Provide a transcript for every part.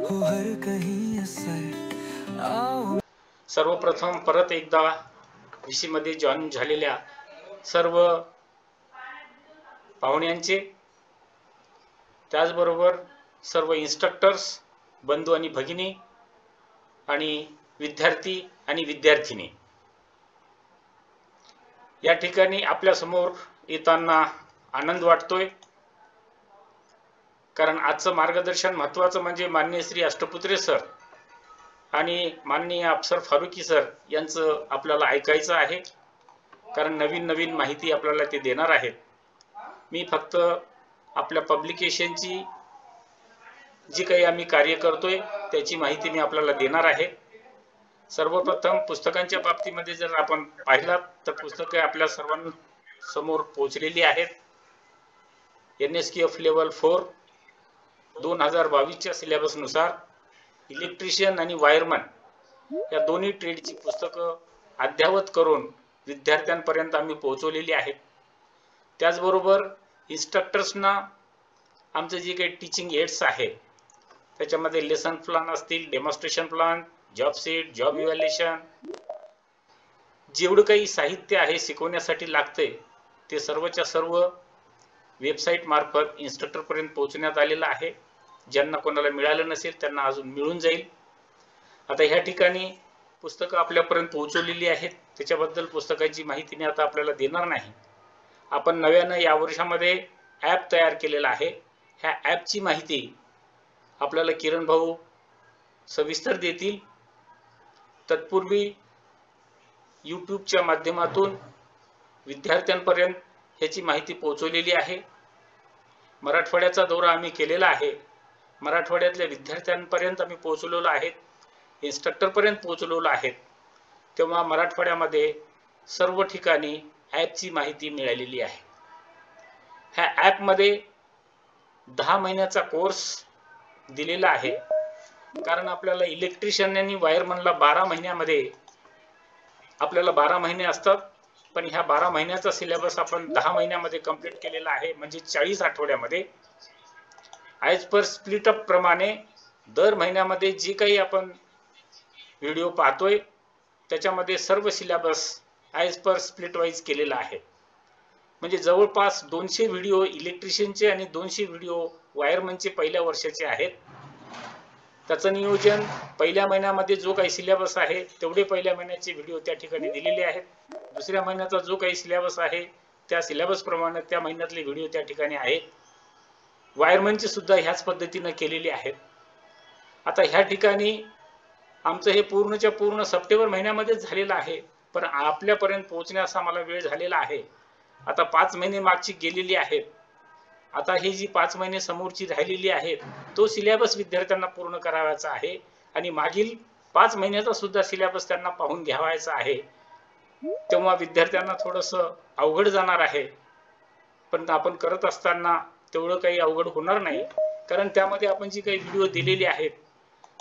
हो हर कहीं असर आओ। सर्वप्रथम परत एकदा VC मध्ये जॉईन झालेल्या सर्व पाहुण्यांचे, त्याचबरोबर सर्व इन्स्ट्रक्टर्स बंधू आणि भगिनी आणि विद्यार्थी आणि विद्यार्थिनी, या ठिकाणी आपल्या समोर येताना आनंद वाटतोय, कारण आजचं मार्गदर्शन महत्त्वाचं म्हणजे माननीय श्री अष्टपुत्रे सर आणि माननीय अफसर फारुकी सर यांचं आपल्याला ऐकायचं आहे, कारण नवीन नवीन माहिती आपल्याला ते देणार आहेत. मी फक्त आपल्या पब्लिकेशनची जी काही आम्ही कार्य करतोय त्याची माहिती मी आपल्याला देणार आहे. सर्वप्रथम पुस्तकांच्या बाबतीमध्ये जर आपण पाहिलात तर पुस्तके आपल्या सर्वांसमोर पोहोचलेली आहेत. NSQF लेवल 4 2022च्या सिलेबसनुसार इलेक्ट्रिशियन आणि वायरमन या दोन्ही ट्रेडची पुस्तकं अद्ययावत करून विद्यार्थ्यांपर्यंत आम्ही पोहोचवलेली आहेत. त्याचबरोबर इन्स्ट्रक्टर्सना आमचे जे काही टीचिंग एड्स आहे त्याच्यामध्ये लेसन प्लॅन असतील, demonstration plan, job set, job evaluation, जेवढं काही साहित्य आहे शिकवण्यासाठी लागते ते सर्वच्या सर्व वेबसाईट मार्फत इन्स्ट्रक्टर पर्यंत पोहोचण्यात आलेलं आहे. ज्यांना कोणाला मिळालं नसेल त्यांना अजून मिळून जाईल. आता ह्या ठिकाणी पुस्तकं आपल्यापर्यंत पोहोचवलेली आहेत, त्याच्याबद्दल पुस्तकाची माहिती मी आता आपल्याला देणार नाही. आपण नव्यानं या वर्षामध्ये ॲप तयार केलेला आहे. ह्या ॲपची माहिती आपल्याला किरण भाऊ सविस्तर देतील. तत्पूर्वी यूट्यूबच्या माध्यमातून विद्यार्थ्यांपर्यंत ह्याची माहिती पोहोचवलेली आहे. मराठवाड्याचा दौरा आम्ही केलेला आहे. मराठवाड्यातल्या विद्यार्थ्यांपर्यंत आम्ही पोहोचलेलो आहे, इन्स्ट्रक्टरपर्यंत पोहोचलेलो आहे. तेव्हा मराठवाड्यामध्ये सर्व ठिकाणी ॲपची माहिती मिळालेली आहे. ह्या ॲपमध्ये 10 महिन्याचा कोर्स दिलेला आहे, कारण आपल्याला इलेक्ट्रिशियन आणि वायरमनला 12 महिन्यामध्ये आपल्याला 12 महिने असतात, पण ह्या 12 महिन्याचा सिलेबस आपण 10 महिन्यामध्ये कंप्लीट केलेला आहे, म्हणजे 40 आठवड्यामध्ये. ॲज पर स्प्लिट अप प्रमाणे दर महिन्यामध्ये जे काही आपण व्हिडिओ पाहतोय त्याच्यामध्ये सर्व syllabus as per split wise केलेला आहे. म्हणजे जवळपास 200 व्हिडिओ इलेक्ट्रिशियनचे आणि 200 व्हिडिओ वायरमनचे पहिल्या वर्षाचे आहेत. त्याचं नियोजन पहिल्या महिन्यामध्ये जो काही सिलेबस आहे तेवढे पहिल्या महिन्याचे व्हिडिओ त्या ठिकाणी दिलेले आहेत. दुसऱ्या महिन्याचा जो काही सिलेबस आहे त्या सिलेबस प्रमाणे त्या महिन्यातले व्हिडिओ त्या ठिकाणी आहेत. वायरमनचे सुद्धा ह्याच पद्धतीने केलेले आहेत. आता ह्या ठिकाणी आमचं हे पूर्णच्या पूर्ण सप्टेंबर महिन्यामध्येच झालेलं आहे, पण आपल्यापर्यंत पोहोचण्यास आम्हाला वेळ झालेला आहे. आता 5 महिने मागची गेलेली आहेत. आता हे जी 5 महिने समोरची राहिलेली आहेत तो सिलेबस विद्यार्थ्यांना पूर्ण करावायचा आहे आणि मागील 5 महिन्याचा सुद्धा सिलेबस त्यांना पाहून घ्यावायचा आहे. तेव्हा विद्यार्थ्यांना थोडंसं अवघड जाणार आहे, पण आपण करत असताना तेवढं काही अवघड होणार नाही, कारण त्यामध्ये आपण जी काही व्हिडिओ दिलेले आहेत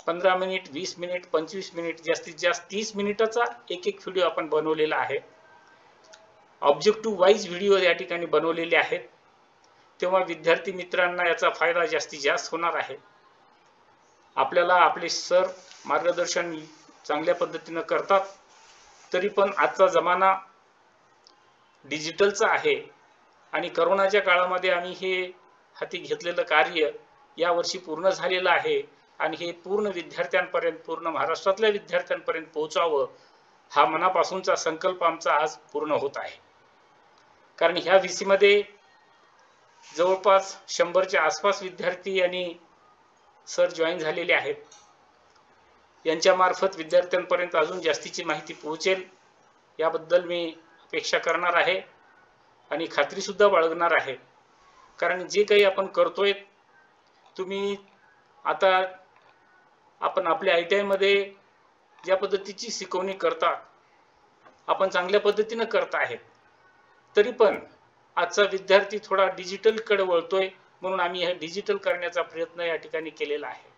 15 मिनिट, 20 मिनिट, 25 मिनिट, जास्तीत जास्त 30 मिनिटाचा एक एक व्हिडिओ आपण बनवलेला आहे. ऑब्जेक्टिव्ह वाईज व्हिडिओ या ठिकाणी बनवलेले आहेत. तेव्हा विद्यार्थी मित्रांना याचा फायदा जास्तीत जास्त होणार आहे. आपल्याला आपले सर मार्गदर्शन चांगल्या पद्धतीने करतात, तरी पण आजचा जमाना डिजिटलचा आहे आणि करोनाच्या काळामध्ये आम्ही हे हाती घेतलेलं कार्य यावर्षी पूर्ण झालेलं आहे आणि हे पूर्ण विद्यार्थ्यांपर्यंत, पूर्ण महाराष्ट्रातल्या विद्यार्थ्यांपर्यंत पोहोचावं हा मनापासूनचा संकल्प आमचा आज पूर्ण होत आहे. कारण ह्या VC मध्ये जवळपास 100च्या आसपास विद्यार्थी आणि सर जॉईन झालेले आहेत. यांच्या मार्फत विद्यार्थ्यांपर्यंत अजून जास्तीची माहिती पोहोचेल याबद्दल मी अपेक्षा करणार आहे आणि खात्री सुद्धा बाळगणार आहे. कारण जे काही आपण करतोय, तुम्ही आता आपण आपल्या ITI मध्ये ज्या पद्धतीची शिकवणी करता आपण चांगल्या पद्धतीने करत आहेत, तरी पण आजचा विद्यार्थी थोडा डिजिटल कडे वळतोय, म्हणून आम्ही हे डिजिटल करण्याचा प्रयत्न या ठिकाणी केलेला आहे.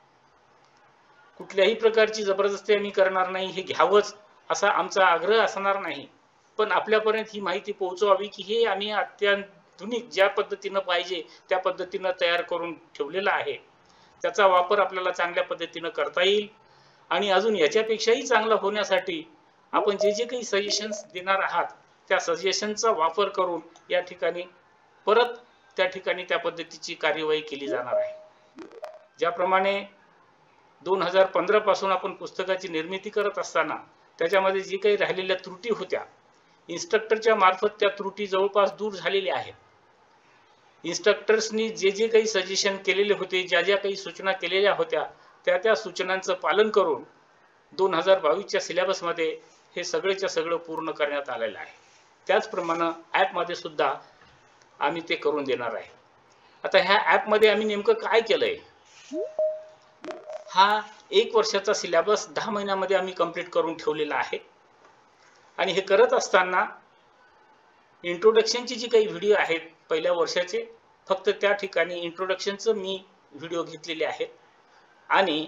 कुठल्याही प्रकारची जबरदस्ती आम्ही करणार नाही, हे घ्यावंच असा आमचा आग्रह असणार नाही, पण आपल्यापर्यंत ही माहिती पोहोचवावी की हे आम्ही अत्याधुनिक ज्या पद्धतीने पाहिजे त्या पद्धतीने तयार करून ठेवलेलं आहे. त्याचा वापर आपल्याला चांगल्या पद्धतीने करता येईल। आणि अजून याच्यापेक्षाही चांगलं होण्यासाठी आपण जे जे काही सजेशन्स देणार आहात त्या सजेशनचा वापर करून या ठिकाणी परत त्या ठिकाणी त्या पद्धतीची कार्यवाही केली जाणार आहे। ज्याप्रमाणे 2015 पासून आपण पुस्तकाची निर्मिती करत असताना त्याच्यामध्ये जी काही राहिलेल्या त्रुटी होत्या, इन्स्ट्रक्टरच्या मार्फत त्या त्रुटी जवळपास दूर झालेल्या आहेत। इन्स्ट्रक्टर्सनी जे जे काही सजेशन केलेले होते, ज्या ज्या काही सूचना केलेल्या होत्या त्या सूचनांचं पालन करून 2022च्या सिलेबस मध्ये हे सगळेच्या सगळं पूर्ण करण्यात आलेलं आहे। त्याचप्रमाणे ॲप मध्ये सुद्धा आम्ही ते करून देणार आहे। आता ह्या ॲप मध्ये आम्ही नेमकं काय केलंय, हा 1 वर्षाचा सिलेबस 10 महिन्यामध्ये आम्ही कंप्लीट करून ठेवलेला आहे। आणि हे करत असताना इंट्रोडक्शनची जी काही व्हिडिओ आहेत पहिल्या वर्षाचे, फक्त त्या ठिकाणी इंट्रोडक्शनचं मी व्हिडिओ घेतलेले आहेत आणि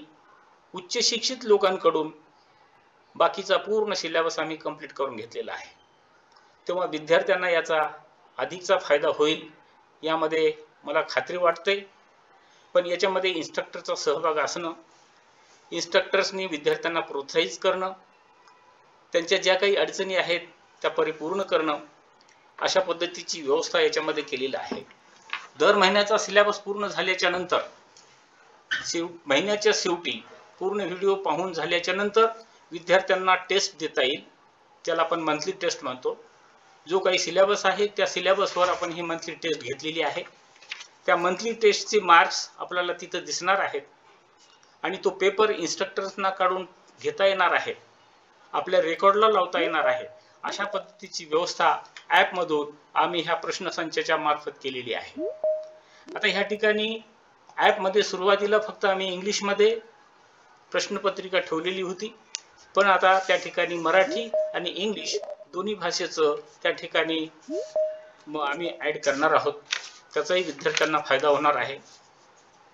उच्च शिक्षित लोकांकडून बाकीचा पूर्ण सिलेबस आम्ही कंप्लीट करून घेतलेला आहे। तेव्हा विद्यार्थ्यांना याचा अधिकचा फायदा होईल यामध्ये मला खात्री वाटते। पण याच्यामध्ये इन्स्ट्रक्टरचा सहभाग असणं, इन्स्ट्रक्टर्सनी विद्यार्थ्यांना प्रोत्साहित करणं, त्यांच्या ज्या काही अडचणी आहेत त्या परिपूर्ण करणं, अशा पद्धतीची व्यवस्था याच्यामध्ये केलेली आहे। दर महिन्याचा सिलेबस पूर्ण झाल्याच्या नंतर महिन्याच्या शेवटी पूर्ण व्हिडिओ पाहून झाल्याच्या नंतर विद्यार्थ्यांना टेस्ट देता येईल, ज्याला आपण मंथली टेस्ट म्हणतो। जो काही सिलेबस आहे त्या सिलेबसवर आपण ही मंथली टेस्ट घेतलेली आहे। त्या मंथली टेस्टचे मार्क्स आपल्याला तिथे दिसणार आहेत आणि तो पेपर इन्स्ट्रक्टर्सना काढून घेता येणार आहे, आपल्या रेकॉर्डला लावता येणार आहे। अशा पद्धतीची व्यवस्था ॲप मधून आम्ही ह्या प्रश्नसंचाच्या मार्फत केलेली आहे। आता ह्या ठिकाणी ॲप मध्ये सुरुवातीला फक्त आम्ही इंग्लिश मध्ये प्रश्नपत्रिका ठेवलेली होती, पण आता त्या ठिकाणी मराठी आणि इंग्लिश दोन्ही भाषेचं त्या ठिकाणी आम्ही ॲड करणार आहोत। त्याचाही विद्यार्थ्यांना फायदा होणार आहे।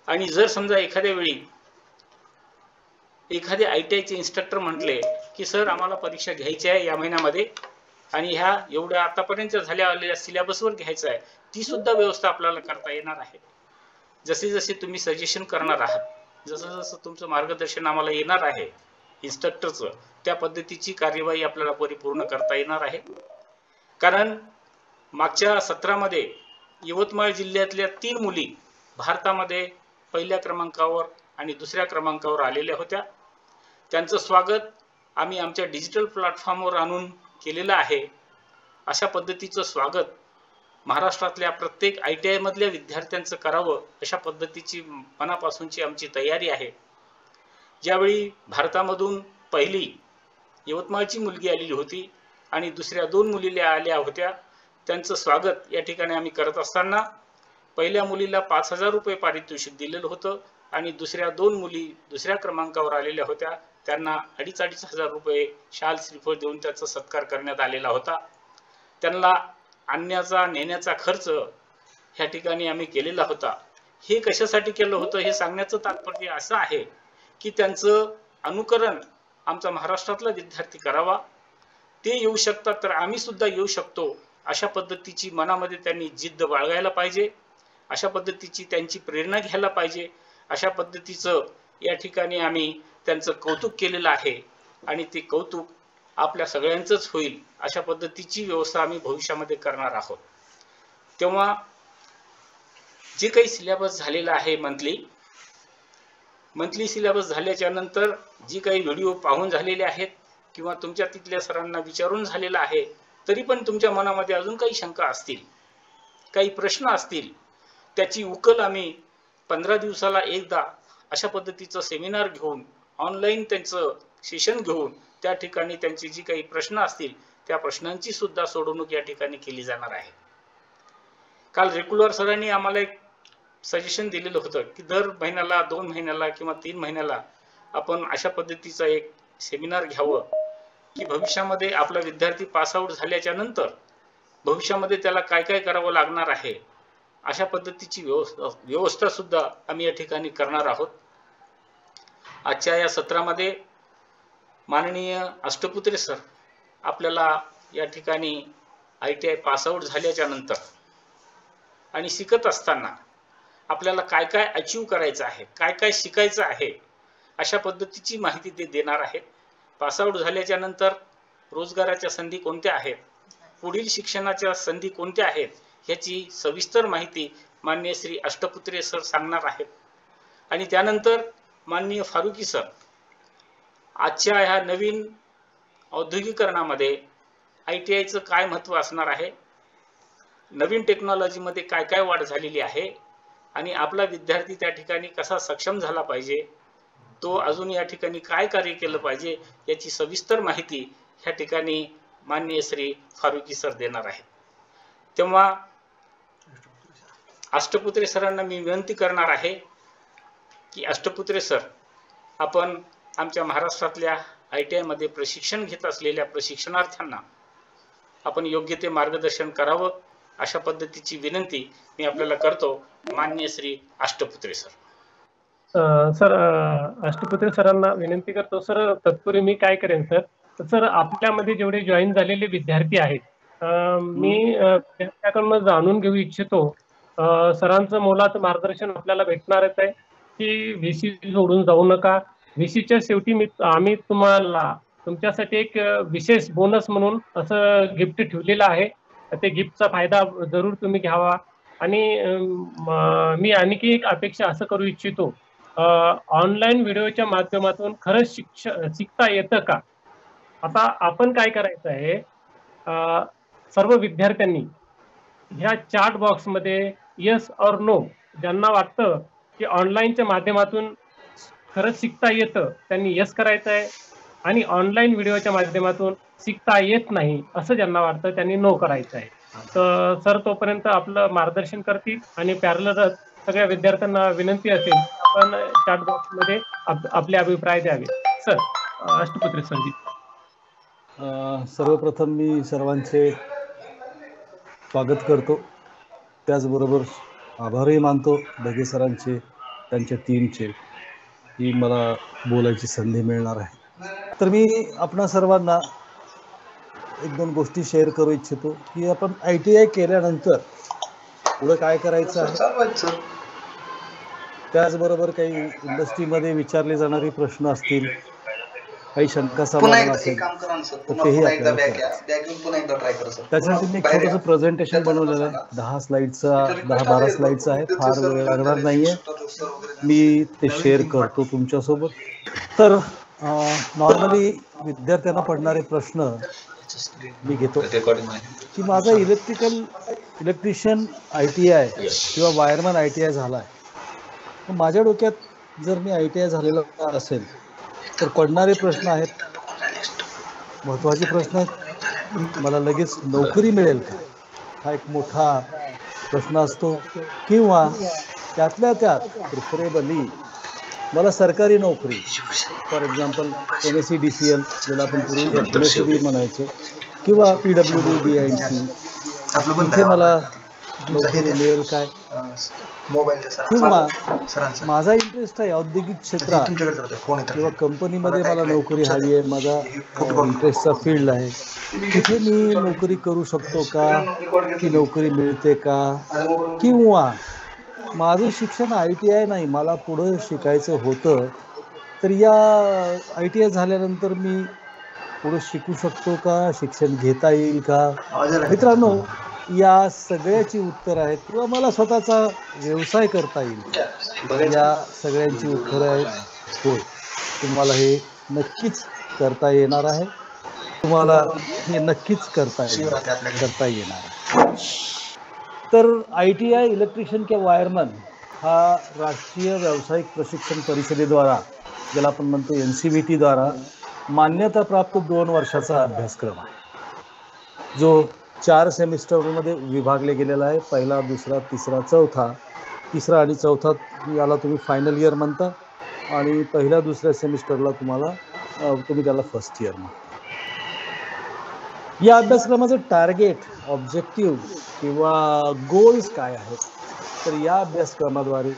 आणि जर समजा एखाद्या वेळी एखादे ITIचे इन्स्ट्रक्टर म्हटले की सर आम्हाला परीक्षा घ्यायची आहे या महिन्यामध्ये आणि ह्या एवढ्या आतापर्यंत झालेल्या सिलेबसवर घ्यायचं आहे, ती सुद्धा व्यवस्था आपल्याला करता येणार आहे। जसे जसे तुम्ही सजेशन करणार आहात, जसं जसं तुमचं मार्गदर्शन आम्हाला येणार आहे इन्स्ट्रक्टरचं, त्या पद्धतीची कार्यवाही आपल्याला परिपूर्ण करता येणार आहे। कारण मागच्या सत्रामध्ये यवतमाळ जिल्ह्यातल्या 3 मुली भारतामध्ये पहिल्या क्रमांकावर आणि दुसऱ्या क्रमांकावर आलेल्या होत्या। त्यांचं स्वागत आम्ही आमच्या डिजिटल प्लॅटफॉर्मवर आणून केलेलं आहे। अशा पद्धतीचं स्वागत महाराष्ट्रातल्या प्रत्येक ITI मधल्या विद्यार्थ्यांचं करावं अशा पद्धतीची मनापासूनची आमची तयारी आहे। ज्यावेळी भारतामधून पहिली यवतमाळची मुलगी आलेली होती आणि दुसऱ्या 2 मुली आल्या होत्या, त्यांचं स्वागत या ठिकाणी आम्ही करत असताना पहिल्या मुलीला 5000 रुपये पारितोषिक दिलेलं होतं आणि दुसऱ्या 2 मुली दुसऱ्या क्रमांकावर आलेल्या होत्या, त्यांना 2,500 रुपये शाल श्रीफळ देऊन त्याचा सत्कार करण्यात आलेला होता। त्यांना आणण्याचा नेण्याचा खर्च ह्या ठिकाणी आम्ही केलेला होता। हे कशासाठी केलं होतं हे सांगण्याचं तात्पर्य असं आहे की त्यांचं अनुकरण आमचा महाराष्ट्रातला विद्यार्थी करावा, ते येऊ शकतात तर आम्ही सुद्धा येऊ शकतो अशा पद्धतीची मनामध्ये त्यांनी जिद्द बाळगायला पाहिजे, अशा पद्धतीची त्यांची प्रेरणा घ्यायला पाहिजे। अशा पद्धतीचं या ठिकाणी आम्ही त्यांचं कौतुक केलेलं आहे आणि ते कौतुक आपल्या सगळ्यांचंच होईल अशा पद्धतीची व्यवस्था आम्ही भविष्यामध्ये करणार आहोत। तेव्हा जे काही सिलेबस झालेला आहे मंथली सिलेबस झाल्याच्या नंतर जी काही व्हिडिओ पाहून झालेले आहेत किंवा तुमच्या तिथल्या सरांना विचारून झालेला आहे, तरी पण तुमच्या मनामध्ये अजून काही शंका असतील, काही प्रश्न असतील, त्याची उकल आम्ही 15 दिवसाला एकदा अशा पद्धतीचं सेमिनार घेऊन ऑनलाईन त्यांचं सेशन घेऊन त्या ठिकाणी त्यांची जी काही प्रश्न असतील त्या प्रश्नांची सुद्धा सोडवणूक या ठिकाणी केली जाणार आहे। काल रेग्युलर सरांनी आम्हाला एक सजेशन दिलेलं होतं की दर महिन्याला 2 महिन्याला किंवा 3 महिन्याला आपण अशा पद्धतीचा एक सेमिनार घ्यावं की भविष्यामध्ये आपला विद्यार्थी पास आउट झाल्याच्या नंतर भविष्यामध्ये त्याला काय काय करावं लागणार आहे अशा पद्धतीची व्यवस्था सुद्धा आम्ही या ठिकाणी करणार आहोत। आजच्या या सत्रामध्ये माननीय अष्टपुत्रे सर आपल्याला या ठिकाणी ITI पास आउट झाल्याच्या नंतर आणि शिकत असताना आपल्याला काय काय अचीव करायचं आहे, काय काय शिकायचं आहे, अशा पद्धतीची माहिती ते देणार आहेत. पासआउट झाल्याच्या नंतर रोजगाराच्या संधी कोणत्या आहेत, पुढील शिक्षणाच्या संधी कोणत्या आहेत, ह्याची सविस्तर माहिती माननीय श्री अष्टपुत्रे सर सांगणार आहेत. आणि त्यानंतर माननीय फारुकी सर आजच्या ह्या नवीन औद्योगिकरणामध्ये ITIचं काय महत्त्व असणार आहे, नवीन टेक्नॉलॉजीमध्ये काय काय वाढ झालेली आहे आणि आपला विद्यार्थी त्या ठिकाणी कसा सक्षम झाला पाहिजे, तो अजून या ठिकाणी काय कार्य केलं पाहिजे, याची सविस्तर माहिती ह्या ठिकाणी माननीय श्री फारुकी सर देणार आहेत. तेव्हा अष्टपुत्रे सरांना मी विनंती करणार आहे की अष्टपुत्रे सर, आपण आमच्या महाराष्ट्रातल्या ITI मध्ये प्रशिक्षण घेत असलेल्या प्रशिक्षणार्थ्यांना आपण योग्य ते मार्गदर्शन करावं, अशा पद्धतीची विनंती मी आपल्याला करतो. माननीय श्री अष्टपुत्रे सर. सर अष्टपुत्रे सरांना विनंती करतो. सर तत्पूर्वी मी काय करेन सर, आपल्यामध्ये जेवढे जॉईन झालेले विद्यार्थी आहेत मी त्याकडनं जाणून घेऊ इच्छितो. सरांचं मोलाचं मार्गदर्शन आपल्याला भेटणारच आहे की VC सोडून जाऊ नका. VCच्या शेवटी आम्ही तुम्हाला तुमच्यासाठी एक विशेष बोनस म्हणून असं गिफ्ट ठेवलेलं आहे. ते गिफ्टचा फायदा जरूर तुम्ही घ्यावा. आणि मी आणखी एक अपेक्षा असं करू इच्छितो, ऑनलाईन व्हिडिओच्या माध्यमातून खरंच शिकता येतं का? आता आपण काय करायचं आहे, सर्व विद्यार्थ्यांनी ह्या चॅट बॉक्समध्ये येस और नो, ज्यांना वाटतं की ऑनलाईनच्या माध्यमातून खरंच शिकता येतं त्यांनी येस करायचं आहे, आणि ऑनलाईन व्हिडिओच्या माध्यमातून शिकता येत नाही असं ज्यांना वाटतं त्यांनी नो करायचं आहे. तर सर तोपर्यंत आपलं मार्गदर्शन करतील. आणि पॅरलर सगळ्या विद्यार्थ्यांना विनंती असेल आपण चॅट बॉक्समध्ये आपले अभिप्राय द्यावे. सर अष्टपुत्रे सरजी. सर्वप्रथम मी सर्वांचे स्वागत करतो, त्याचबरोबर आभारही मानतो ढगे सरांचे, त्यांच्या टीमचे, की मला बोलायची संधी मिळणार आहे. तर मी आपणा सर्वांना एक दोन गोष्टी शेअर करू इच्छितो की आपण ITI केल्यानंतर पुढे काय करायचं आहे, त्याचबरोबर काही इंडस्ट्रीमध्ये विचारले जाणारे प्रश्न असतील, काही शंका समाधान असेल तर तेही त्याच्यासाठी मी एक छोटंसं प्रेझेंटेशन बनवलेलं आहे. 10-12 स्लाइडचं आहे, फार वेळ लागणार नाहीये, मी ते शेअर करतो तुमच्यासोबत. तर नॉर्मली विद्यार्थ्यांना पडणारे प्रश्न मी घेतो की माझा इलेक्ट्रिशियन ITI किंवा वायरमॅन ITI झाला आहे. माझ्या डोक्यात जर मी ITI झालेला असेल तर पडणारे प्रश्न आहेत, महत्त्वाचे प्रश्न आहेत. मला लगेच नोकरी मिळेल का, हा एक मोठा प्रश्न असतो. किंवा त्यातल्या त्यात प्रिफरेबली मला सरकारी नोकरी, फॉर एक्झाम्पल MSc-DCL ज्याला आपण पूर्वी MSc म्हणायचो, किंवा PWD DINC, इथे मला नोकरी मिळेल काय. किंवा माझा इंटरेस्ट आहे औद्योगिक क्षेत्रात किंवा कंपनीमध्ये मला नोकरी हवी आहे, माझा इंटरेस्टचा फील्ड आहे, तिथे मी नोकरी करू शकतो का, ती नोकरी मिळते का. किंवा माझं शिक्षण ITI नाही, मला पुढं शिकायचं होतं, तर या ITI झाल्यानंतर मी पुढे शिकू शकतो का, शिक्षण घेता येईल का. मित्रांनो, या सगळ्याची उत्तर आहेत. किंवा मला स्वतःचा व्यवसाय करता येईल, या सगळ्यांची उत्तरं आहेत. होय, तुम्हाला हे नक्कीच करता येणार आहे, तुम्हाला हे नक्कीच करता येणार आहे. तर ITI इलेक्ट्रिशियन किंवा वायरमन हा राष्ट्रीय व्यावसायिक प्रशिक्षण परिषदेद्वारा, ज्याला आपण म्हणतो NCVT द्वारा मान्यताप्राप्त 2 वर्षाचा अभ्यासक्रम आहे, जो 4 सेमिस्टरमध्ये विभागले गेलेला आहे. पहिला, दुसरा, तिसरा, चौथा. तिसरा आणि चौथा याला तुम्ही फायनल इयर म्हणता, आणि पहिल्या दुसऱ्या सेमिस्टरला तुम्ही त्याला फर्स्ट इयर म्हणता. या अभ्यासक्रमाचं टार्गेट, ऑब्जेक्टिव्ह किंवा गोल्स काय आहेत, तर या अभ्यासक्रमाद्वारे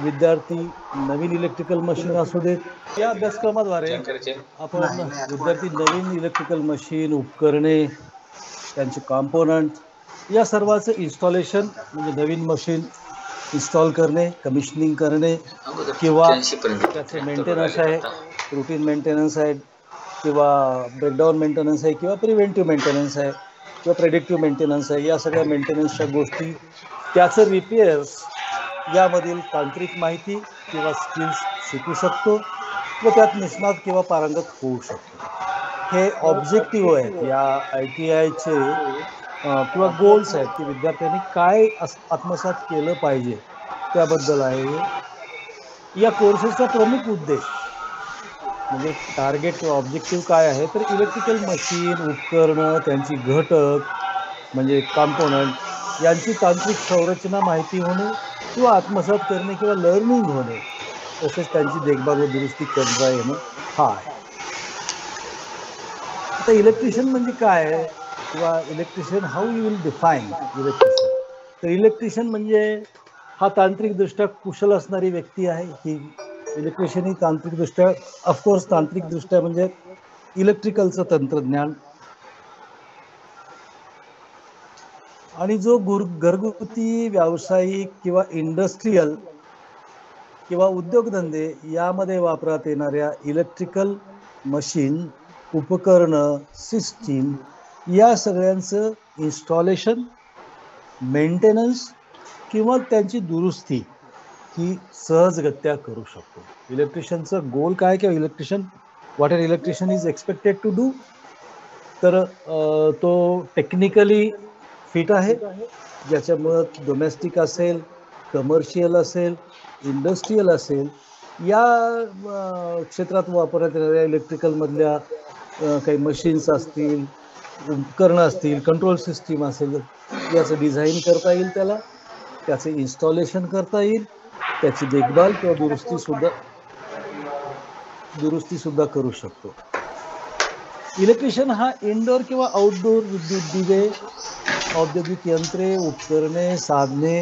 विद्यार्थी नवीन इलेक्ट्रिकल मशीन असू देत, या अभ्यासक्रमाद्वारे आपण विद्यार्थी नवीन इलेक्ट्रिकल मशीन, उपकरणे, त्यांचे कॉम्पोनंट, या सर्वांचं इन्स्टॉलेशन, म्हणजे नवीन मशीन इन्स्टॉल करणे, कमिशनिंग करणे किंवा त्याचे मेंटेनन्स आहे, रुटीन मेंटेनन्स आहे किंवा ब्रेकडाऊन मेंटेनन्स आहे किंवा प्रिव्हेंटिव्ह मेंटेनन्स आहे किंवा प्रेडिक्टिव्ह मेंटेनन्स आहे, या सगळ्या मेंटेनन्सच्या गोष्टी, त्याचं रिपेअर्स यामधील तांत्रिक माहिती किंवा स्किल्स शिकू शकतो व त्यात निष्णात किंवा पारंगत होऊ शकतो. हे ऑब्जेक्टिव्ह आहेत या ITIचे किंवा गोल्स आहेत की विद्यार्थ्यांनी काय आत्मसात केलं पाहिजे त्याबद्दल आहे. या कोर्सेसचा प्रमुख उद्देश म्हणजे टार्गेट किंवा ऑब्जेक्टिव्ह काय आहे तर इलेक्ट्रिकल मशीन, उपकरणं, त्यांची घटक म्हणजे कॉम्पोनंट यांची तांत्रिक संरचना माहिती होणे किंवा आत्मसात करणे किंवा लर्निंग होणे, तसेच त्यांची देखभाल व दुरुस्ती करता येणं हा आहे. आता इलेक्ट्रिशियन म्हणजे काय किंवा electrician how you will define electrician. तर इलेक्ट्रिशियन म्हणजे हा तांत्रिकदृष्ट्या कुशल असणारी व्यक्ती आहे. ही इलेक्ट्रिशियन ही तांत्रिकदृष्ट्या, ऑफकोर्स तांत्रिकदृष्ट्या म्हणजे इलेक्ट्रिकलचं तंत्रज्ञान आणि जो घरगुती, व्यावसायिक किंवा इंडस्ट्रीयल किंवा उद्योगधंदे यामध्ये वापरात येणाऱ्या इलेक्ट्रिकल मशीन, उपकरणं, सिस्टीम या सगळ्यांचं इन्स्टॉलेशन, मेंटेनन्स किंवा त्यांची दुरुस्ती ही सहजगत्या करू शकतो. इलेक्ट्रिशियनचं गोल काय किंवा electrician what an electrician is expected to do, तर तो टेक्निकली फिट आहे, ज्याच्यामुळं डोमेस्टिक असेल, कमर्शियल असेल, इंडस्ट्रीयल असेल या क्षेत्रात वापरण्यात येणाऱ्या इलेक्ट्रिकलमधल्या काही मशीन्स असतील, उपकरणं असतील, कंट्रोल सिस्टीम असेल, याचं डिझाईन करता येईल, त्याचे इन्स्टॉलेशन करता येईल, त्याची देखभाल किंवा दुरुस्ती सुद्धा करू शकतो. इलेक्ट्रिशियन हा इनडोअर किंवा आउटडोअर विद्युत दिवे, औद्योगिक यंत्रे, उपकरणे, साधने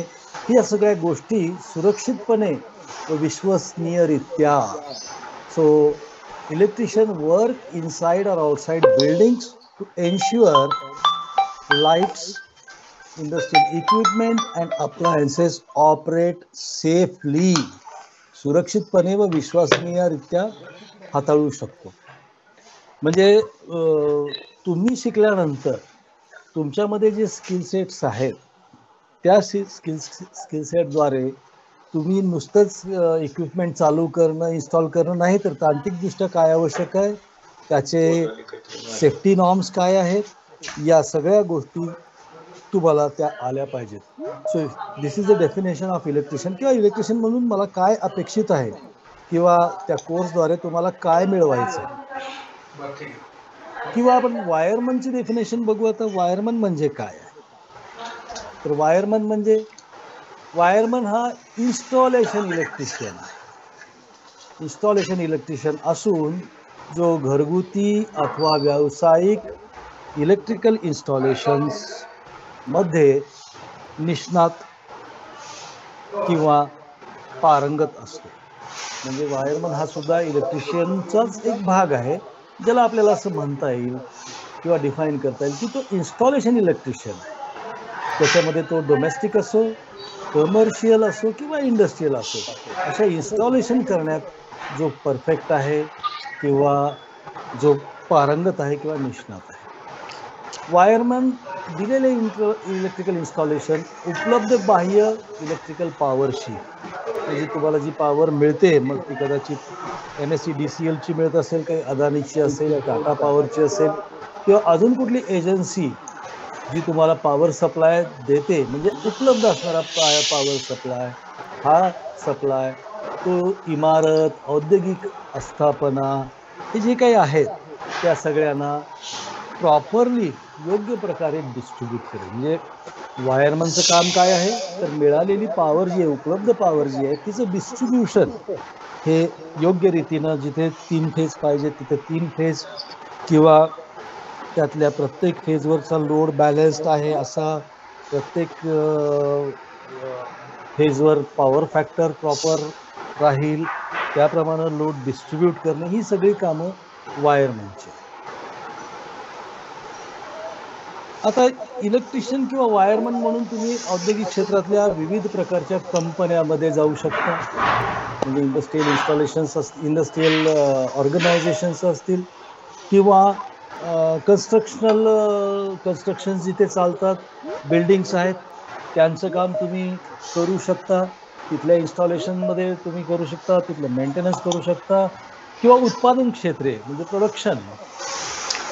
या सगळ्या गोष्टी सुरक्षितपणे व विश्वसनीयरित्या, so electrician work inside or outside buildings to ensure lights, industrial equipment and appliances operate safely, सुरक्षितपणे व विश्वसनीयरित्या हाताळू शकतो. म्हणजे तुम्ही शिकल्यानंतर तुमच्यामध्ये जे स्किल सेट्स आहेत त्या स्किल सेटद्वारे तुम्ही नुसतंच इक्विपमेंट चालू करणं, इन्स्टॉल करणं नाही, तर तांत्रिकदृष्ट्या काय आवश्यक आहे, त्याचे सेफ्टी नॉर्म्स काय आहेत, या सगळ्या गोष्टी तुम्हाला त्या आल्या पाहिजेत. So this is the definition of electrician किंवा इलेक्ट्रिशियन म्हणून मला काय अपेक्षित आहे किंवा त्या कोर्सद्वारे तुम्हाला काय मिळवायचं. किंवा आपण वायरमनची डेफिनेशन बघू. आता वायरमन म्हणजे काय आहे, तर वायरमन हा इन्स्टॉलेशन इलेक्ट्रिशियन असून जो घरगुती अथवा व्यावसायिक इलेक्ट्रिकल इन्स्टॉलेशन्स मध्ये निष्णात किंवा पारंगत असतो. म्हणजे वायरमन हा सुद्धा इलेक्ट्रिशियनचाच एक भाग आहे, ज्याला आपल्याला असं म्हणता येईल किंवा डिफाईन करता येईल की तो इन्स्टॉलेशन इलेक्ट्रिशियन आहे. त्याच्यामध्ये तो डोमेस्टिक असो, कमर्शियल असो किंवा इंडस्ट्रीयल असो, अशा इन्स्टॉलेशन करण्यात जो परफेक्ट आहे किंवा जो पारंगत आहे किंवा निष्णात आहे. वायरमन दिलेले इलेक्ट्रिकल इन्स्टॉलेशन उपलब्ध बाह्य इलेक्ट्रिकल पॉवरशी, म्हणजे तुम्हाला जी पॉवर मिळते मग ती कदाचित MSEDCL ची मिळत असेल, काही अदानीची असेल, टाटा पॉवरची असेल किंवा अजून कुठली एजन्सी जी तुम्हाला पॉवर सप्लाय देते, म्हणजे उपलब्ध असणारा पॉवर सप्लाय, हा सप्लाय तो इमारत, औद्योगिक आस्थापना हे जे काही आहेत त्या सगळ्यांना प्रॉपरली योग्य प्रकारे डिस्ट्रीब्यूट करेल. म्हणजे वायरमनचं काम काय आहे, तर मिळालेली पॉवर जी आहे, उपलब्ध पॉवर जी आहे, तिचं डिस्ट्रीब्युशन हे योग्य रीतीनं, जिथे 3 फेज पाहिजे तिथे 3 फेज किंवा त्यातल्या प्रत्येक फेजवरचा लोड बॅलन्स्ड आहे असा, प्रत्येक फेजवर पॉवर फॅक्टर प्रॉपर राहील त्याप्रमाणे लोड डिस्ट्रीब्यूट करणे, ही सगळी कामं वायरमनची. आता इलेक्ट्रिशियन किंवा वायरमन म्हणून तुम्ही औद्योगिक क्षेत्रातल्या विविध प्रकारच्या कंपन्यामध्ये जाऊ शकता. म्हणजे इंडस्ट्रियल इन्स्टॉलेशन्स, इंडस्ट्रियल ऑर्गनायझेशन्स असतील किंवा कन्स्ट्रक्शन जिथे चालतात, बिल्डिंग्स आहेत, त्यांचं काम तुम्ही करू शकता. तिथल्या इन्स्टॉलेशनमध्ये तुम्ही करू शकता, तिथलं मेंटेनन्स करू शकता, किंवा उत्पादन क्षेत्रे म्हणजे प्रोडक्शन,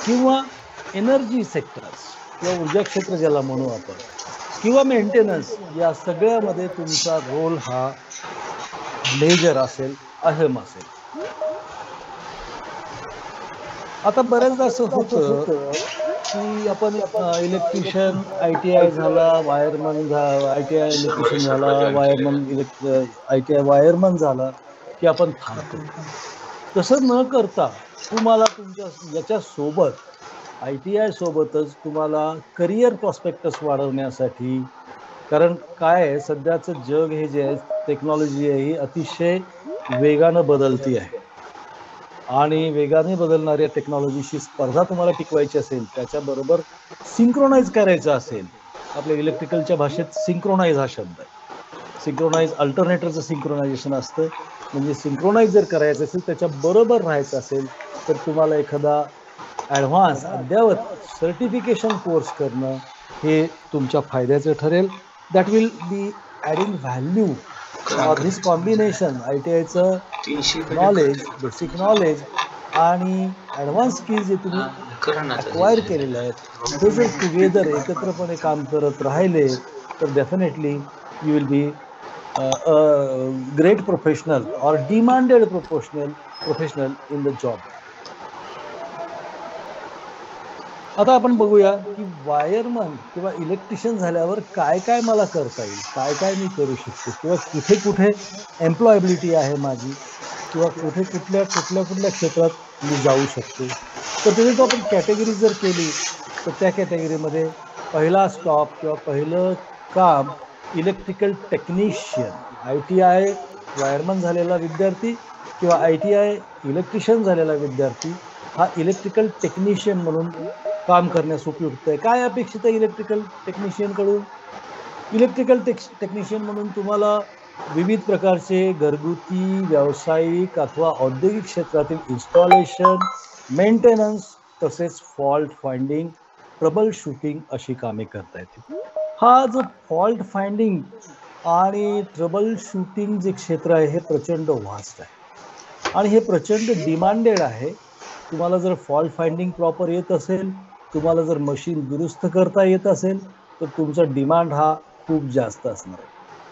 किंवा एनर्जी सेक्टर्स किंवा ऊर्जा क्षेत्र ज्याला म्हणू आपण, किंवा मेंटेनन्स, या सगळ्यामध्ये तुमचा रोल हा मेजर असेल, अहम असेल. आता बऱ्याचदा असं होतं की आपण इलेक्ट्रिशियन ITI झाला, वायरमन ITI इलेक्ट्रिशियन झाला, ITI वायरमन झाला की आपण थांबतो. तसं न करता तुम्हाला तुमच्या याच्या सोबत ITI सोबतच तुम्हाला करिअर प्रॉस्पेक्टस वाढवण्यासाठी, कारण काय आहे, सध्याचं जग हे जे आहे, टेक्नॉलॉजी आहे ही अतिशय वेगानं बदलती आहे आणि वेगाने बदलणाऱ्या टेक्नॉलॉजीशी स्पर्धा तुम्हाला टिकवायची असेल, त्याच्याबरोबर सिंक्रोनाइज करायचं असेल, आपल्या इलेक्ट्रिकलच्या भाषेत सिंक्रोनाइज हा शब्द आहे. सिंक्रोनाइज अल्टरनेटरचं सिंक्रोनायझेशन असतं. म्हणजे सिंक्रोनाइज जर करायचं असेल, त्याच्या बरोबर राहायचं असेल, तर तुम्हाला एखादा ॲडव्हान्स अद्ययावत सर्टिफिकेशन कोर्स करणं हे तुमच्या फायद्याचं ठरेल. That will be adding value or this combination. ITIचं नॉलेज, बेसिक नॉलेज आणि ॲडव्हान्स स्किल्स जे तुम्ही अक्वायर केलेले आहेत, ते जर टुगेदर एकत्रपणे काम करत राहिले तर definitely you will be great professional or demanded professional in the job. आता आपण बघूया की वायरमन किंवा इलेक्ट्रिशियन झाल्यावर काय काय मला करता येईल, काय काय मी करू शकतो, किंवा कुठे कुठे एम्प्लॉयबिलिटी आहे माझी, किंवा कुठे कुठल्या क्षेत्रात मी जाऊ शकतो. तर त्याची तो आपण कॅटेगरी जर केली तर त्या कॅटेगरीमध्ये पहिला स्टॉप किंवा पहिलं काम इलेक्ट्रिकल टेक्निशियन. ITI वायरमन झालेला विद्यार्थी किंवा ITI इलेक्ट्रिशियन झालेला विद्यार्थी हा इलेक्ट्रिकल टेक्निशियन म्हणून काम करण्यास उपयुक्त आहे. काय अपेक्षित आहे इलेक्ट्रिकल टेक्निशियन कडून? इलेक्ट्रिकल टेक्निशियन म्हणून तुम्हाला विविध प्रकारचे घरगुती, व्यावसायिक अथवा औद्योगिक क्षेत्रातील इन्स्टॉलेशन, मेंटेनन्स, तसेच फॉल्ट फाइंडिंग, ट्रबल शूटिंग अशी कामे करता येतील. हा जो फॉल्ट फाइंडिंग आणि ट्रबल शूटिंग जे क्षेत्र आहे हे प्रचंड वास्ट आहे आणि हे प्रचंड डिमांडेड आहे. तुम्हाला जर फॉल्ट फाइंडिंग प्रॉपर येत असेल, तुम्हाला जर मशीन दुरुस्त करता येत असेल, तर तुमचा डिमांड हा खूप जास्त असणार आहे.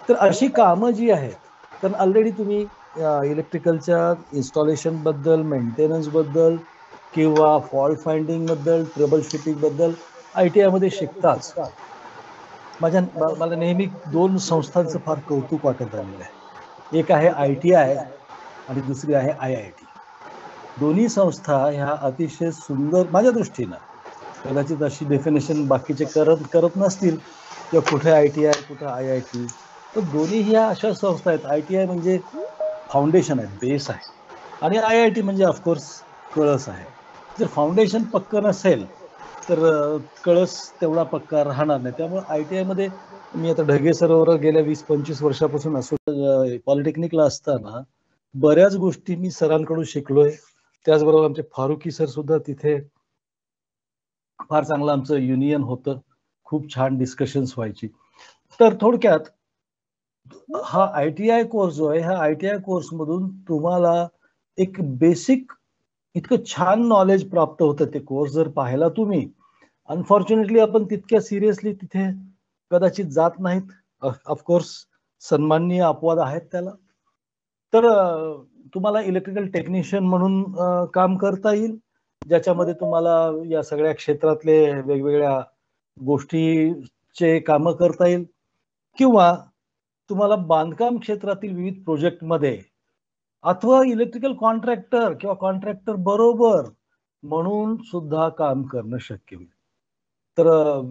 तर अशी कामं जी आहेत, तर ऑलरेडी तुम्ही इलेक्ट्रिकलच्या इन्स्टॉलेशन बद्दल, मेंटेनन्स बद्दल किंवा फॉल्ट फाइंडिंग बद्दल, ट्रबल शूटिंग बद्दल ITI मध्ये शिकताच. मला नेहमी 2 संस्थांचं फार कौतुक वाटत आलेलं आहे. एक आहे ITI आणि दुसरी आहे IIT. दोन्ही संस्था ह्या अतिशय सुंदर, माझ्या दृष्टीनं, कदाचित अशी डेफिनेशन बाकीचे करत नसतील किंवा कुठे ITI कुठे IIT, तर दोन्ही ह्या अशा संस्था आहेत. ITI म्हणजे फाउंडेशन आहे, बेस आहे, आणि IIT म्हणजे ऑफकोर्स कळस आहे. जर फाउंडेशन पक्क नसेल तर कळस तेवढा पक्का राहणार नाही. त्यामुळे ITI मध्ये मी आता ढगे सरोवर गेल्या 20-25 वर्षापासून असो, पॉलिटेक्निकला असताना बऱ्याच गोष्टी मी सरांकडून शिकलोय. त्याचबरोबर आमचे फारुकी सर सुद्धा तिथे फार चांगलं आमचं युनियन होतं, खूप छान डिस्कशन्स व्हायची. तर थोडक्यात हा ITI कोर्स जो आहे, ह्या ITI कोर्स मधून तुम्हाला एक बेसिक इतकं छान नॉलेज प्राप्त होतं. ते कोर्स जर पाहिला तुम्ही, अनफॉर्च्युनेटली आपण तितक्या सिरियसली तिथे कदाचित जात नाहीत. ऑफकोर्स सन्माननीय अपवाद आहेत त्याला. तर तुम्हाला इलेक्ट्रिकल टेक्निशियन म्हणून काम करता येईल, ज्याच्यामध्ये तुम्हाला या सगळ्या क्षेत्रातले वेगवेगळ्या गोष्टीचे कामं करता येईल, किंवा तुम्हाला बांधकाम क्षेत्रातील विविध प्रोजेक्टमध्ये अथवा इलेक्ट्रिकल कॉन्ट्रॅक्टर किंवा कॉन्ट्रॅक्टर बरोबर म्हणून सुद्धा काम करणं शक्य होईल. तर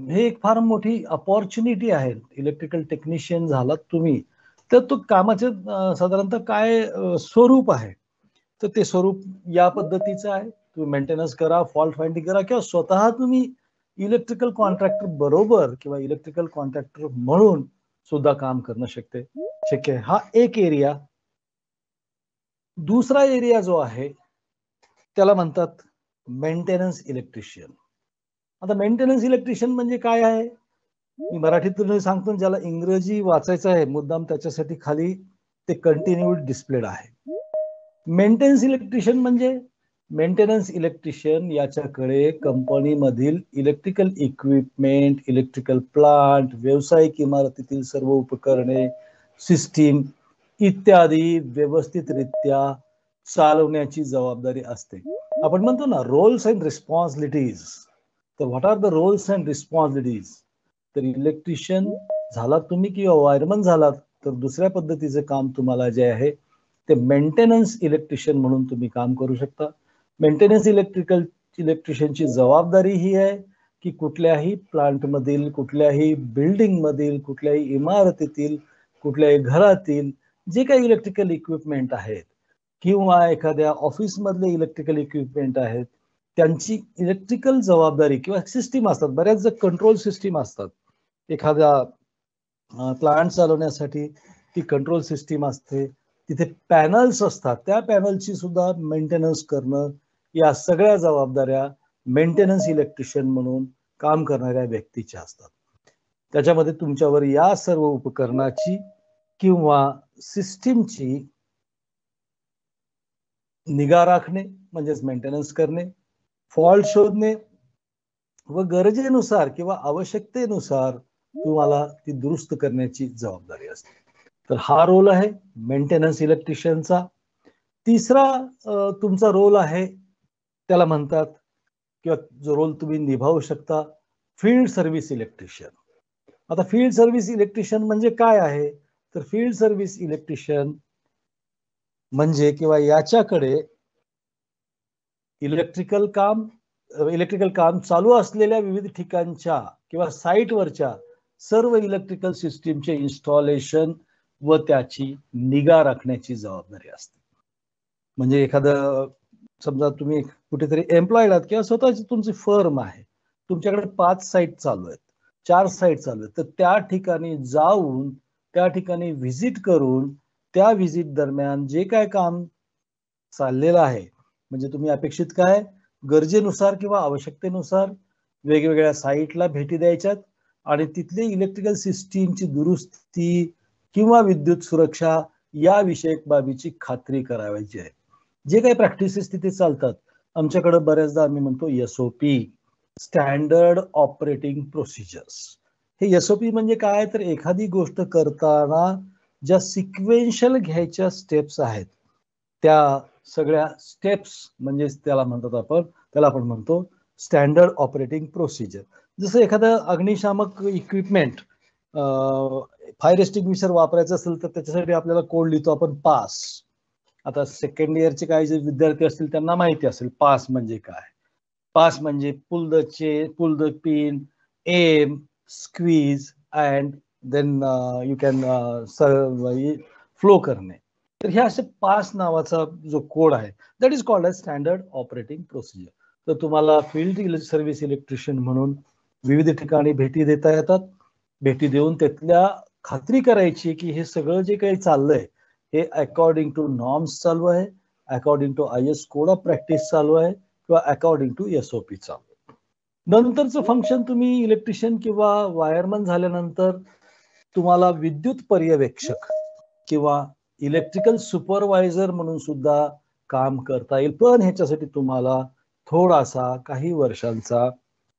हे एक फार मोठी अपॉर्च्युनिटी आहे. इलेक्ट्रिकल टेक्निशियन झालात तुम्ही तर तो कामाचे साधारणतः काय स्वरूप आहे, तर ते स्वरूप या पद्धतीचं आहे. तुम्ही मेंटेनन्स करा, फॉल्ट फाइंडिंग करा, किंवा स्वतः तुम्ही इलेक्ट्रिकल कॉन्ट्रॅक्टर बरोबर किंवा इलेक्ट्रिकल कॉन्ट्रॅक्टर म्हणून सुद्धा काम करणं शक्य आहे. हा एक एरिया. दुसरा एरिया जो आहे त्याला म्हणतात मेंटेनन्स इलेक्ट्रिशियन. आता मेंटेनन्स इलेक्ट्रिशियन म्हणजे काय आहे, मी मराठीतून सांगतो, ज्याला इंग्रजी वाचायचं आहे मुद्दाम त्याच्यासाठी खाली ते कंटिन्यूड डिस्प्लेड आहे. मेंटेनन्स इलेक्ट्रिशियन म्हणजे मेंटेनन्स इलेक्ट्रिशियन याच्याकडे कंपनीमधील इलेक्ट्रिकल इक्विपमेंट, इलेक्ट्रिकल प्लांट, व्यावसायिक इमारतीतील सर्व उपकरणे, सिस्टीम इत्यादी व्यवस्थितरित्या चालवण्याची जबाबदारी असते. आपण म्हणतो ना रोल्स अँड रिस्पॉन्सिबिलिटीज. तर what are the roles and responsibilities? तर इलेक्ट्रिशियन झालात तुम्ही किंवा वायरमन झालात तर दुसऱ्या पद्धतीचं काम तुम्हाला जे आहे ते मेंटेनन्स इलेक्ट्रिशियन म्हणून तुम्ही काम करू शकता. मेंटेनन्स इलेक्ट्रिशियनची जबाबदारी ही आहे की कुठल्याही प्लांटमधील, कुठल्याही बिल्डिंग मधील, कुठल्याही इमारतीतील, कुठल्याही घरातील जे काही इलेक्ट्रिकल इक्विपमेंट आहेत किंवा एखाद्या ऑफिस मधले इलेक्ट्रिकल इक्विपमेंट आहेत त्यांची इलेक्ट्रिकल जबाबदारी किंवा सिस्टीम असतात. बऱ्याच कंट्रोल सिस्टीम असतात. एखाद्या प्लांट चालवण्यासाठी ती कंट्रोल सिस्टीम असते, तिथे पॅनल्स असतात, त्या पॅनलची सुद्धा मेंटेनन्स करणं, या सगळ्या जबाबदाऱ्या मेंटेनन्स इलेक्ट्रिशियन म्हणून काम करणाऱ्या व्यक्तीच्या असतात. त्याच्यामध्ये तुमच्यावर या सर्व उपकरणाची किंवा सिस्टीमची निगा राखणे म्हणजेच मेंटेनन्स करणे, फॉल्ट शोधणे व गरजेनुसार किंवा आवश्यकतेनुसार तुम्हाला ती दुरुस्त करण्याची जबाबदारी असते. तर हा रोल आहे मेंटेनन्स इलेक्ट्रिशियनचा. तिसरा तुमचा रोल आहे त्याला म्हणतात किंवा जो रोल तुम्ही निभावू शकता फील्ड सर्व्हिस इलेक्ट्रिशियन. आता फील्ड सर्व्हिस इलेक्ट्रिशियन म्हणजे काय आहे, तर फील्ड सर्व्हिस इलेक्ट्रिशियन म्हणजे किंवा याच्याकडे इलेक्ट्रिकल काम चालू असलेल्या विविध ठिकाणच्या किंवा साईटवरच्या सर्व इलेक्ट्रिकल सिस्टीमचे इन्स्टॉलेशन व त्याची निगा राखण्याची जबाबदारी असते. म्हणजे एखादं समजा तुम्ही कुठेतरी एम्प्लॉईड आहात किंवा स्वतःची तुमची फर्म आहे, तुमच्याकडे 5 साईट चालू आहेत, 4 साईट चालू आहेत, तर त्या ठिकाणी जाऊन त्या ठिकाणी व्हिजिट करून त्या व्हिजिट दरम्यान जे काय काम चाललेलं आहे म्हणजे तुम्ही अपेक्षित काय गरजेनुसार किंवा आवश्यकतेनुसार वेगवेगळ्या साईटला भेटी द्यायच्यात आणि तिथले इलेक्ट्रिकल सिस्टीमची दुरुस्ती किंवा विद्युत सुरक्षा या विषयक बाबीची खात्री करावायची आहे. जे काही प्रॅक्टिसेस तिथे चालतात आमच्याकडे बऱ्याचदा आम्ही म्हणतो SOP, स्टँडर्ड ऑपरेटिंग प्रोसिजर्स. हे SOP म्हणजे काय, तर एखादी गोष्ट करताना ज्या सिक्वेन्शियल घ्यायच्या स्टेप्स आहेत त्या सगळ्या स्टेप्स म्हणजे त्याला आपण म्हणतो स्टँडर्ड ऑपरेटिंग प्रोसिजर. जसं एखादं अग्निशामक इक्विपमेंट फायर एक्सटिंग्विशर वापरायचं असेल तर त्याच्यासाठी आपल्याला कोड लिहितो आपण पास. आता सेकंड इयरचे काही जे विद्यार्थी असतील त्यांना माहिती असेल पास म्हणजे काय. पास म्हणजे pull the pin, aim, squeeze and then you can flow करणे. तर हे असे पास नावाचा जो कोड आहे that is called as standard operating procedure. तर तुम्हाला फील्ड सर्व्हिस इलेक्ट्रिशियन म्हणून विविध ठिकाणी भेटी देता येतात. भेटी देऊन त्यातल्या खात्री करायची की हे सगळं जे काही चाललंय हे अकॉर्डिंग टू नॉर्म्स चालू आहे, according to IS code of practice चालू आहे किंवा अकॉर्डिंग टू SOP चालू आहे. नंतरचं फंक्शन तुम्ही इलेक्ट्रिशियन किंवा वायरमन झाल्यानंतर तुम्हाला विद्युत पर्यवेक्षक किंवा इलेक्ट्रिकल सुपरवायझर म्हणून सुद्धा काम करता येईल. पण ह्याच्यासाठी तुम्हाला थोडासा काही वर्षांचा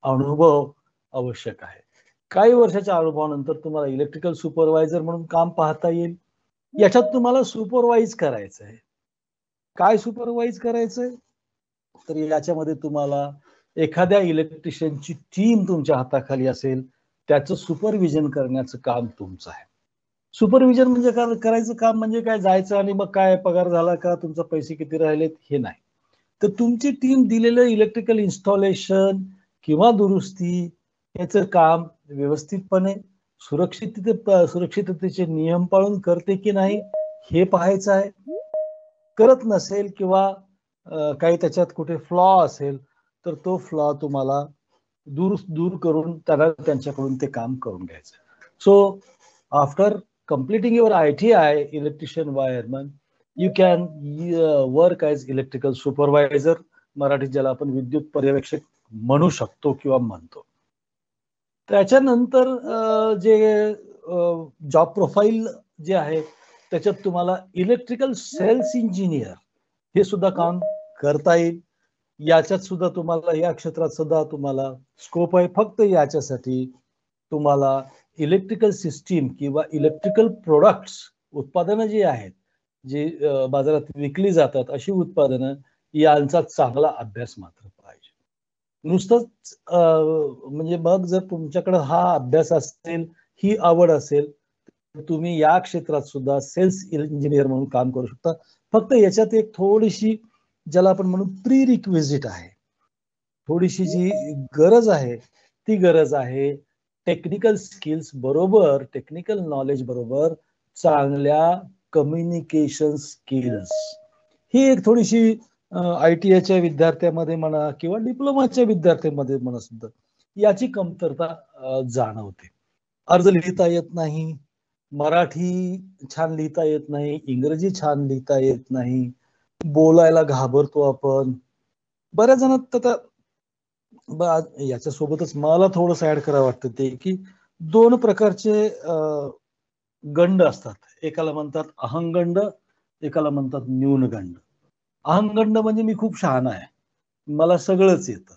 अनुभव आवश्यक आहे. काही वर्षाच्या अनुभवानंतर तुम्हाला इलेक्ट्रिकल सुपरवायझर म्हणून काम पाहता येईल. याच्यात तुम्हाला सुपरवाइज करायचं आहे. काय सुपरवाइज करायचंय, तर याच्यामध्ये तुम्हाला एखाद्या इलेक्ट्रिशियनची टीम तुमच्या हाताखाली असेल त्याचं सुपरविजन करण्याचं काम तुमचं आहे. सुपरविजन म्हणजे करायचं काम म्हणजे काय, जायचं आणि मग काय पगार झाला का, तुमचे पैसे किती राहिलेत हे नाही. तर तुमची टीम दिलेलं इलेक्ट्रिकल इन्स्टॉलेशन किंवा दुरुस्ती याचं काम व्यवस्थितपणे सुरक्षिततेचे नियम पाळून करते की नाही हे पाहायचं आहे. करत नसेल किंवा काही त्याच्यात कुठे फ्लॉ असेल तर तो फ्लॉ तुम्हाला दूर दूर करून त्यांना त्यांच्याकडून ते काम करून घ्यायचं. So after completing your ITI, electrician wireman, you can work as electrical supervisor, मराठीत ज्याला आपण विद्युत पर्यवेक्षक म्हणू शकतो किंवा म्हणतो. त्याच्यानंतर जे जॉब प्रोफाईल जे आहे त्याच्यात तुम्हाला इलेक्ट्रिकल सेल्स इंजिनियर हे सुद्धा काम करता येईल. याच्यात सुद्धा तुम्हाला, या क्षेत्रात सुद्धा तुम्हाला स्कोप आहे. फक्त याच्यासाठी तुम्हाला इलेक्ट्रिकल सिस्टीम किंवा इलेक्ट्रिकल प्रोडक्ट्स, उत्पादनं जी आहेत जी बाजारात विकली जातात अशी उत्पादनं, यांचा चांगला अभ्यास मात्र पाहिजे. नुसतंच म्हणजे मग जर तुमच्याकडे हा अभ्यास असेल, ही आवड असेल, तर तुम्ही या क्षेत्रात सुद्धा सेल्स इंजिनियर म्हणून काम करू शकता. फक्त याच्यात एक थोडीशी, ज्याला आपण म्हणू प्री रिक्विजिट आहे, थोडीशी जी गरज आहे ती गरज आहे टेक्निकल स्किल्स बरोबर, टेक्निकल नॉलेज बरोबर चांगल्या कम्युनिकेशन स्किल्स. ही एक थोडीशी ITIच्या विद्यार्थ्यांमध्ये म्हणा किंवा डिप्लोमाच्या विद्यार्थ्यांमध्ये म्हणा सुद्धा याची कमतरता जाणवते. अर्ज लिहिता येत नाही, मराठी छान लिहिता येत नाही, इंग्रजी छान लिहिता येत नाही, बोलायला घाबरतो आपण. बऱ्याच जणांना आता याच्यासोबतच मला थोडंसं ऍड करावं वाटतं ते की 2 प्रकारचे गंड असतात. एकाला म्हणतात अहंगंड, एकाला म्हणतात न्यूनगंड. अहंगंड म्हणजे मी खूप शहाणा आहे, मला सगळंच येतं,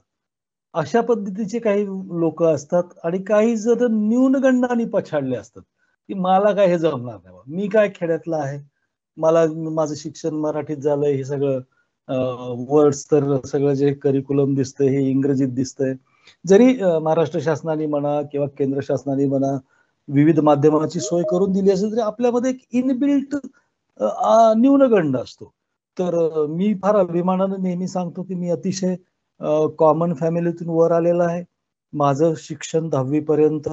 अशा पद्धतीचे काही लोक असतात. आणि काही जर न्यूनगंडाने पछाडले असतात की मला काय हे जमणार नाही, मी काय खेड्यातला आहे, मला माझं शिक्षण मराठीत झालंय, हे सगळं वर्ड्स तर सगळं जे करिक्युलम दिसतंय हे इंग्रजीत दिसतंय. जरी महाराष्ट्र शासनाने म्हणा किंवा केंद्र शासनाने म्हणा विविध माध्यमाची सोय करून दिली असेल, तरी आपल्यामध्ये एक इनबिल्ट न्यूनगंड असतो. तर मी फार अभिमानाने नेहमी सांगतो की मी अतिशय कॉमन फॅमिलीतून वर आलेला आहे. माझं शिक्षण 10वी पर्यंत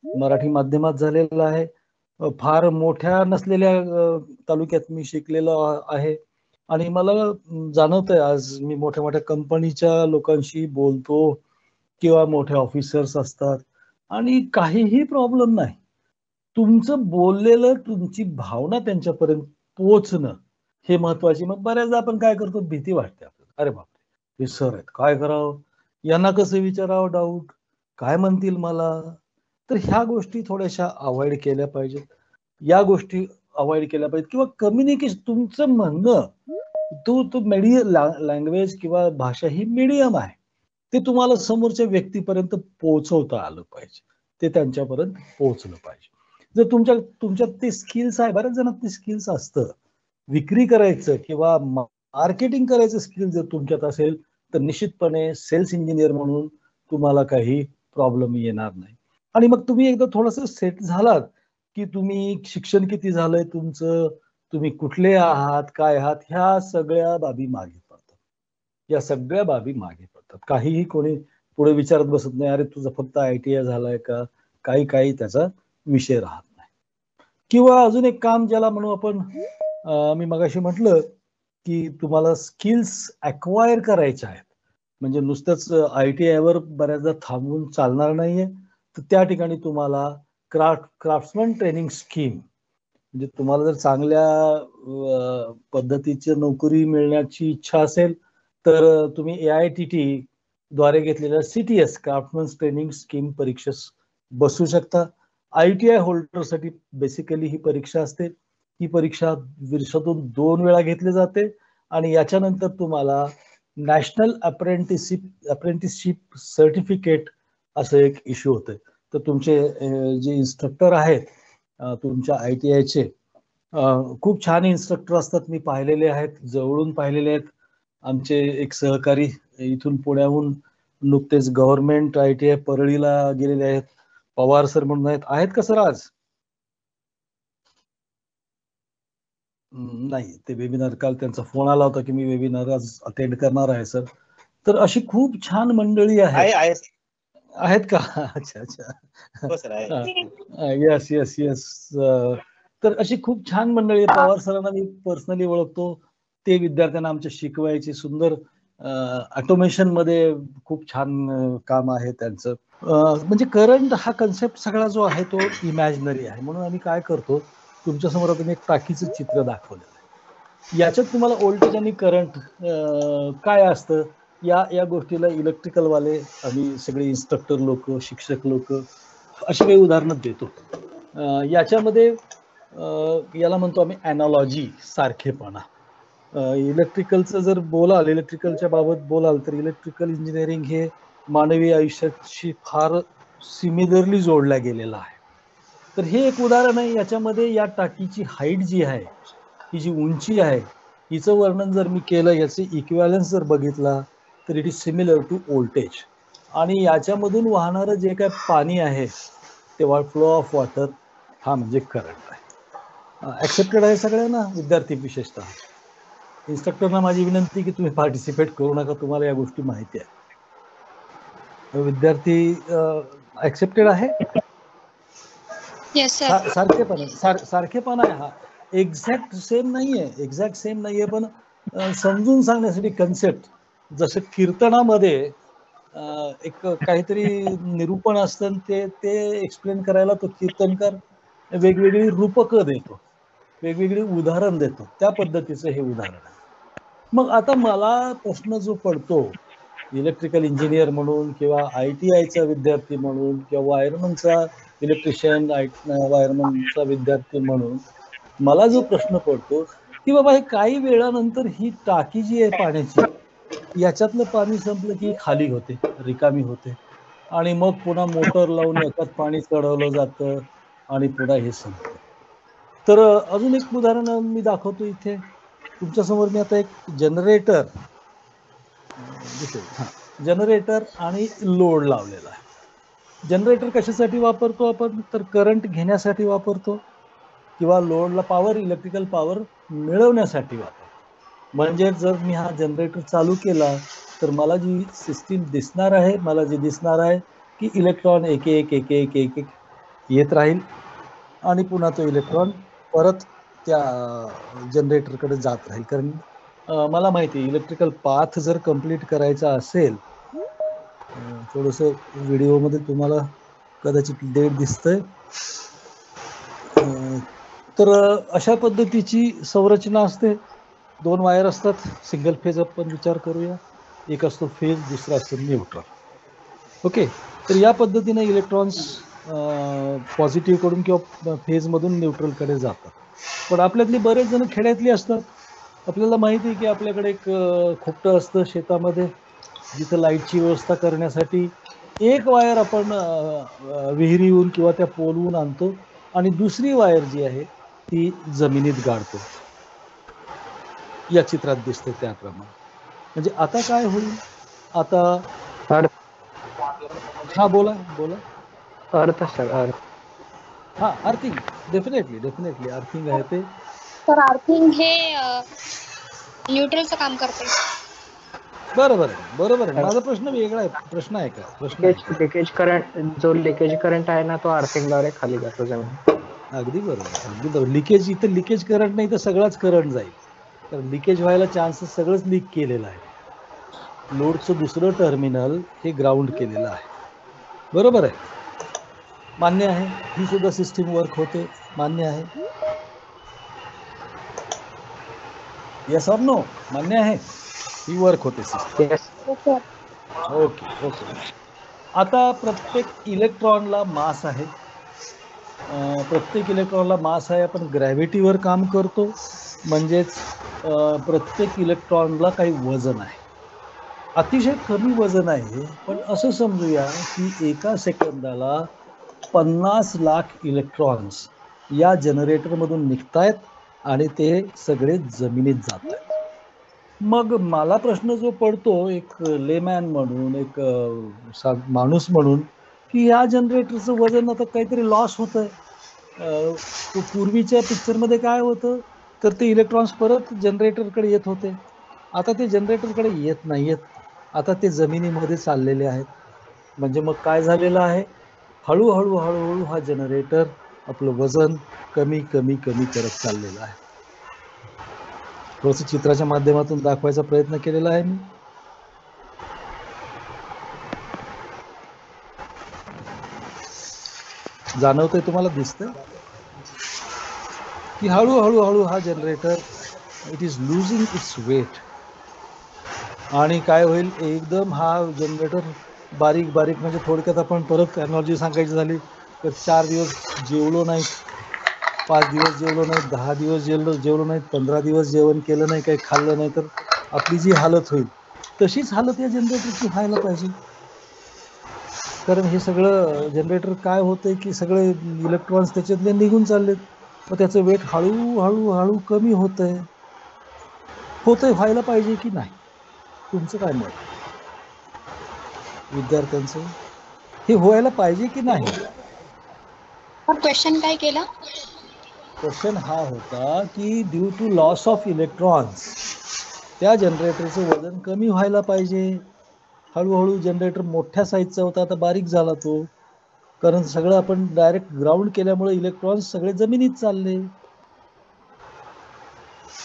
मराठी माध्यमात झालेलं आहे. फार मोठ्या नसलेल्या तालुक्यात मी शिकलेलो आहे. आणि मला जाणवतंय आज मी मोठ्या मोठ्या कंपनीच्या लोकांशी बोलतो किंवा मोठे ऑफिसर्स असतात आणि काहीही प्रॉब्लेम नाही. तुमचं बोललेलं, तुमची भावना त्यांच्यापर्यंत पोहोचणं हे महत्वाची. मग बऱ्याचदा आपण काय करतो, भीती वाटते आपल्याला, अरे बापरे हे सर आहेत, काय करावं, यांना कसं विचारावं डाऊट, काय म्हणतील मला. तर ह्या गोष्टी थोड्याशा अवॉइड केल्या पाहिजेत. या गोष्टी अवॉइड केल्या पाहिजेत. किंवा कम्युनिकेशन, तुमचं म्हणणं तो लँग्वेज किंवा भाषा ही मीडियम आहे, ते तुम्हाला समोरच्या व्यक्तीपर्यंत पोहोचवता आलं पाहिजे, ते त्यांच्यापर्यंत पोहोचलं पाहिजे. जर तुमच्यात ते स्किल्स आहे, बऱ्याच जणांना ते स्किल्स असतं, विक्री करायचं किंवा मार्केटिंग करायचं स्किल जर तुमच्यात असेल, तर निश्चितपणे सेल्स इंजिनियर म्हणून तुम्हाला काही प्रॉब्लेम येणार नाही. आणि मग तुम्ही एकदा थोडंसं सेट झालात की तुम्ही शिक्षण किती झालंय तुमचं, तुम्ही कुठले आहात, काय आहात, ह्या सगळ्या बाबी मागे पडतात. या सगळ्या बाबी मागे पडतात. काहीही कोणी पुढे विचारत बसत नाही, अरे तुझा फक्त ITI झालाय का, काही त्याचा विषय राहत नाही. किंवा अजून एक काम ज्याला म्हणू आपण, मी मगाशी म्हटलं की तुम्हाला स्किल्स अक्वायर करायच्या आहेत, म्हणजे नुसतंच ITI वर बऱ्याचदा थांबून चालणार नाहीये. तर त्या ठिकाणी तुम्हाला क्राफ्ट्समन ट्रेनिंग स्कीम, म्हणजे तुम्हाला जर चांगल्या पद्धतीची नोकरी मिळण्याची इच्छा असेल तर तुम्ही AITT द्वारे घेतलेल्या CTS क्राफ्ट्समन ट्रेनिंग स्कीम परीक्षेस बसू शकता. ITI होल्डरसाठी बेसिकली ही परीक्षा असते. ही परीक्षा वर्षातून 2 वेळा घेतली जाते आणि याच्यानंतर तुम्हाला नॅशनल अप्रेंटिसशिप सर्टिफिकेट असं एक इश्यू होतं. तर तुमचे जे इन्स्ट्रक्टर आहेत तुमच्या ITIचे, खूप छान इन्स्ट्रक्टर असतात, मी पाहिलेले आहेत, जवळून पाहिलेले आहेत. आमचे एक सहकारी इथून पुण्याहून नुकतेच गव्हर्नमेंट ITI परळीला गेलेले आहेत, पवार सर म्हणून आहेत का सर आज? नाही, ते वेबिनार काल त्यांचा फोन आला होता की मी वेबिनार आज अटेंड करणार आहे सर. तर अशी खूप छान मंडळी आहेत का? अच्छा येस. तर अशी खूप छान मंडळी, पवार सरांना मी पर्सनली ओळखतो, ते विद्यार्थ्यांना आमच्या शिकवायची सुंदर ऑटोमेशन मध्ये खूप छान काम आहे त्यांचं. म्हणजे करंट हा कन्सेप्ट सगळा जो आहे तो इमॅजिनरी आहे. म्हणून आम्ही काय करतो, तुमच्या समोर आता मी एक टाकीचं चित्र दाखवलेलं आहे. याच्यात तुम्हाला व्होल्टेज आणि करंट काय असतं या गोष्टीला इलेक्ट्रिकलवाले आम्ही सगळे इन्स्ट्रक्टर लोक, शिक्षक लोक अशी काही उदाहरणं देतो. याच्यामध्ये याला म्हणतो आम्ही अॅनालॉजी, सारखेपणा. इलेक्ट्रिकलचं जर बोलाल, इलेक्ट्रिकलच्या बाबत बोलाल तर इलेक्ट्रिकल इंजिनिअरिंग हे मानवी आयुष्याशी फार सिमिलरली जोडल्या गेलेलं आहे. तर हे एक उदाहरण आहे. याच्यामध्ये या टाकीची हाईट जी आहे, ही जी उंची आहे, हिचं वर्णन जर मी केलं, याचे इक्विव्हॅलन्स जर बघितला तर it is similar to voltage. आणि याच्यामधून वाहणारं जे काय पाणी आहे तेव्हा फ्लो ऑफ वॉटर हा म्हणजे करंट आहे. ऍक्सेप्टेड आहे सगळ्यांना, विद्यार्थी विशेषतः. इन्स्ट्रक्टरना माझी विनंती की तुम्ही पार्टिसिपेट करू नका, तुम्हाला या गोष्टी माहिती आहे. विद्यार्थी ऍक्सेप्टेड आहे. सारखेपणा आहे हा. एक्झॅक्ट सेम नाहीये, पण समजून सांगण्यासाठी कन्सेप्ट. जसं कीर्तनामध्ये एक काहीतरी निरूपण असतं, ते एक्सप्लेन करायला तो कीर्तनकार वेगवेगळी रूपकं देतो, वेगवेगळी उदाहरण देतो. त्या पद्धतीचं हे उदाहरण आहे. मग आता मला प्रश्न जो पडतो, इलेक्ट्रिकल इंजिनियर म्हणून किंवा ITIचा विद्यार्थी म्हणून किंवा वायरमनचा इलेक्ट्रिशियन, वायरमनचा विद्यार्थी म्हणून मला जो प्रश्न पडतो की बाबा हे काही वेळानंतर ही टाकी जी आहे पाण्याची, याच्यातलं पाणी संपलं की खाली होते, रिकामी होते, आणि मग पुन्हा मोटर लावून याच्यात पाणी चढवलं जातं आणि पुन्हा हे संपतं. तर अजून एक उदाहरण मी दाखवतो इथे तुमच्या समोर. मी आता एक जनरेटर आणि लोड लावलेला आहे. जनरेटर कशासाठी वापरतो आपण, तर करंट घेण्यासाठी वापरतो, किंवा लोडला पॉवर, इलेक्ट्रिकल पॉवर मिळवण्यासाठी वापरतो. म्हणजे जर मी हा जनरेटर चालू केला तर मला जी सिस्टीम दिसणार आहे, मला जे दिसणार आहे की इलेक्ट्रॉन एक एक एक एक एक एक येत राहील आणि पुन्हा तो इलेक्ट्रॉन परत त्या जनरेटरकडे जात राहील. कारण मला माहिती आहे इलेक्ट्रिकल पाथ जर कंप्लीट करायचा असेल, थोडस व्हिडिओमध्ये तुम्हाला कदाचित डेट दिसतंय, तर अशा पद्धतीची संरचना असते. 2 वायर असतात, सिंगल फेज आपण विचार करूया. एक असतो फेज, दुसरा असतो न्यूट्रल. ओके, तर या पद्धतीने इलेक्ट्रॉन्स पॉझिटिव्ह कडून किंवा फेज मधून न्यूट्रल कडे जातात. पण आपल्यातली बरेच जण खेड्यातली असतात. आपल्याला माहिती आहे की आपल्याकडे एक खोपटं असतं शेतामध्ये, जिथं लाईटची व्यवस्था करण्यासाठी एक वायर आपण विहिरीहून किंवा त्या पोलवून आणतो आणि दुसरी वायर जी आहे ती जमिनीत गाडतो. या चित्रात दिसते त्याप्रमाणे. म्हणजे आता काय होईल, आता हा बोला अर्थ हा अर्थिंग, डेफिनेटली अर्थिंग आहे ते. तर अर्थिंग हे न्यूट्रलचं काम करते. बरोबर आहे. माझा प्रश्न वेगळा आहे. प्रश्न आहे का? लिकेज करंट, जो लिकेज करंट आहे ना, तो अर्थिंगद्वारे खाली जातो जमीन. अगदी बरोबर. लिकेज, इथं लिकेज करंट नाही तर सगळाच करंट जाईल. तर लिकेज व्हायला चान्सेस सगळंच लीक केलेलं आहे. लोडचं दुसरं टर्मिनल हे ग्राउंड केलेलं आहे. बरोबर आहे, मान्य आहे. ही सुद्धा सिस्टीम वर्क होते, मान्य आहे. येस ऑर नो, मान्य आहे, ही वर्क होते सिस्टीम. ओके. आता प्रत्येक इलेक्ट्रॉनला मास आहे. आपण ग्रॅव्हिटीवर काम करतो, म्हणजेच प्रत्येक इलेक्ट्रॉनला काही वजन आहे. अतिशय कमी वजन आहे, पण असं समजूया की एका सेकंदाला 50 लाख इलेक्ट्रॉन्स या जनरेटरमधून निघतायत आणि ते सगळे जमिनीत जात आहेत. मग मला प्रश्न जो पडतो एक लेमॅन म्हणून, एक माणूस म्हणून, की या जनरेटरचं वजन आता काहीतरी लॉस होतंय. पूर्वीच्या पिक्चरमध्ये काय होतं, तर ते इलेक्ट्रॉन्स परत जनरेटरकडे येत होते. आता ते जनरेटरकडे येत नाहीयेत, आता ते जमिनीमध्ये चाललेले आहेत. म्हणजे मग काय झालेलं आहे, हळूहळू हा जनरेटर आपलं वजन कमी करत चाललेलं आहे. थोडंसं चित्राच्या माध्यमातून दाखवायचा प्रयत्न केलेला आहे मी. जाणवतंय तुम्हाला, दिसतंय की हळूहळू हळू हा generator it is losing its weight. आणि काय होईल, एकदम हा जनरेटर बारीक बारीक, म्हणजे थोडक्यात आपण परत एनॉलॉजी सांगायची झाली तर 4 दिवस जेवलो नाहीत, 5 दिवस जेवलो नाहीत, 10 दिवस जेवलो नाहीत, 15 दिवस जेवण केलं नाही, काही खाल्लं नाही, तर आपली जी हालत होईल तशीच हालत या जनरेटरची व्हायला पाहिजे. कारण हे सगळं जनरेटर काय होतंय की सगळे इलेक्ट्रॉन्स त्याच्यातले निघून चाललेत, मग त्याचं वेट हळूहळू हळू कमी होतंय. व्हायला पाहिजे की नाही? तुमचं काय मत विद्यार्थ्यांचं? हे व्हायला पाहिजे की नाही? क्वेश्चन काय केला? क्वेश्चन हा होता की due to loss of electrons त्या जनरेटरचं वजन कमी व्हायला पाहिजे. हळूहळू जनरेटर मोठ्या साईजचा होता, आता बारीक झाला तो, कारण सगळं आपण डायरेक्ट ग्राउंड केल्यामुळे इलेक्ट्रॉन्स सगळे जमिनीत चालले,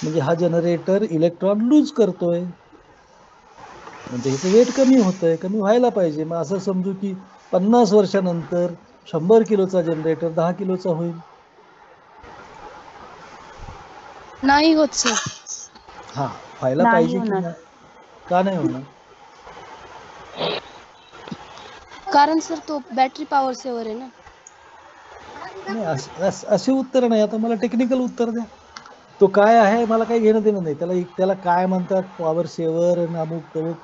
म्हणजे हा जनरेटर इलेक्ट्रॉन लूज करतोय, म्हणजे ह्याचं वेट कमी होतंय, कमी व्हायला पाहिजे. मग असं समजू की 50 वर्षानंतर 100 किलोचा जनरेटर 10 किलोचा होईल. नाही होत सर. हा, व्हायला नाही पाहिजे की होणार. नाही? का नाही होणार? कारण सर तो बॅटरी पॉवर सेवर आहे ना. नाही, असे उत्तर नाही. आता मला टेक्निकल उत्तर द्या. तो काय आहे मला काही घेणं देणं नाही, त्याला काय म्हणतात, पॉवर सेवर आणि अमुक तमुक.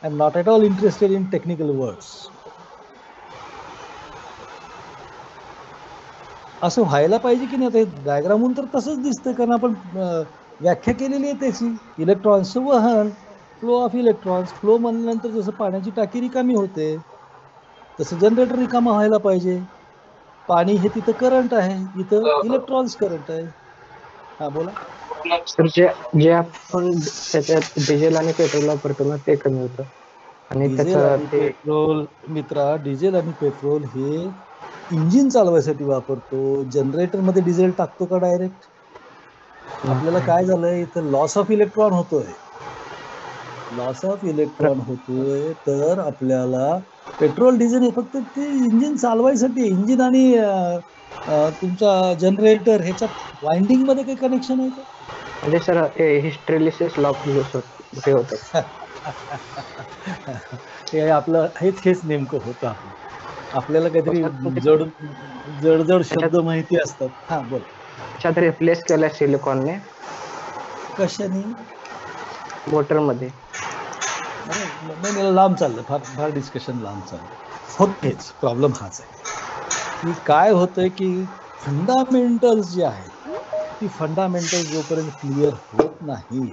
I am not at all interested in technical words. असं व्हायला पाहिजे की नाही? आता डायग्रामहून तर तसंच दिसतंय, कारण आपण व्याख्या केलेली आहे त्याची. इलेक्ट्रॉन्सचं वहन, फ्लो ऑफ इलेक्ट्रॉन्स. फ्लो म्हणल्यानंतर जसं पाण्याची टाकी रिकामी होते तसं जनरेटर रिकामा व्हायला पाहिजे. पाणी हे तिथं करंट आहे, इथं इलेक्ट्रॉन्स करंट आहे. हा बोला. तर जे आपण त्याच्यात डिझेल आणि पेट्रोल वापरतो ना ते कमी होतं आणि डिझेल त्याचं आणि ते पेट्रोल, मित्रा, डिझेल आणि पेट्रोल हे इंजिन चालवायसाठी वापरतो. जनरेटर मध्ये डिझेल टाकतो का डायरेक्ट? आपल्याला काय झालंय, इथं लॉस ऑफ इलेक्ट्रॉन होतोय. लॉस ऑफ इलेक्ट्रॉन होतोय, तर आपल्याला पेट्रोल डिझेल हे फक्त ते इंजिन चालवायसाठी. इंजिन आणि तुमचा जनरेटर ह्याच्यात वाइंडिंग मध्ये काही कनेक्शन आहे का? म्हणजे सर हिस्ट्रेलिसिस लॉक हे होतं. हे आपलं हेच नेमकं होतं. आपल्याला काहीतरी जड शब्द माहिती असतात. हा बोल. त्याच्यात रिप्लेस केलं सिलिकॉनने. कशाने? मोटर मध्ये. नाही, लांब चाललं, फार डिस्कशन लांब चाललं. होतेच प्रॉब्लेम हाच आहे की काय होतंय की फंडामेंटल्स जे आहेत ती फंडामेंटल्स जोपर्यंत क्लिअर होत नाही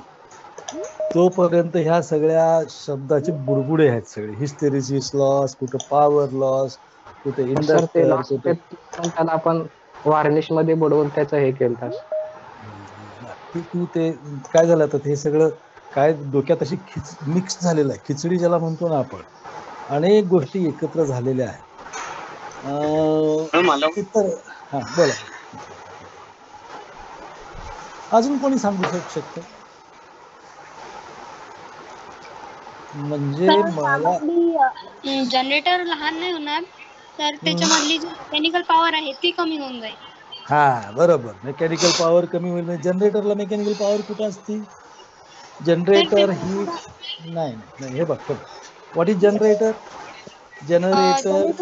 तोपर्यंत ह्या सगळ्या शब्दाचे बुडबुडे आहेत सगळे. हिस्टेरिसिस लॉस, कुठं पॉवर लॉस, कुठे सर ते इंडक्टर, लॉस कुठे त्याला आपण वार्निश मध्ये बुडवून त्याचं हे केलं. तू ते काय झालं आता ते सगळं काय डोक्यात अशी मिक्स झालेलं आहे, खिचडी ज्याला म्हणतो ना आपण. अनेक गोष्टी एकत्र झालेल्या आहेत. उत्तर हा बोला. अजून कोणी सांगू शकतं? म्हणजे मला जनरेटर लहान नाही होणार तर त्याच्यामधली जी मेकॅनिकल पॉवर आहे ती कमी होऊन जाईल. हा बरोबर, मेकॅनिकल पॉवर कमी होईल. जनरेटरला मेकॅनिकल पॉवर कुठं असते? जनरेटर ही नाही हे बघ, what is generator? Generator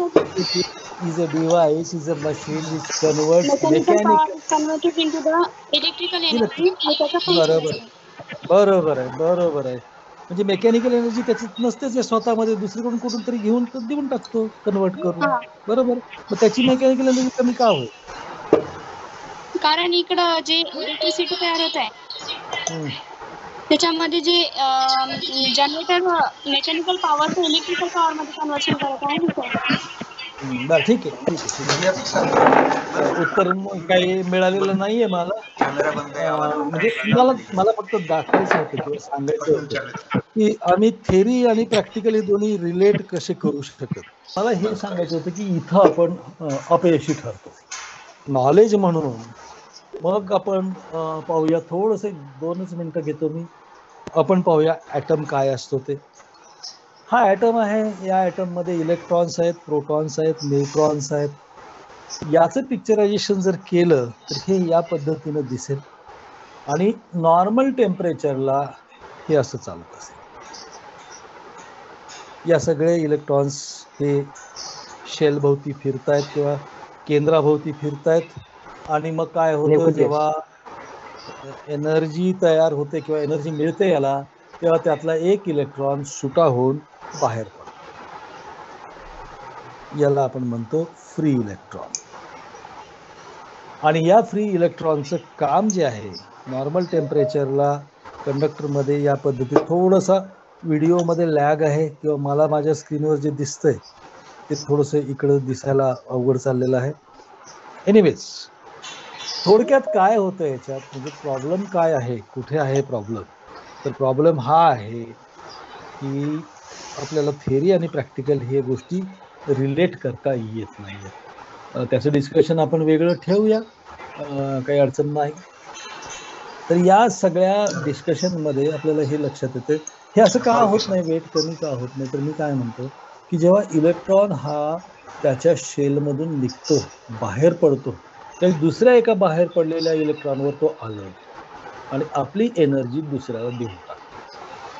is a device, is a machine which converts mechanical mechanical. Power converted into the electrical energy आणि त्याचा बरोबर आहे. म्हणजे मेकॅनिकल एनर्जी त्याच्यात नसतेच, स्वतःमध्ये दुसरीकडून कुठून तरी घेऊन देऊन टाकतो कन्वर्ट करून. बरोबर. मग त्याची मेकॅनिकल एनर्जी कमी का होईल? कारण इकडं जे इलेक्ट्रिसिटी तयार होत आहे त्याच्यामध्ये जे generator mechanical power electrical power मध्ये कन्वर्शन करत आहे ना. बरं ठीक आहे. उत्तर काही मिळालेलं नाहीये मला. म्हणजे मला फक्त दाखवायचं होतं किंवा सांगायचं होतं की आम्ही थेरी आणि प्रॅक्टिकल हे दोन्ही रिलेट कसे करू शकत. मला हे सांगायचं होतं की इथं आपण अपयशी ठरतो नॉलेज म्हणून. मग आपण पाहूया, थोडंसं 2च मिनिटं घेतो मी. आपण पाहूया ॲटम काय असतो ते. हा ॲटम आहे. या ॲटम मध्ये इलेक्ट्रॉन्स आहेत, प्रोटॉन्स आहेत, न्यूट्रॉन्स आहेत. याचं पिक्चरायझेशन जर केलं तर हे या पद्धतीनं दिसेल आणि नॉर्मल टेम्परेचरला हे असं चालत असेल. या सगळे इलेक्ट्रॉन्स हे शेल भोवती फिरतायत किंवा केंद्राभोवती फिरतायत आणि मग काय होतं, जेव्हा एनर्जी तयार होते किंवा एनर्जी मिळते याला, तेव्हा त्यातला एक इलेक्ट्रॉन सुटा होऊन बाहेर पडतो. याला आपण म्हणतो फ्री इलेक्ट्रॉन. आणि या फ्री इलेक्ट्रॉनचं काम जे आहे, नॉर्मल टेम्परेचरला कंडक्टरमध्ये या पद्धतीत थोडंसा व्हिडिओमध्ये लॅग आहे किंवा मला माझ्या स्क्रीनवर जे दिसतंय ते थोडंसं इकडं दिसायला अवघड चाललेलं आहे. एनिवेज, थोडक्यात काय होतं याच्यात, म्हणजे प्रॉब्लेम काय आहे, कुठे आहे प्रॉब्लेम? तर प्रॉब्लेम हा आहे की आपल्याला थेअरी आणि प्रॅक्टिकल हे गोष्टी रिलेट करता येत नाहीये. त्याचं डिस्कशन आपण वेगळं ठेवूया, काही अडचण नाही. तर या सगळ्या डिस्कशनमध्ये आपल्याला हे लक्षात येतं, हे असं का होत नाही, वेट कमी का होत नाही? तर मी काय म्हणतो की जेव्हा इलेक्ट्रॉन हा त्याच्या शेलमधून निघतो, बाहेर पडतो, तर दुसऱ्या एका बाहेर पडलेल्या इलेक्ट्रॉनवर तो आदळतो आणि आपली एनर्जी दुसऱ्याला देऊन टाकतो.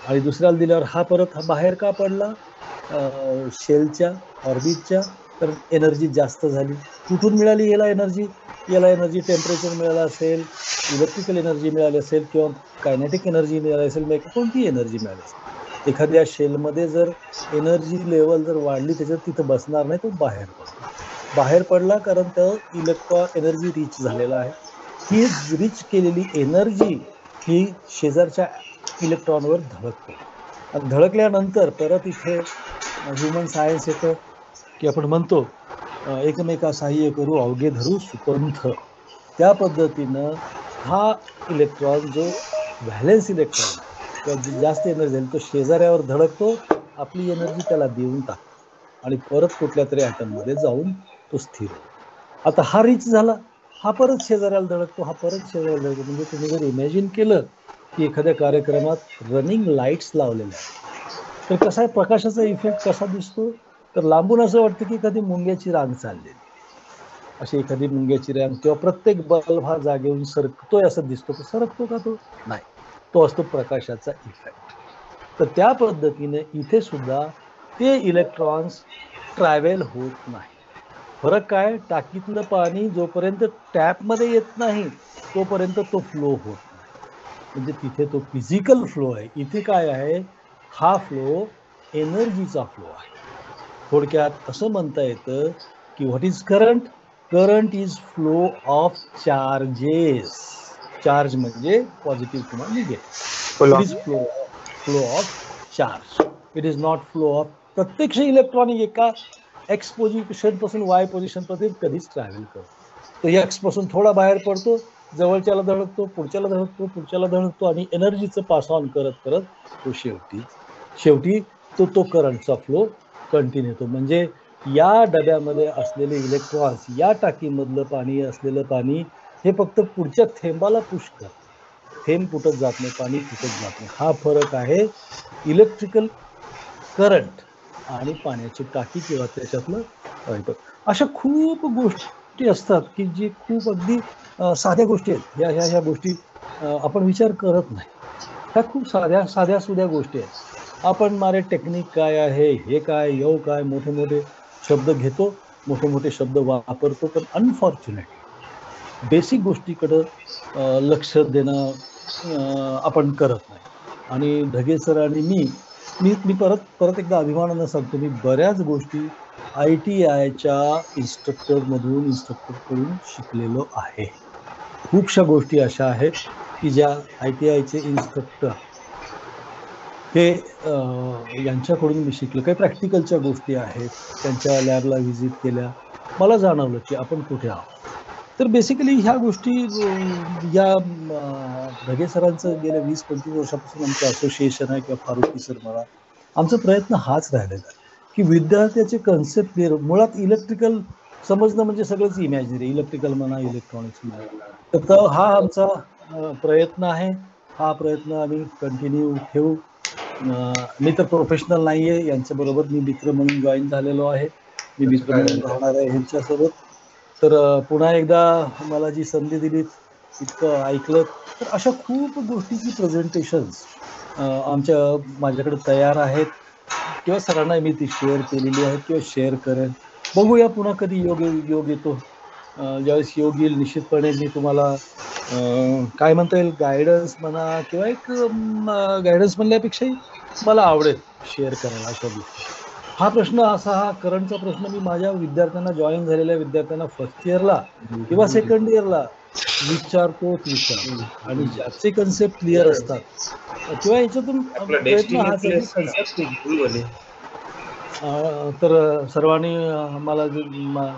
आणि दुसऱ्याला दिल्यावर हा परत बाहेर का पडला? शेलच्या ऑर्बिटच्या, तर एनर्जी जास्त झाली. कुठून मिळाली याला एनर्जी? याला एनर्जी टेम्परेचर मिळालं असेल, इलेक्ट्रिकल एनर्जी मिळाली असेल किंवा कायनेटिक एनर्जी मिळाली असेल, कोणती एनर्जी मिळाली असेल. एखाद्या शेलमध्ये जर एनर्जी लेवल जर वाढली, त्याच्यात तिथं बसणार नाही, तो बाहेर पडतो. बाहेर पडला कारण तर इलेक्ट्रॉन एनर्जी रिच झालेला आहे. ही रिच केलेली एनर्जी ही शेजारच्या इलेक्ट्रॉनवर धडकते आणि धडकल्यानंतर परत इथे ह्युमन सायन्स येतं की आपण म्हणतो एकमेका सहाय्य करू अवघे धरू सुपंथ. त्या पद्धतीनं हा इलेक्ट्रॉन जो व्हॅलेन्स इलेक्ट्रॉन किंवा जास्त एनर्जी झाली, तो शेजाऱ्यावर धडकतो, आपली एनर्जी त्याला देऊन टाकतो आणि परत कुठल्या तरी ॲटममध्ये जाऊन तो स्थिर होतो. आता हा रिच झाला, हा परत शेजाऱ्याला धडकतो, हा परत शेजाऱ्याला धडकतो. म्हणजे तुम्ही जर इमॅजिन केलं की एखाद्या कार्यक्रमात रनिंग लाईट्स लावलेल्या आहेत, तर कसा आहे प्रकाशाचा इफेक्ट कसा दिसतो? तर लांबून असं वाटतं की एखादी मुंग्याची रांग चाललेली, अशी एखादी मुंग्याची रांग, किंवा प्रत्येक बल्ब हा जागेहून सरकतोय असं दिसतो. तर सरकतो का तो? नाही, तो असतो प्रकाशाचा इफेक्ट. तर त्या पद्धतीने इथे सुद्धा ते इलेक्ट्रॉन्स ट्रॅव्हल होत नाही. फरक काय? टाकीतलं पाणी जोपर्यंत टॅपमध्ये येत नाही तोपर्यंत तो फ्लो होत नाही, म्हणजे तिथे तो फिजिकल फ्लो आहे. इथे काय आहे? हा फ्लो एनर्जीचा फ्लो आहे. थोडक्यात असं म्हणता येतं की what is current? Current is flow of charges. Charge म्हणजे पॉझिटिव्ह किंवा negative. It is flow of charge. It is not flow of प्रत्यक्ष इलेक्ट्रॉन एका एक्स पोझिशन पासून वाय पोझिशन पर्यंत कधीच ट्रॅव्हल करतो. तो एक्स पासून थोडा बाहेर पडतो, जवळच्याला धडकतो, पुढच्याला धडकतो, पुढच्याला धडकतो आणि एनर्जीचं पास ऑन करत करत तो शेवटी तो करंटचा फ्लो कंटिन्यू होतो. म्हणजे या डब्यामध्ये असलेले इलेक्ट्रॉन्स, या टाकीमधलं पाणी असलेलं पाणी हे फक्त पुढच्या थेंबाला पुश करतं, थेंब फुटत जात नाही, पाणी फुटत जात नाही. हा फरक आहे इलेक्ट्रिकल करंट आणि पाण्याची टाकी किंवा त्याच्यातलं पाईप. अशा खूप गोष्टी असतात की जी खूप अगदी साध्या गोष्टी आहेत. ह्या गोष्टी आपण विचार करत नाही. ह्या खूप साध्या सुध्या गोष्टी आहेत. आपण मारे टेक्निक काय आहे, हे काय, येऊ काय, मोठे मोठे शब्द घेतो, मोठे मोठे शब्द वापरतो, पण अनफॉर्च्युनेटली बेसिक गोष्टीकडं लक्ष देणं आपण करत नाही. आणि ढगे सर आणि मी परत एकदा अभिमानानं सांगतो, मी बऱ्याच गोष्टी ITIच्या इन्स्ट्रक्टरकडून शिकलेलो आहे. खूपशा गोष्टी अशा आहेत की ज्या ITIचे इन्स्ट्रक्टर हे यांच्याकडून मी शिकलो. काही प्रॅक्टिकलच्या गोष्टी आहेत, त्यांच्या लॅबला व्हिजिट केल्या, मला जाणवलं की आपण कुठे आहोत. तर बेसिकली ह्या गोष्टी या ढगे सरांचं गेल्या 20-25 वर्षापासून आमचं असोसिएशन आहे किंवा फारुकी सर मला, आमचा प्रयत्न हाच राहिलेला आहे की विद्यार्थ्याचे कन्सेप्ट क्लिअर. मुळात इलेक्ट्रिकल समजणं म्हणजे सगळंच इमॅजिनरी, इलेक्ट्रिकल म्हणा, इलेक्ट्रॉनिक्स म्हणा. तर हा आमचा प्रयत्न आहे. हा प्रयत्न आम्ही कंटिन्यू ठेवू. मी तर प्रोफेशनल नाहीये, यांच्याबरोबर मी मित्र म्हणून जॉईन झालेलो आहे, मी मित्र म्हणून राहणार आहे ह्यांच्यासोबत. तर पुन्हा एकदा मला जी संधी दिली, इतकं ऐकलं, तर अशा खूप गोष्टीची प्रेझेंटेशन्स माझ्याकडे तयार आहेत किंवा सरांना मी ती शेअर केलेली आहेत किंवा शेअर करेन. बघूया पुन्हा कधी योग येतो. ज्यावेळेस योग येईल निश्चितपणे मी तुम्हाला काय म्हणता येईल, गायडन्स म्हणा किंवा एक गायडन्स म्हणण्यापेक्षाही मला आवडेल शेअर करायला अशा गोष्टी. हा प्रश्न हा करंटचा प्रश्न मी माझ्या विद्यार्थ्यांना, जॉईन झालेल्या विद्यार्थ्यांना फर्स्ट इयरला किंवा सेकंड इयरला विचारतो. आणि ज्याचे कन्सेप्ट क्लिअर असतात किंवा याच्यातून प्रयत्न हाच आहे कन्सेप्ट. तर सर्वांनी मला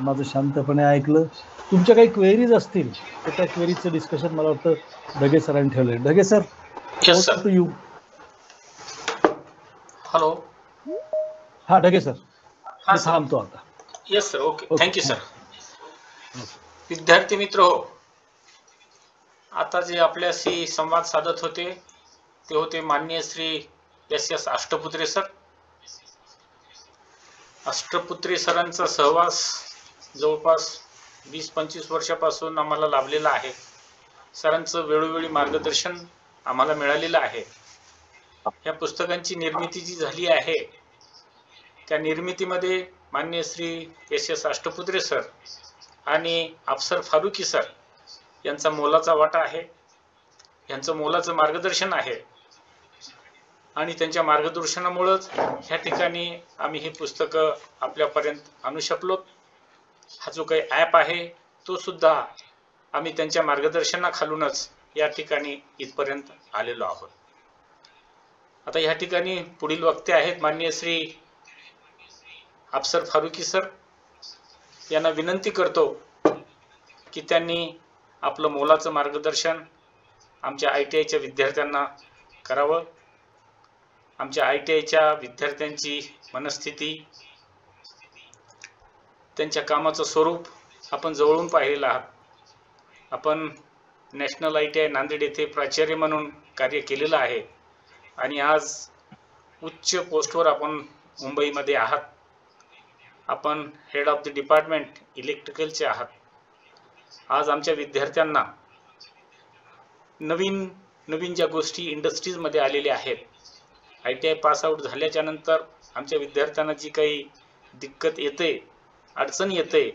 माझं शांतपणे ऐकलं. तुमच्या काही क्वेरीज असतील तर त्या क्वेरीजचं डिस्कशन मला वाटतं ढगे सरांनी ठेवलंय. Dhage sir, to you. Hello. हा ढगे सर, मी थांबतो आता. Yes sir. Okay, thank you sir. विद्यार्थी मित्र हो, आता जे आपल्याशी संवाद साधत होते ते होते माननीय श्री S.S. अष्टपुत्रे सर. अष्टपुत्रे सरांचा सहवास जवळपास 20-25 वर्षापासून आम्हाला लाभलेला आहे. सरांचं वेळोवेळी मार्गदर्शन आम्हाला मिळालेलं आहे. या पुस्तकांची निर्मिती जी झाली आहे त्या निर्मितीमध्ये माननीय श्री S.S. अष्टपुत्रे सर आणि अफसर फारुकी सर यांचा मोलाचा वाटा आहे. यांचं मोलाचं मार्गदर्शन आहे आणि त्यांच्या मार्गदर्शनामुळेच ह्या ठिकाणी आम्ही ही पुस्तकं आपल्यापर्यंत आणू शकलो. हा जो काही ॲप आहे तो सुद्धा आम्ही त्यांच्या मार्गदर्शनाखालूनच या ठिकाणी इथपर्यंत आलेलो आहोत. आता ह्या ठिकाणी पुढील वक्ते आहेत माननीय श्री अफसर फारुकी सर. यांना विनंती करतो की त्यांनी आपलं मोलाचं मार्गदर्शन आमच्या ITIच्या विद्यार्थ्यांना करावं. आमच्या ITIच्या विद्यार्थ्यांची मनस्थिती, त्यांच्या कामाचं स्वरूप आपण जवळून पाहिलेलं आहात. आपण नॅशनल ITI नांदेड येथे प्राचार्य म्हणून कार्य केलेलं आहे आणि आज उच्च पोस्टवर आपण मुंबईमध्ये आहात. आपण हेड ऑफ द डिपार्टमेंट इलेक्ट्रिकलचे आहात. आज आमच्या विद्यार्थ्यांना नवीन ज्या गोष्टी इंडस्ट्रीजमध्ये आलेल्या आहेत, ITI पास आउट झाल्याच्या नंतर आमच्या विद्यार्थ्यांना जी काही दिक्कत येते, अडचण येते,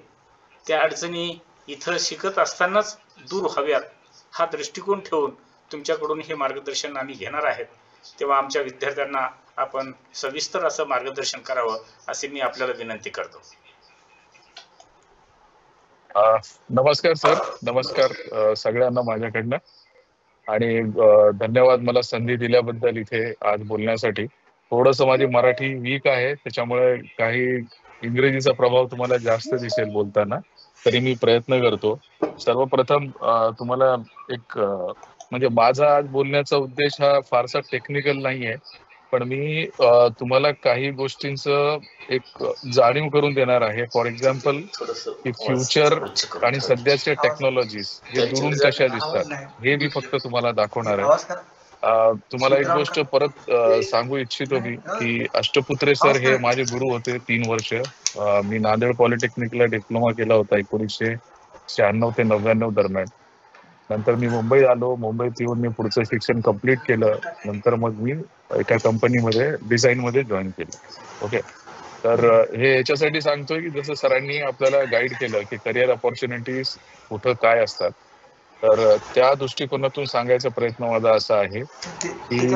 त्या अडचणी इथं शिकत असतानाच दूर व्हाव्यात हा दृष्टिकोन ठेवून तुमच्याकडून हे मार्गदर्शन आम्ही घेणार आहेत. तेव्हा आमच्या विद्यार्थ्यांना आपण सविस्तर असं मार्गदर्शन करावं असे मी आपल्याला विनंती करतो. नमस्कार सर. नमस्कार सगळ्यांना माझ्याकडनं आणि धन्यवाद मला संधी दिल्याबद्दल इथे आज बोलण्यासाठी. थोडंसं माझी मराठी वीक आहे त्याच्यामुळे काही इंग्रजीचा प्रभाव तुम्हाला जास्त दिसेल बोलताना, तरी मी प्रयत्न करतो. सर्वप्रथम तुम्हाला एक म्हणजे माझा आज बोलण्याचा उद्देश हा फारसा टेक्निकल नाही आहे, पण मी तुम्हाला काही गोष्टींचं एक जाणीव करून देणार आहे. फॉर एक्झाम्पल की फ्युचर आणि सध्याच्या टेक्नॉलॉजीज हे दुरून कशा दिसतात हे मी फक्त तुम्हाला दाखवणार आहे. तुम्हाला एक गोष्ट परत सांगू इच्छितो मी की अष्टपुत्रे सर हे माझे गुरु होते 3 वर्ष. मी नांदेड पॉलिटेक्निकला डिप्लोमा केला होता 1996 ते 99 दरम्यान. नंतर मी मुंबईत आलो. मुंबईत येऊन मी पुढचं शिक्षण कंप्लीट केलं. नंतर मग मी एका कंपनीमध्ये डिझाईनमध्ये जॉईन केलं. ओके, तर हे याच्यासाठी सांगतोय की जसं सरांनी आपल्याला गाईड केलं की करिअर ऑपॉर्च्युनिटीज कुठं काय असतात, तर त्या दृष्टिकोनातून सांगायचा प्रयत्न माझा असा आहे की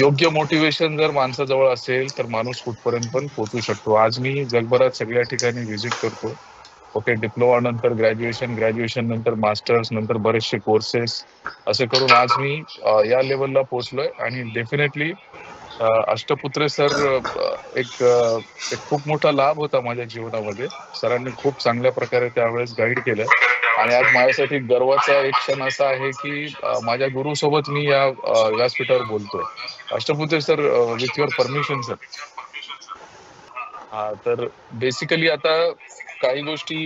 योग्य मोटिवेशन जर माणसाजवळ असेल तर माणूस कुठपर्यंत पण पोहोचू शकतो. आज मी जगभरात सगळ्या ठिकाणी व्हिजिट करतो. ओके, डिप्लोमा नंतर ग्रॅज्युएशन नंतर मास्टर्स नंतर बरेचसे कोर्सेस असे करून आज मी या लेवलला पोहोचलोय. आणि डेफिनेटली अष्टपुत्रे सर एक खूप मोठा लाभ होता माझ्या जीवनामध्ये. सरांनी खूप चांगल्या प्रकारे त्यावेळेस गाईड केलं आणि आज माझ्यासाठी गर्वाचा एक क्षण असा आहे की माझ्या गुरु सोबत मी या व्यासपीठावर बोलतोय. Ashtaputre sir, with your permission sir. हा, तर बेसिकली आता काही गोष्टी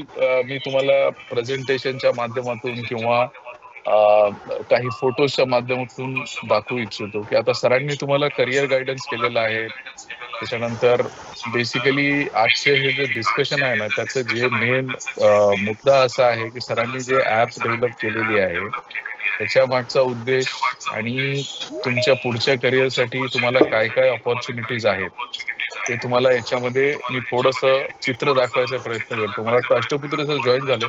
मी तुम्हाला प्रेझेंटेशनच्या माध्यमातून किंवा काही फोटोजच्या माध्यमातून दाखवू इच्छितो की आता सरांनी तुम्हाला करिअर गायडन्स केलेलं आहे, त्याच्यानंतर बेसिकली आजचे हे जे डिस्कशन आहे ना, त्याचं जे मेन मुद्दा असा आहे की सरांनी जे ऍप डेव्हलप केलेली आहे त्याच्या मागचा उद्देश आणि तुमच्या पुढच्या करिअरसाठी तुम्हाला काय काय ऑपॉर्च्युनिटीज आहेत ते तुम्हाला याच्यामध्ये मी थोडस चित्र दाखवायचा प्रयत्न करतो. मला वाटतं अष्टपुत्र सर जॉईन झाले.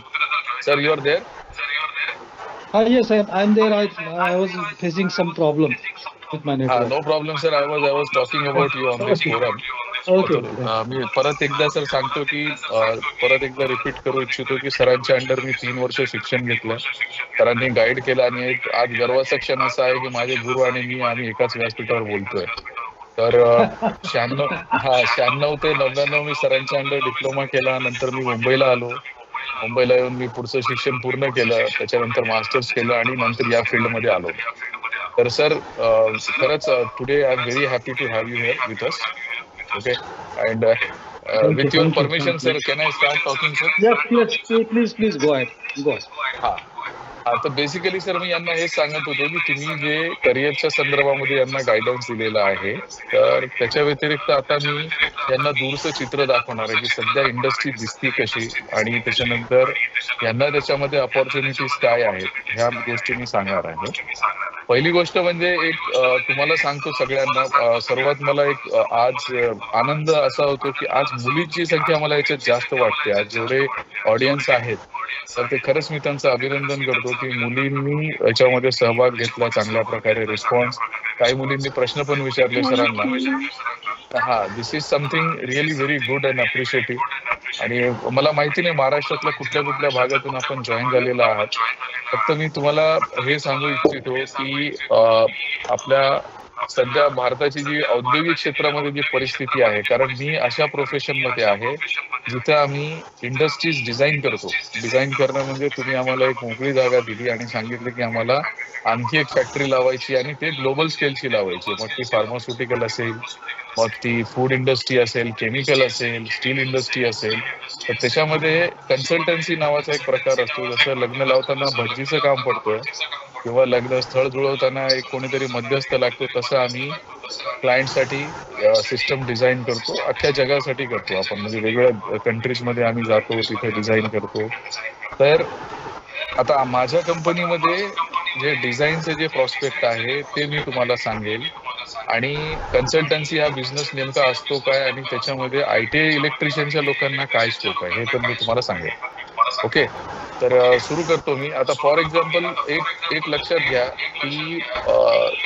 Sir, you are there? Yes, I'm there. I was facing some problem with my network. No problem sir. I was talking about you on this forum. Okay. मी परत एकदा सर सांगतो की परत एकदा रिपीट करू इच्छितो की सरांच्या अंडर मी 3 वर्ष शिक्षण घेतलं. सरांनी गाईड केलं आणि एक आज गर्वाचा क्षण असा आहे की माझे गुरु आणि मी आम्ही एकाच व्यासपीठावर बोलतोय. तर 96 ते 99 मी सरांच्या अंडर डिप्लोमा केला. नंतर मी मुंबईला आलो. मुंबईला येऊन मी पुढचं शिक्षण पूर्ण केलं. त्याच्यानंतर मास्टर्स केलं आणि नंतर या फील्डमध्ये आलो. तर सर खरंच today I am very happy to have you here with us. Okay, and with your permission sir, can I start talking sir? Yes, please go ahead. हा, तर बेसिकली सर मी यांना हेच सांगत होतो की तुम्ही जे करिअरच्या संदर्भामध्ये यांना गायडन्स दिलेला आहे, तर त्याच्या व्यतिरिक्त आता मी यांना दूरचं चित्र दाखवणार आहे की सध्या इंडस्ट्री दिसती कशी आणि त्याच्यानंतर यांना त्याच्यामध्ये अपॉर्च्युनिटीज काय आहेत ह्या गोष्टी मी सांगणार आहे. पहिली गोष्ट म्हणजे एक तुम्हाला सांगतो सगळ्यांना, सर्वात मला एक आज आनंद असा होतो की आज मुलींची संख्या मला याच्यात जास्त वाटते. आज जेवढे ऑडियन्स आहेत तर ते खरंच मी त्यांचं अभिनंदन करतो की मुलींनी याच्यामध्ये सहभाग घेतला, चांगल्या प्रकारे रिस्पॉन्स. काही मुलींनी प्रश्न पण विचारले सरांना. This is something really very good and appreciative. आणि मला माहिती नाही महाराष्ट्रातल्या कुठल्या कुठल्या भागातून आपण जॉईन झालेला आहात. फक्त मी तुम्हाला हे सांगू इच्छितो की आपल्या सध्या भारताची जी औद्योगिक क्षेत्रामध्ये जी परिस्थिती आहे, कारण मी अशा प्रोफेशन मध्ये आहे जिथे आम्ही इंडस्ट्रीज डिझाईन करतो. डिझाईन करणं म्हणजे तुम्ही आम्हाला एक मोकळी जागा दिली आणि सांगितलं की आम्हाला आणखी एक फॅक्टरी लावायची आणि ते ग्लोबल स्केलची लावायची. मग ती फार्मास्युटिकल असेल, मग ती फूड इंडस्ट्री असेल, केमिकल असेल, स्टील इंडस्ट्री असेल. तर त्याच्यामध्ये कन्सल्टन्सी नावाचा एक प्रकार असतो. जसं लग्न लावताना भटजीचं काम पडतं किंवा लग्न स्थळ जुळवताना एक कोणीतरी मध्यस्थ लागतो, तसं आम्ही क्लायंटसाठी सिस्टम डिझाईन करतो. अख्ख्या जगासाठी करतो आपण, म्हणजे वेगवेगळ्या कंट्रीजमध्ये आम्ही जातो, तिथे डिझाईन करतो. तर आता माझ्या कंपनीमध्ये जे डिझाईनचे जे प्रॉस्पेक्ट आहे ते मी तुम्हाला सांगेल आणि कन्सल्टन्सी हा बिझनेस नेमका असतो काय आणि त्याच्यामध्ये ITI इलेक्ट्रिशियनच्या लोकांना काय स्कोप आहे हे पण मी तुम्हाला सांगेल. ओके, तर सुरू करतो मी. आता फॉर एक्झाम्पल एक लक्षात घ्या की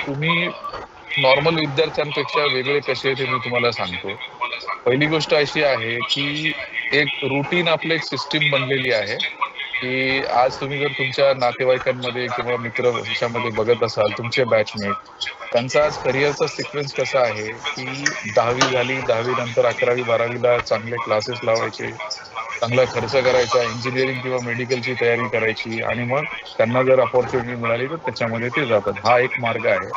तुम्ही नॉर्मल विद्यार्थ्यांपेक्षा वेगळे कसे ते मी तुम्हाला सांगतो. पहिली गोष्ट अशी आहे की एक रुटीन आपलं एक सिस्टीम बनलेली आहे की आज तुम्ही जर तुमच्या नातेवाईकांमध्ये किंवा मित्र ह्याच्यामध्ये बघत असाल तुमचे बॅचमेट, त्यांचा आज करिअरचा सिक्वेन्स कसा आहे की 10वी झाली, 10वी नंतर 11वी 12वीला चांगले क्लासेस लावायचे, चांगला खर्च करायचा, इंजिनिअरिंग किंवा मेडिकलची तयारी करायची आणि मग त्यांना जर अपॉर्च्युनिटी मिळाली तर त्याच्यामध्ये ते जातात. हा एक मार्ग आहे.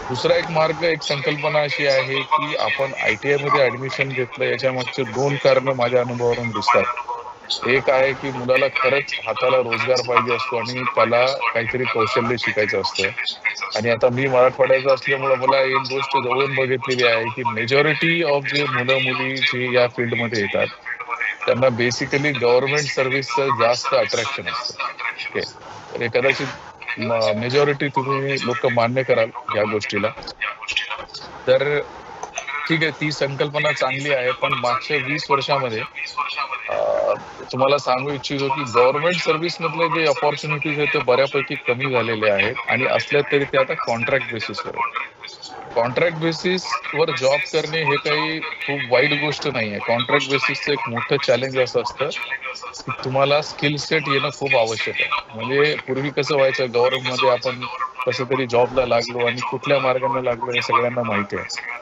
दुसरा एक मार्ग, एक संकल्पना अशी आहे की आपण ITI मध्ये ऍडमिशन घेतलं, याच्या मागचे 2 कारणं माझ्या अनुभवावरून दिसतात. एक आहे की मुलाला खरंच हाताला रोजगार पाहिजे असतो आणि त्याला काहीतरी कौशल्य शिकायचं असतं. आणि आता मी मराठवाड्याचा असल्यामुळे मला एक गोष्ट जवळून बघितलेली आहे की मेजॉरिटी ऑफ जे मुलं मुली जे या फील्डमध्ये येतात त्यांना बेसिकली गव्हर्नमेंट सर्व्हिसचं जास्त अट्रॅक्शन असतं. ओके, तर हे कदाचित मेजॉरिटी तुम्ही लोक मान्य कराल या गोष्टीला. तर ठीक आहे, ती संकल्पना चांगली आहे, पण मागच्या 20 वर्षामध्ये तुम्हाला सांगू इच्छितो की गव्हर्नमेंट सर्व्हिस मधले जे अपॉर्च्युनिटीज आहेत ते बऱ्यापैकी कमी झालेले आहेत आणि असल्या तरी ते आता कॉन्ट्रॅक्ट बेसिसवर आहेत. कॉन्ट्रॅक्ट बेसिसवर जॉब करणे हे काही खूप वाईट गोष्ट नाही आहे. कॉन्ट्रॅक्ट बेसिसचं एक मोठं चॅलेंज असं असतं की तुम्हाला स्किल सेट येणं खूप आवश्यक आहे. म्हणजे पूर्वी कसं व्हायचं, गव्हर्नमेंटमध्ये आपण कसं तरी जॉबला लागलो आणि कुठल्या मार्गाने लागलो हे सगळ्यांना माहिती आहे.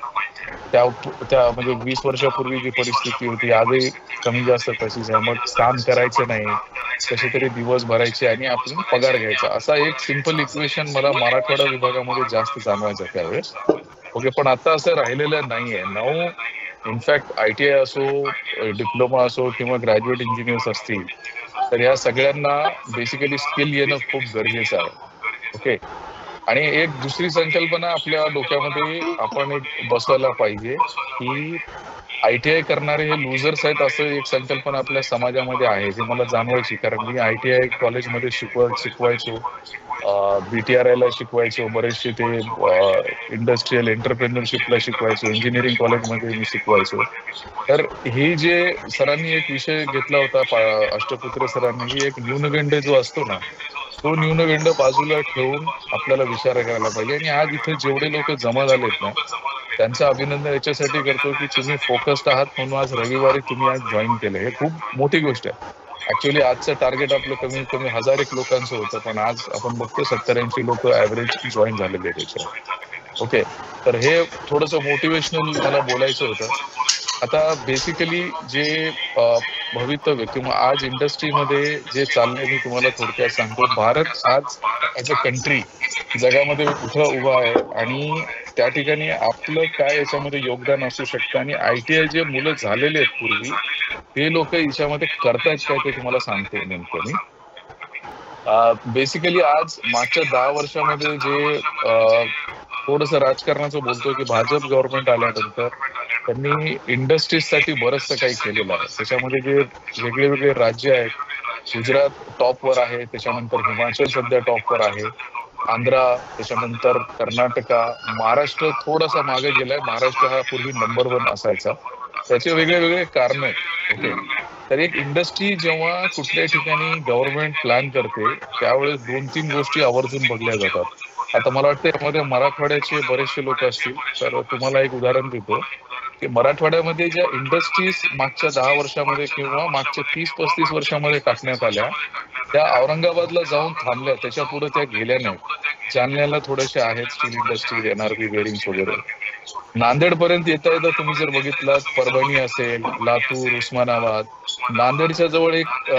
त्या म्हणजे 20 वर्षापूर्वी जी परिस्थिती होती आजही कमी जास्त तशीच आहे. मग काम करायचं नाही, कसे तरी दिवस भरायचे आणि आपण पगार घ्यायचा, असा एक सिंपल इक्वेशन मला मराठवाडा विभागामध्ये जास्त जाणवायचं त्यावेळेस. ओके, पण आता असं राहिलेलं नाहीये. नाऊ इनफॅक्ट ITI असो, डिप्लोमा असो किंवा ग्रॅज्युएट इंजिनियर्स असतील तर या सगळ्यांना बेसिकली स्किल येणं खूप गरजेचं आहे. ओके, आणि एक दुसरी संकल्पना आपल्या डोक्यामध्ये आपण एक बसवायला पाहिजे की ITI करणारे हे लुझर्स आहेत, असं एक संकल्पना आपल्या समाजामध्ये आहे, जे मला जाणवायची. कारण मी ITI कॉलेजमध्ये शिकवायचो, BTRI ला शिकवायचो, बरेचसे ते इंडस्ट्रियल एंटरप्रेन्युअरशिपला शिकवायचो, इंजिनिअरिंग कॉलेजमध्ये मी शिकवायचो. तर हे जे सरांनी एक विषय घेतला होता, अष्टपुत्रे सरांनी, ही एक न्यूनगंड जो असतो ना, तो न्यूनगंड बाजूला ठेवून आपल्याला विचार करायला पाहिजे. आणि आज इथे जेवढे लोक जमा झालेत ना, त्यांचं अभिनंदन याच्यासाठी करतो की तुम्ही फोकस्ड आहात, म्हणून आज रविवारी तुम्ही आज जॉईन केलं. हे खूप मोठी गोष्ट आहे. ऍक्च्युअली आजचं टार्गेट आपलं कमीत कमी 1000 लोकांचं होतं, पण आज आपण बघतो 70-80 लोक ऍव्हरेज जॉईन झालेले आहेत त्याच्यावर. ओके, तर हे थोडंसं मोटिवेशनल मला बोलायचं होतं. आता बेसिकली जे भवितव्य किंवा आज इंडस्ट्रीमध्ये जे चाललंय, मी तुम्हाला थोडक्यात सांगतो. भारत आज ऍज अ कंट्री जगामध्ये कुठं उभा आहे आणि त्या ठिकाणी आपलं काय याच्यामध्ये योगदान असू शकतं. आणि ITI जे मुलं झालेले आहेत पूर्वी, ते लोक याच्यामध्ये करतायत काय ते तुम्हाला सांगतो नेमकं मी. बेसिकली आज मागच्या 10 वर्षामध्ये जे थोडंसं राजकारणाचं बोलतो की भाजप गव्हर्नमेंट आल्यानंतर त्यांनी इंडस्ट्रीजसाठी बरंचसं काही केलेलं आहे. त्याच्यामध्ये जे वेगळे वेगळे राज्य आहेत, गुजरात टॉपवर आहे, त्याच्यानंतर हिमाचल सध्या टॉपवर आहे, आंध्रा, त्याच्यानंतर कर्नाटका, महाराष्ट्र थोडासा मागे गेलाय. महाराष्ट्र हा पूर्वी नंबर 1 असायचा. त्याचे वेगळे वेगळे कारण आहेत. ओके, तर एक इंडस्ट्री जेव्हा कुठल्या ठिकाणी गव्हर्नमेंट प्लॅन करते, त्यावेळेस 2-3 गोष्टी आवर्जून बघल्या जातात. आता मला वाटतं यामध्ये मराठवाड्याचे बरेचसे लोक असतील, तर तुम्हाला एक उदाहरण देतो की मराठवाड्यामध्ये ज्या इंडस्ट्रीज मागच्या 10 वर्षामध्ये किंवा मागच्या 30-35 वर्षामध्ये टाकण्यात आल्या, त्या औरंगाबादला जाऊन थांबल्या, त्याच्या पुढे त्या गेल्या नाहीत. जालन्याला थोडेसे आहेत स्टील इंडस्ट्री, NRB बेरिंग्स वगैरे. नांदेड पर्यंत येता येता तुम्ही जर बघितलात, परभणी असेल, लातूर, उस्मानाबाद. नांदेडच्या जवळ एक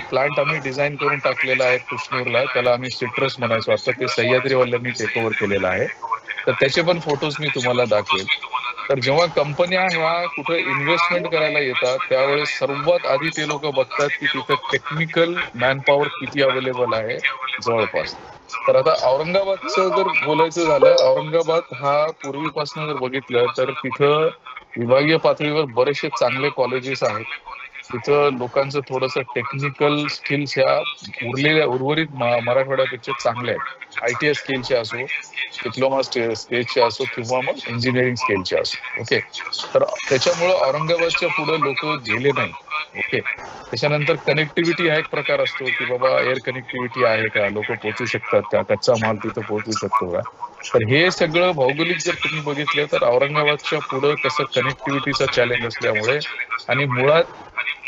प्लांट आम्ही डिझाईन करून टाकलेला आहे कृष्णूरला, त्याला आम्ही सिट्रस म्हणायचो. आता ते सह्याद्रीवाल्यांनी टेक ओव्हर केलेलं आहे, तर त्याचे पण फोटोज मी तुम्हाला दाखवेल. तर जेव्हा कंपन्या ह्या कुठे इन्व्हेस्टमेंट करायला येतात, त्यावेळेस सर्वात आधी ते लोक बघतात की तिथं टेक्निकल मॅनपॉवर किती अवेलेबल आहे जवळपास. तर आता औरंगाबादचं जर बोलायचं झालं, औरंगाबाद हा पूर्वीपासून जर बघितलं तर तिथं विभागीय पातळीवर बरेचसे चांगले कॉलेजेस आहेत. तिथं लोकांचं थोडंसं टेक्निकल स्किल्स ह्या उर्वरित मराठवाड्यापेक्षा चांगल्या आहेत. ITI स्किलचे असो, डिप्लोमा स्टेजचे असो किंवा मग इंजिनिअरिंग स्किलचे असो. ओके, तर त्याच्यामुळं औरंगाबादच्या पुढे लोक गेले नाही. ओके, त्याच्यानंतर कनेक्टिव्हिटी हा एक प्रकार असतो की बाबा एअर कनेक्टिव्हिटी आहे का, लोक पोहोचू शकतात का, कच्चा माल तिथं पोहोचू शकतो का. तर हे सगळं भौगोलिक जर तुम्ही बघितलं तर औरंगाबादच्या पुढं कसं कनेक्टिव्हिटीचा चॅलेंज असल्यामुळे, आणि मुळात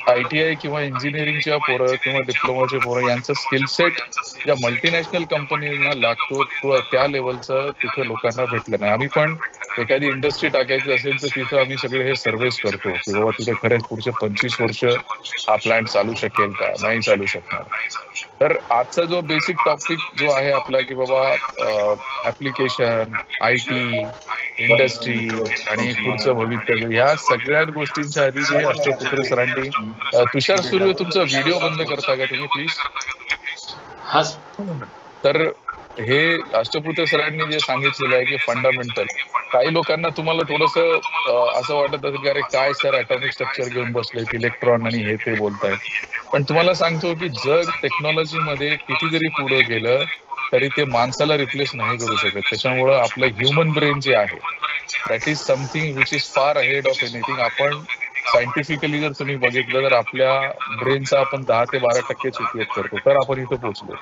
ITI किंवा इंजिनिअरिंगच्या पोरं किंवा डिप्लोमाचे पोरं यांचं स्किल सेट ज्या मल्टीनॅशनल कंपनीजना लागतो त्या लेवलचं तिथं लोकांना भेटलं नाही. आम्ही पण एखादी इंडस्ट्री टाकायची असेल तर तिथं आम्ही सगळे हे सर्व्हेच करतो की बाबा तिथे खरंच पुढचे 25 वर्ष हा प्लांट चालू शकेल का, नाही चालू शकणार. तर आजचा जो बेसिक टॉपिक जो आहे आपला की बाबा ऍप्लिकेशन, IT, इंडस्ट्री आणि पुढचं भवितव्य, ह्या सगळ्या गोष्टींच्या आधी जे अष्टपुत्रे सरांनी, तुषार सूर्य तुमचा व्हिडिओ बंद करता का तुम्ही प्लीज. तर हे अष्टपुत्र सरांनी जे सांगितलेलं आहे की फंडामेंटल, काही लोकांना तुम्हाला थोडंसं असं वाटत असेल की अरे काय सर ऍटॉमिक स्ट्रक्चर घेऊन बसलेत, इलेक्ट्रॉन आणि हे ते बोलतायत. पण तुम्हाला सांगतो की जग टेक्नॉलॉजीमध्ये किती जरी पुढे गेलं तरी ते माणसाला रिप्लेस नाही करू शकत. त्याच्यामुळं आपलं ह्युमन ब्रेन जे आहे, that is something which is far ahead of anything. आपण सायंटिफिकली जर तुम्ही बघितलं तर आपल्या ब्रेनचा आपण 10 ते 12% उपयोग करतो, तर आपण इथं पोहोचलो.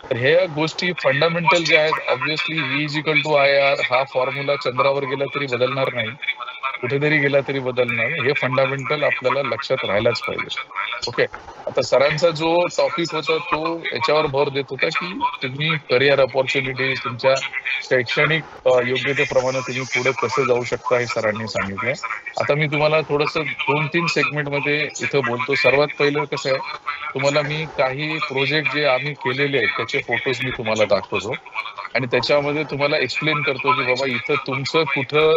तर ह्या गोष्टी फंडामेंटल ज्या आहेत, ऑब्व्हियसली V=IR हा फॉर्म्युला चंद्रावर गेला तरी बदलणार नाही, कुठेतरी गेला तरी बदलणार. हे फंडामेंटल आपल्याला लक्षात राहायलाच पाहिजे. ओके, आता सरांचा जो टॉपिक होता तो याच्यावर भर देत होता की तुम्ही करिअर अपॉर्च्युनिटीज तुमच्या शैक्षणिक योग्यतेप्रमाणे तुम्ही पुढे कसं जाऊ शकता हे सरांनी सांगितलंय. आता मी तुम्हाला थोडंसं 2-3 सेगमेंट मध्ये इथं बोलतो. सर्वात पहिलं कसं आहे, तुम्हाला मी काही प्रोजेक्ट जे आम्ही केलेले आहेत त्याचे फोटोज मी तुम्हाला दाखवतो आणि त्याच्यामध्ये तुम्हाला एक्सप्लेन करतो की बाबा इथं तुमचं कुठं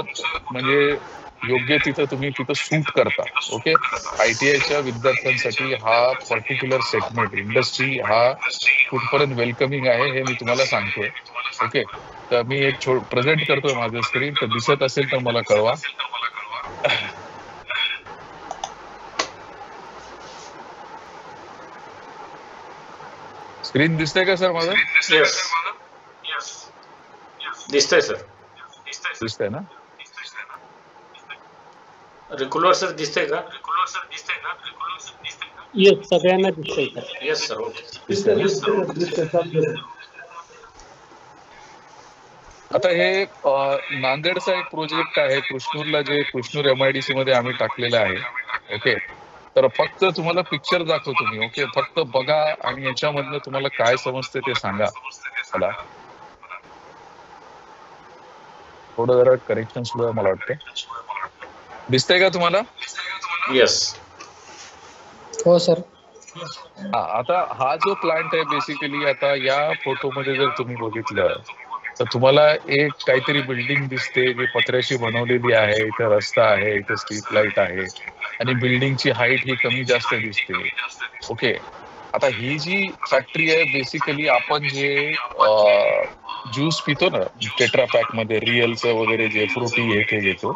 म्हणजे योग्य तिथं तुम्ही तिथं सूट करता. ओके, ITIच्या विद्यार्थ्यांसाठी हा पर्टिक्युलर सेगमेंट इंडस्ट्री हा कुठपर्यंत वेलकमिंग आहे हे मी तुम्हाला सांगतोय. ओके, तर मी एक प्रेझेंट करतोय माझं स्क्रीन, तर दिसत असेल तर मला कळवा. स्क्रीन दिसतंय का सर माझं? दिसतंय सर. दिसतंय ना? रेग्युलर सर दिसतंय का? येस, सगळ्यांना दिसतंय सर. Yes sir. ओके. आता हे नांदेडचा एक प्रोजेक्ट आहे कृष्णूरला, जे कृष्णूर MIDC मध्ये आम्ही टाकलेलं आहे. ओके, तर फक्त तुम्हाला पिक्चर दाखवतो मी. ओके, फक्त बघा आणि याच्यामधनं तुम्हाला काय समजते ते सांगा मला. थोडं जरा करेक्शन सुरू आहे मला वाटतं. दिसतंय का तुम्हाला? येस. हो सर. आता हा जो प्लांट आहे बेसिकली, आता या फोटोमध्ये जर तुम्ही बघितलं तर तुम्हाला एक काहीतरी बिल्डिंग दिसते जी पत्र्याची बनवलेली आहे. इथं रस्ता आहे, इथं स्ट्रीट लाईट आहे आणि बिल्डिंगची हाईट ही कमी जास्त दिसते. ओके, आता ही जी फॅक्टरी आहे बेसिकली आपण जे ज्यूस पितो ना टेट्रा पॅक मध्ये, रिअलचं वगैरे जे फ्रुटी हे ते घेतो,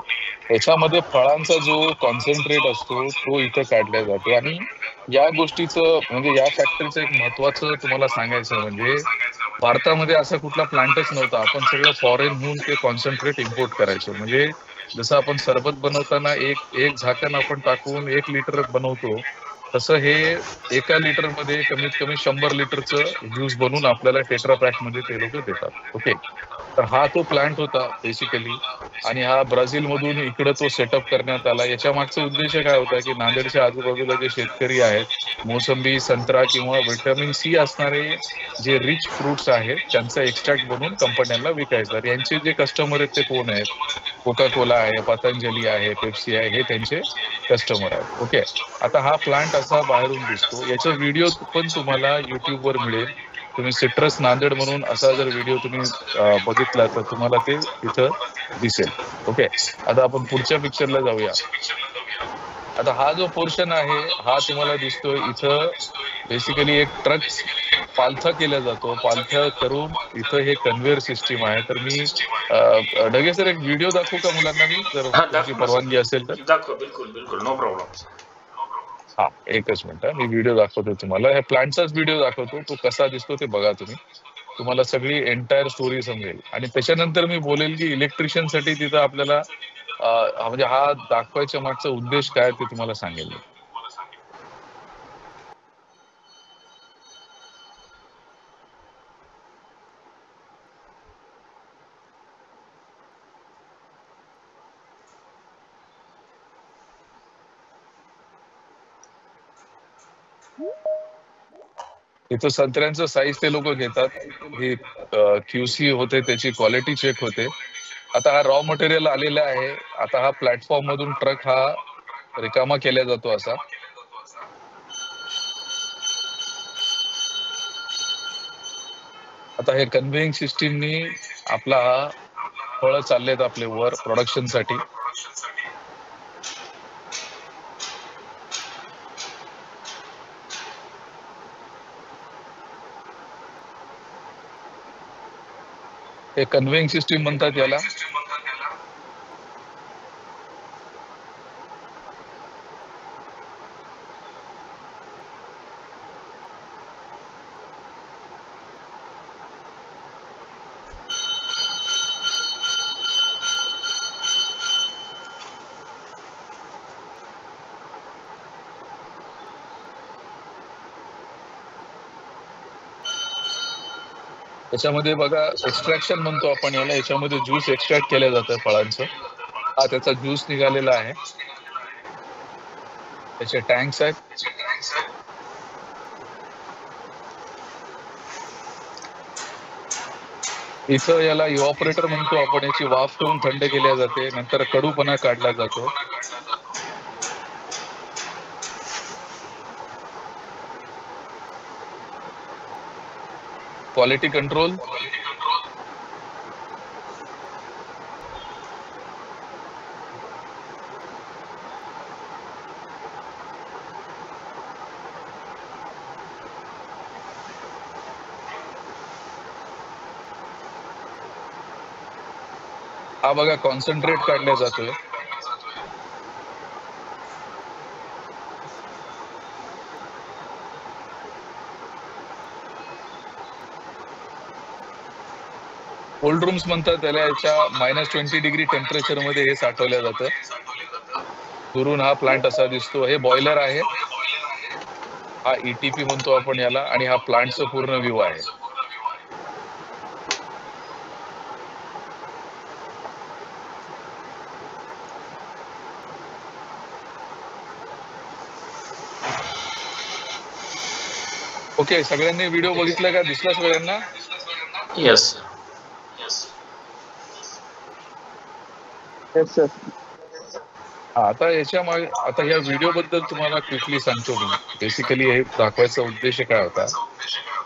त्याच्यामध्ये फळांचा जो कॉन्सन्ट्रेट असतो तो इथं काढला जातो. आणि या गोष्टीचं म्हणजे या फॅक्टरीचं एक महत्वाचं तुम्हाला सांगायचं म्हणजे भारतामध्ये असा कुठला प्लांटच नव्हता. आपण सगळं फॉरेनहून ते कॉन्सन्ट्रेट इम्पोर्ट करायचो. म्हणजे जसं आपण सरबत बनवताना एक झाकण आपण टाकून 1 लिटर बनवतो, तसं हे 1 लिटरमध्ये कमीत कमी 100 लिटरचं ज्यूस बनवून आपल्याला टेट्रा पॅक मध्ये ते लोक देतात. ओके, तर हा तो प्लांट होता बेसिकली आणि हा ब्राझील मधून इकडे तो सेटअप करण्यात आला. याच्या मागचा उद्देश काय होता की नांदेडच्या आजूबाजूला जे शेतकरी आहेत, मोसंबी, संत्रा किंवा व्हिटॅमिन C असणारे जे रिच फ्रुट्स आहेत त्यांचा एक्स्ट्रॅक्ट बनवून कंपन्यांना विकायचा. यांचे जे कस्टमर आहेत ते कोण आहेत? कोका कोला आहे, पतंजली आहे, पेप्सी आहे, हे त्यांचे कस्टमर आहेत. ओके, आता हा प्लांट असा बाहेरून दिसतो. याचा व्हिडिओ पण तुम्हाला युट्यूबवर मिळेल. तुम्ही सिट्रस नांदेड म्हणून असा जर व्हिडिओ तुम्ही बघितला तर तुम्हाला ते इथं दिसेल. ओके, आता आपण पुढच्या पिक्चरला जाऊया. आता हा जो पोर्शन आहे हा तुम्हाला दिसतोय इथं बेसिकली एक ट्रक पालथा केला जातो. पालथा करून इथं हे कन्व्हेअर सिस्टीम आहे. तर मी डगे सर एक व्हिडिओ दाखवू का मुलांना मी, जर तुमची परवानगी असेल तर? दाखव. बिलकुल बिलकुल, नो प्रॉब्लेम. हा, एकच मिनिट, मी व्हिडिओ दाखवतो तुम्हाला. ह्या प्लांटचाच व्हिडिओ दाखवतो, तो कसा दिसतो ते बघा तुम्ही. तुम्हाला सगळी एंटायर स्टोरी समजेल. आणि त्याच्यानंतर मी बोलेल की इलेक्ट्रिशियन साठी तिथं आपल्याला म्हणजे हा दाखवायच्या मागचा उद्देश काय ते तुम्हाला सांगेल. इथं संत्र्यांचं साईज ते लोक घेतात. ही QC होते, त्याची क्वालिटी चेक होते. आता हा रॉ मटेरियल आलेला आहे. आता हा प्लॅटफॉर्म मधून ट्रक हा रिकामा केला जातो असा. आता हे कन्व्हेइंग सिस्टीमनी आपला फळं चाललेत आपले वर प्रोडक्शन साठी. हे कन्व्हेइंग सिस्टीम म्हणतात याला. याच्यामध्ये बघा एक्स्ट्रॅक्शन म्हणतो आपण याला. याच्यामध्ये ज्यूस एक्स्ट्रॅक्ट केलं जातं फळांचं. हा त्याचा ज्यूस निघालेला आहे. त्याचे टँक्स आहेत. इथं याला इव्हॉपरेटर म्हणतो आपण. याची वाफ ठेवून थंड केल्या जाते, नंतर कडूपणा काढला जातो. Quality control. हा बघा कॉन्सन्ट्रेट काढला जातोय. कोल्ड रूम्स म्हणतात त्याला. याच्या -20 डिग्री टेम्परेचर मध्ये हे साठवलं जातं. दुरून हा प्लांट असा दिसतो. हे बॉयलर आहे, हा ETP म्हणतो आपण याला, आणि हा प्लांटचा पूर्ण व्ह्यू आहे. ओके, सगळ्यांनी व्हिडिओ बघितला का? दिसला सगळ्यांना? Yes sir. आता याच्या मागे, आता या व्हिडिओ बद्दल तुम्हाला क्विकली सांगतो मी. बेसिकली हे दाखवायचा उद्देश काय होता,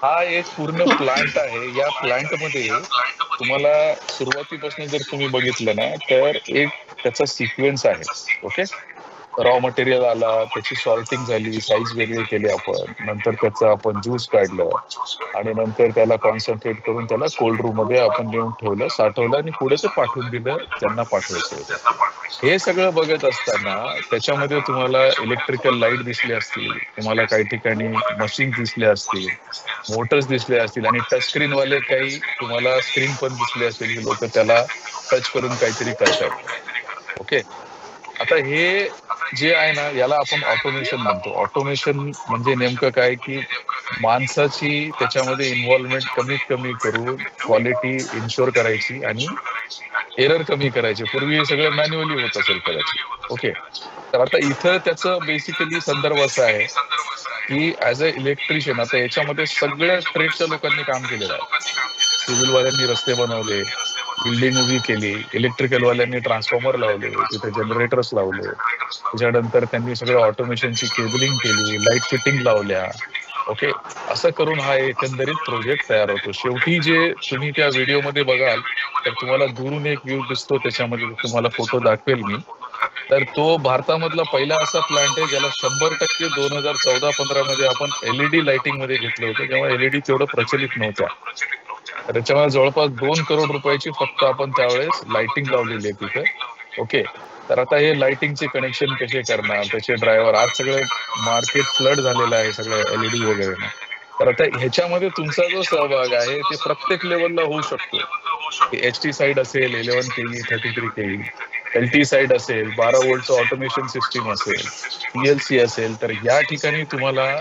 हा एक पूर्ण प्लांट आहे. या प्लांट मध्ये तुम्हाला सुरुवातीपासून जर तुम्ही बघितलं ना, तर एक त्याचा सिक्वेन्स आहे. ओके, रॉ मटेरियल आला, त्याची सॉर्टिंग झाली, साईज वेगळे केले आपण, नंतर त्याचं आपण ज्यूस काढलं, आणि नंतर त्याला कॉन्सन्ट्रेट करून त्याला कोल्ड रूम मध्ये आपण नेऊन ठेवलं, साठवलं, आणि पुढे ते पाठवून दिलं ज्यांना पाठवायचं होतं. हे सगळं बघत असताना त्याच्यामध्ये तुम्हाला इलेक्ट्रिकल लाईट दिसले असतील, तुम्हाला काही ठिकाणी मशीन दिसले असतील, मोटर्स दिसले असतील, आणि टच स्क्रीन वाले काही तुम्हाला स्क्रीन पण दिसले असतील. लोक त्याला टच करून काहीतरी करतात. ओके, आता हे जे आहे ना, याला आपण ऑटोमेशन म्हणतो. ऑटोमेशन म्हणजे नेमकं काय की माणसाची त्याच्यामध्ये इन्व्हॉल्वमेंट कमीत कमी करून क्वालिटी इन्शुअर करायची आणि एरर कमी करायचे. पूर्वी हे सगळं मॅन्युअली होत असेल कदाचित. ओके, तर आता इथं त्याचं बेसिकली संदर्भ असा आहे की ऍज अ इलेक्ट्रिशियन, आता याच्यामध्ये सगळ्या ट्रेडच्या लोकांनी काम केलेलं आहे. सिव्हिल वाल्यांनी रस्ते बनवले, बिल्डिंग उभी केली, इलेक्ट्रिकल वाल्यांनी ट्रान्सफॉर्मर लावले, तिथे जनरेटर्स लावले, त्याच्यानंतर त्यांनी सगळं ऑटोमेशनची केबलिंग केली, लाईट फिटिंग लावल्या. ओके, असं करून हा एकंदरीत प्रोजेक्ट तयार होतो. शेवटी जे तुम्ही त्या व्हिडिओमध्ये बघाल तर तुम्हाला दुरून एक व्ह्यू दिसतो, त्याच्यामध्ये तुम्हाला फोटो दाखवेल मी. तर तो भारतामधला पहिला असा प्लांट आहे ज्याला 100% 2014-15 मध्ये आपण LED लाइटिंग मध्ये घेतलं होतं, जेव्हा LED तेवढं प्रचलित नव्हत्या. तर त्याच्यामुळे जवळपास 2 करोड रुपयाची फक्त आपण त्यावेळेस लाइटिंग लावलेली आहे तिथं. ओके, तर आता हे लाइटिंगचे कनेक्शन कसे करणार, त्याचे ड्रायव्हर, आज सगळं मार्केट फ्लड झालेलं आहे सगळं LED वगैरे. तर आता ह्याच्यामध्ये तुमचा जो सहभाग आहे ते प्रत्येक लेवलला होऊ शकतो. HT साईड असेल, 11 kV, 33 kV, LT साईड असेल, 12 व्होल्टचं ऑटोमेशन सिस्टीम असेल, PLC असेल, तर या ठिकाणी तुम्हाला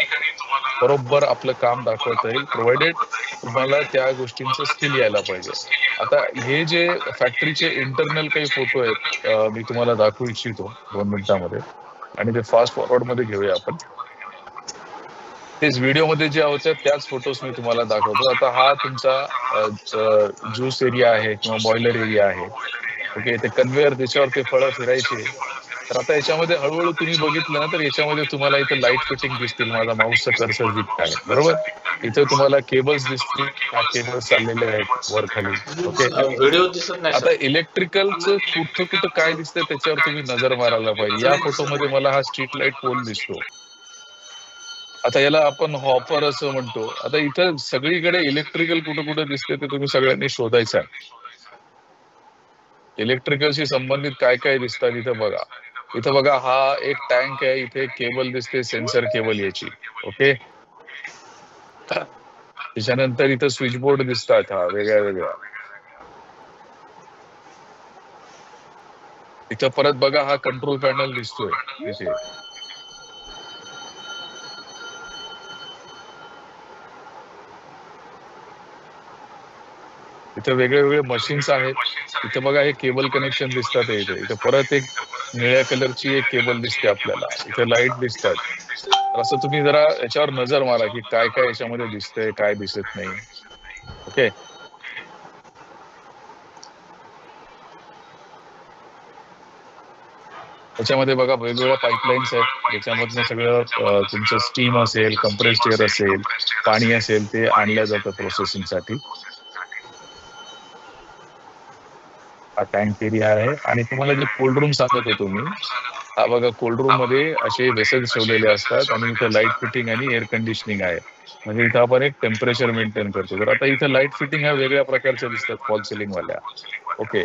बरोबर आपलं काम दाखवता येईल, प्रोव्हाइडेड तुम्हाला त्या गोष्टींचं स्किल यायला पाहिजे. आता हे जे फॅक्टरीचे इंटरनल काही फोटो आहेत, मी तुम्हाला दाखवू इच्छितो 2 मिनिटांमध्ये, आणि ते फास्ट फॉरवर्ड मध्ये घेऊया आपण. तेच व्हिडिओमध्ये जे होत्या त्याच फोटोज मी तुम्हाला दाखवतो. आता हा तुमचा ज्यूस एरिया आहे किंवा बॉयलर एरिया आहे. ओके, ते कन्व्हेअर, त्याच्यावर ते फळं फिरायचे. तर आता याच्यामध्ये हळूहळू तुम्ही बघितलं ना, तर याच्यामध्ये तुम्हाला इथं लाईट फिटिंग दिसतील. माझा माऊसचा कर्सर दिसत आहे, बरोबर. इथं तुम्हाला केबल्स दिसतील, केबल्स चाललेले आहेत वर खाली. ओके, व्हिडिओ दिसत नाही. आता इलेक्ट्रिकलचं कुठं काय दिसतंय त्याच्यावर तुम्ही नजर मारायला पाहिजे. या फोटोमध्ये मला हा स्ट्रीट लाईट पोल दिसतो. आता याला आपण हॉपर असं म्हणतो. आता इथं सगळीकडे इलेक्ट्रिकल कुठं दिसते ते तुम्ही सगळ्यांनी शोधायचं आहे. इलेक्ट्रिकलशी संबंधित काय काय दिसतात इथं बघा. इथं बघा, हा एक टँक आहे, इथे एक केबल दिसते, सेन्सर केबल याची. ओके, त्याच्यानंतर इथं स्विच बोर्ड दिसतात, हा वेगळ्या. इथं परत बघा, हा कंट्रोल पॅनल दिसतोय इथे. इथे वेगळे मशीन्स आहेत. इथे बघा, हे केबल कनेक्शन दिसतात इथे परत एक निळ्या कलरची एक केबल दिसते आपल्याला. इथे लाईट दिसतात. तर असं तुम्ही जरा याच्यावर नजर मारा की काय काय याच्यामध्ये दिसतंय, काय दिसत नाही. ओके, त्याच्यामध्ये बघा वेगवेगळ्या पाईपलाईन्स आहेत, त्याच्यामधनं सगळं तुमचं स्टीम असेल, कंप्रेस्ड एअर असेल, पाणी असेल, ते आणलं जातं प्रोसेसिंगसाठी. हा टँक एरिया आहे. आणि तुम्हाला जे कोल्ड रूम सांगत होतो मी, हा बघा, कोल्ड रूम मध्ये असे वेसल्स ठेवलेले असतात, आणि इथं लाईट फिटिंग आणि एअर कंडिशनिंग आहे. म्हणजे इथं आपण एक टेम्परेचर मेंटेन करतो. तर आता इथं लाईट फिटिंग ह्या वेगळ्या प्रकारच्या दिसतात, फॉल सिलिंग वाल्या. ओके,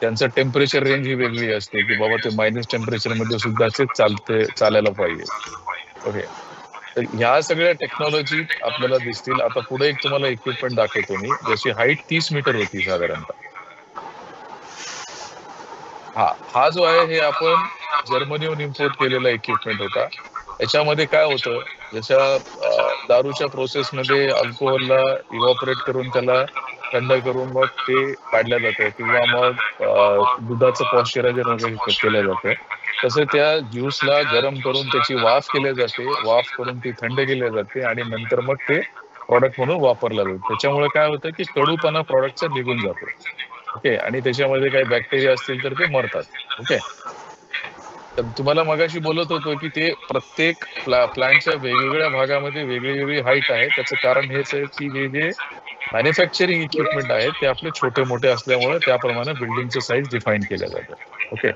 त्यांचं टेम्परेचर रेंज ही वेगळी असते की बाबा ते मायनस टेम्परेचर मध्ये सुद्धा ते चालायला पाहिजे. ओके, तर ह्या सगळ्या टेक्नॉलॉजी आपल्याला दिसतील. आता पुढे एक तुम्हाला इक्विपमेंट दाखवतो मी, ज्याची हाईट 30 मीटर होती साधारणतः. हा जो आहे हे आपण जर्मनीहून इम्पोर्ट केलेला इक्विपमेंट होता. याच्यामध्ये काय होतं, जशा दारूच्या प्रोसेसमध्ये अल्कोहोलला इव्हॉपरेट करून त्याला थंड करून मग ते काढलं जातं, किंवा मग दुधाचं पॉश्चरायझर वगैरे केलं जातं, तसं त्या ज्यूसला गरम करून त्याची वाफ केली जाते. वाफ करून ती थंड केली जाते आणि नंतर मग ते प्रॉडक्ट म्हणून वापरलं जातं. त्याच्यामुळे काय होतं की कडूपणा प्रॉडक्टचा निघून जातो. ओके, आणि त्याच्यामध्ये काही बॅक्टेरिया असतील तर ते मरतात. ओके, तर तुम्हाला मगाशी बोलत होतो की ते प्रत्येक प्लांटच्या वेगवेगळ्या भागामध्ये वेगळी हाईट आहे. त्याचं कारण हेच आहे की जे मॅन्युफॅक्चरिंग इक्विपमेंट आहेत ते आपले छोटे मोठे असल्यामुळे त्याप्रमाणे बिल्डिंगचं साईज डिफाईन केलं जातं. ओके,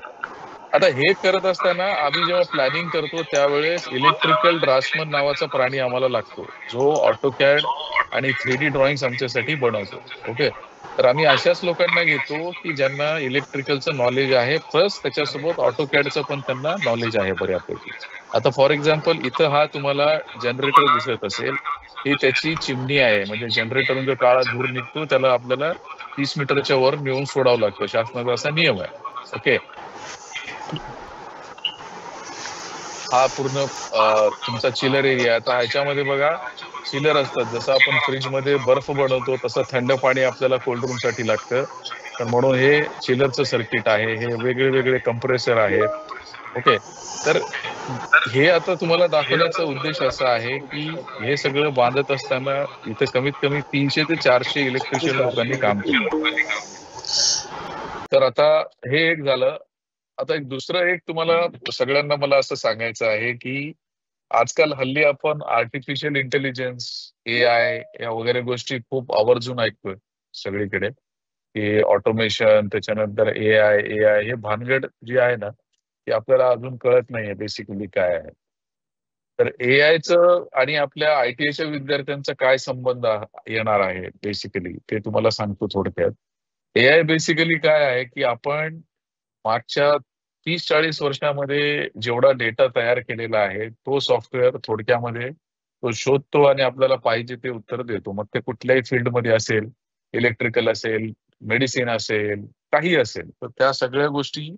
आता हे करत असताना आम्ही जेव्हा प्लॅनिंग करतो त्यावेळेस इलेक्ट्रिकल ड्राफ्ट्समन नावाचा प्राणी आम्हाला लागतो, जो ऑटोकॅड आणि 3D ड्रॉइंग्स आमच्यासाठी बनवतो. ओके, तर आम्ही अशाच लोकांना घेतो की ज्यांना इलेक्ट्रिकलचं नॉलेज आहे, प्लस त्याच्यासोबत ऑटोकॅडचं पण त्यांना नॉलेज आहे बऱ्यापैकी. आता फॉर एक्झाम्पल इथं हा तुम्हाला जनरेटर दिसत असेल, ही त्याची चिमणी आहे. म्हणजे जनरेटरवरून जो काळा धूर निघतो त्याला आपल्याला 30 मीटरच्या वर नेऊन सोडावं लागतं, शासनाचा असा नियम आहे. ओके, हा पूर्ण तुमचा चिलर एरिया. आता ह्याच्यामध्ये बघा चिलर असतात, जसं आपण फ्रीजमध्ये बर्फ बनवतो तसं थंड पाणी आपल्याला कोल्ड रूम साठी लागतं. तर म्हणून हे चिलरचं सर्किट आहे. हे वेगळे कंप्रेसर आहेत. ओके, तर हे आता तुम्हाला दाखवण्याचा उद्देश असा आहे की हे सगळं बांधत असताना इथे कमीत कमी 300 ते 400 इलेक्ट्रिशियन लोकांनी काम केलं. तर आता हे एक झालं. आता एक दुसरं एक तुम्हाला सगळ्यांना मला असं सांगायचं आहे की आजकाल हल्ली आपण आर्टिफिशियल इंटेलिजन्स, AI या वगैरे गोष्टी खूप आवर्जून ऐकतोय सगळीकडे, की ऑटोमेशन, त्याच्यानंतर AI हे भानगड जी आहे ना, ती आपल्याला अजून कळत नाहीये बेसिकली काय आहे. तर AIचं आणि आपल्या ITIच्या विद्यार्थ्यांचा काय संबंध येणार आहे बेसिकली ते तुम्हाला सांगतो थोडक्यात. AI बेसिकली काय आहे की आपण मागच्या 30-40 वर्षामध्ये जेवढा डेटा तयार केलेला आहे तो सॉफ्टवेअर थोडक्यामध्ये तो शोधतो आणि आपल्याला पाहिजे ते उत्तर देतो. मग ते कुठल्याही फील्डमध्ये असेल, इलेक्ट्रिकल असेल, मेडिसिन असेल, काही असेल, तर त्या सगळ्या गोष्टी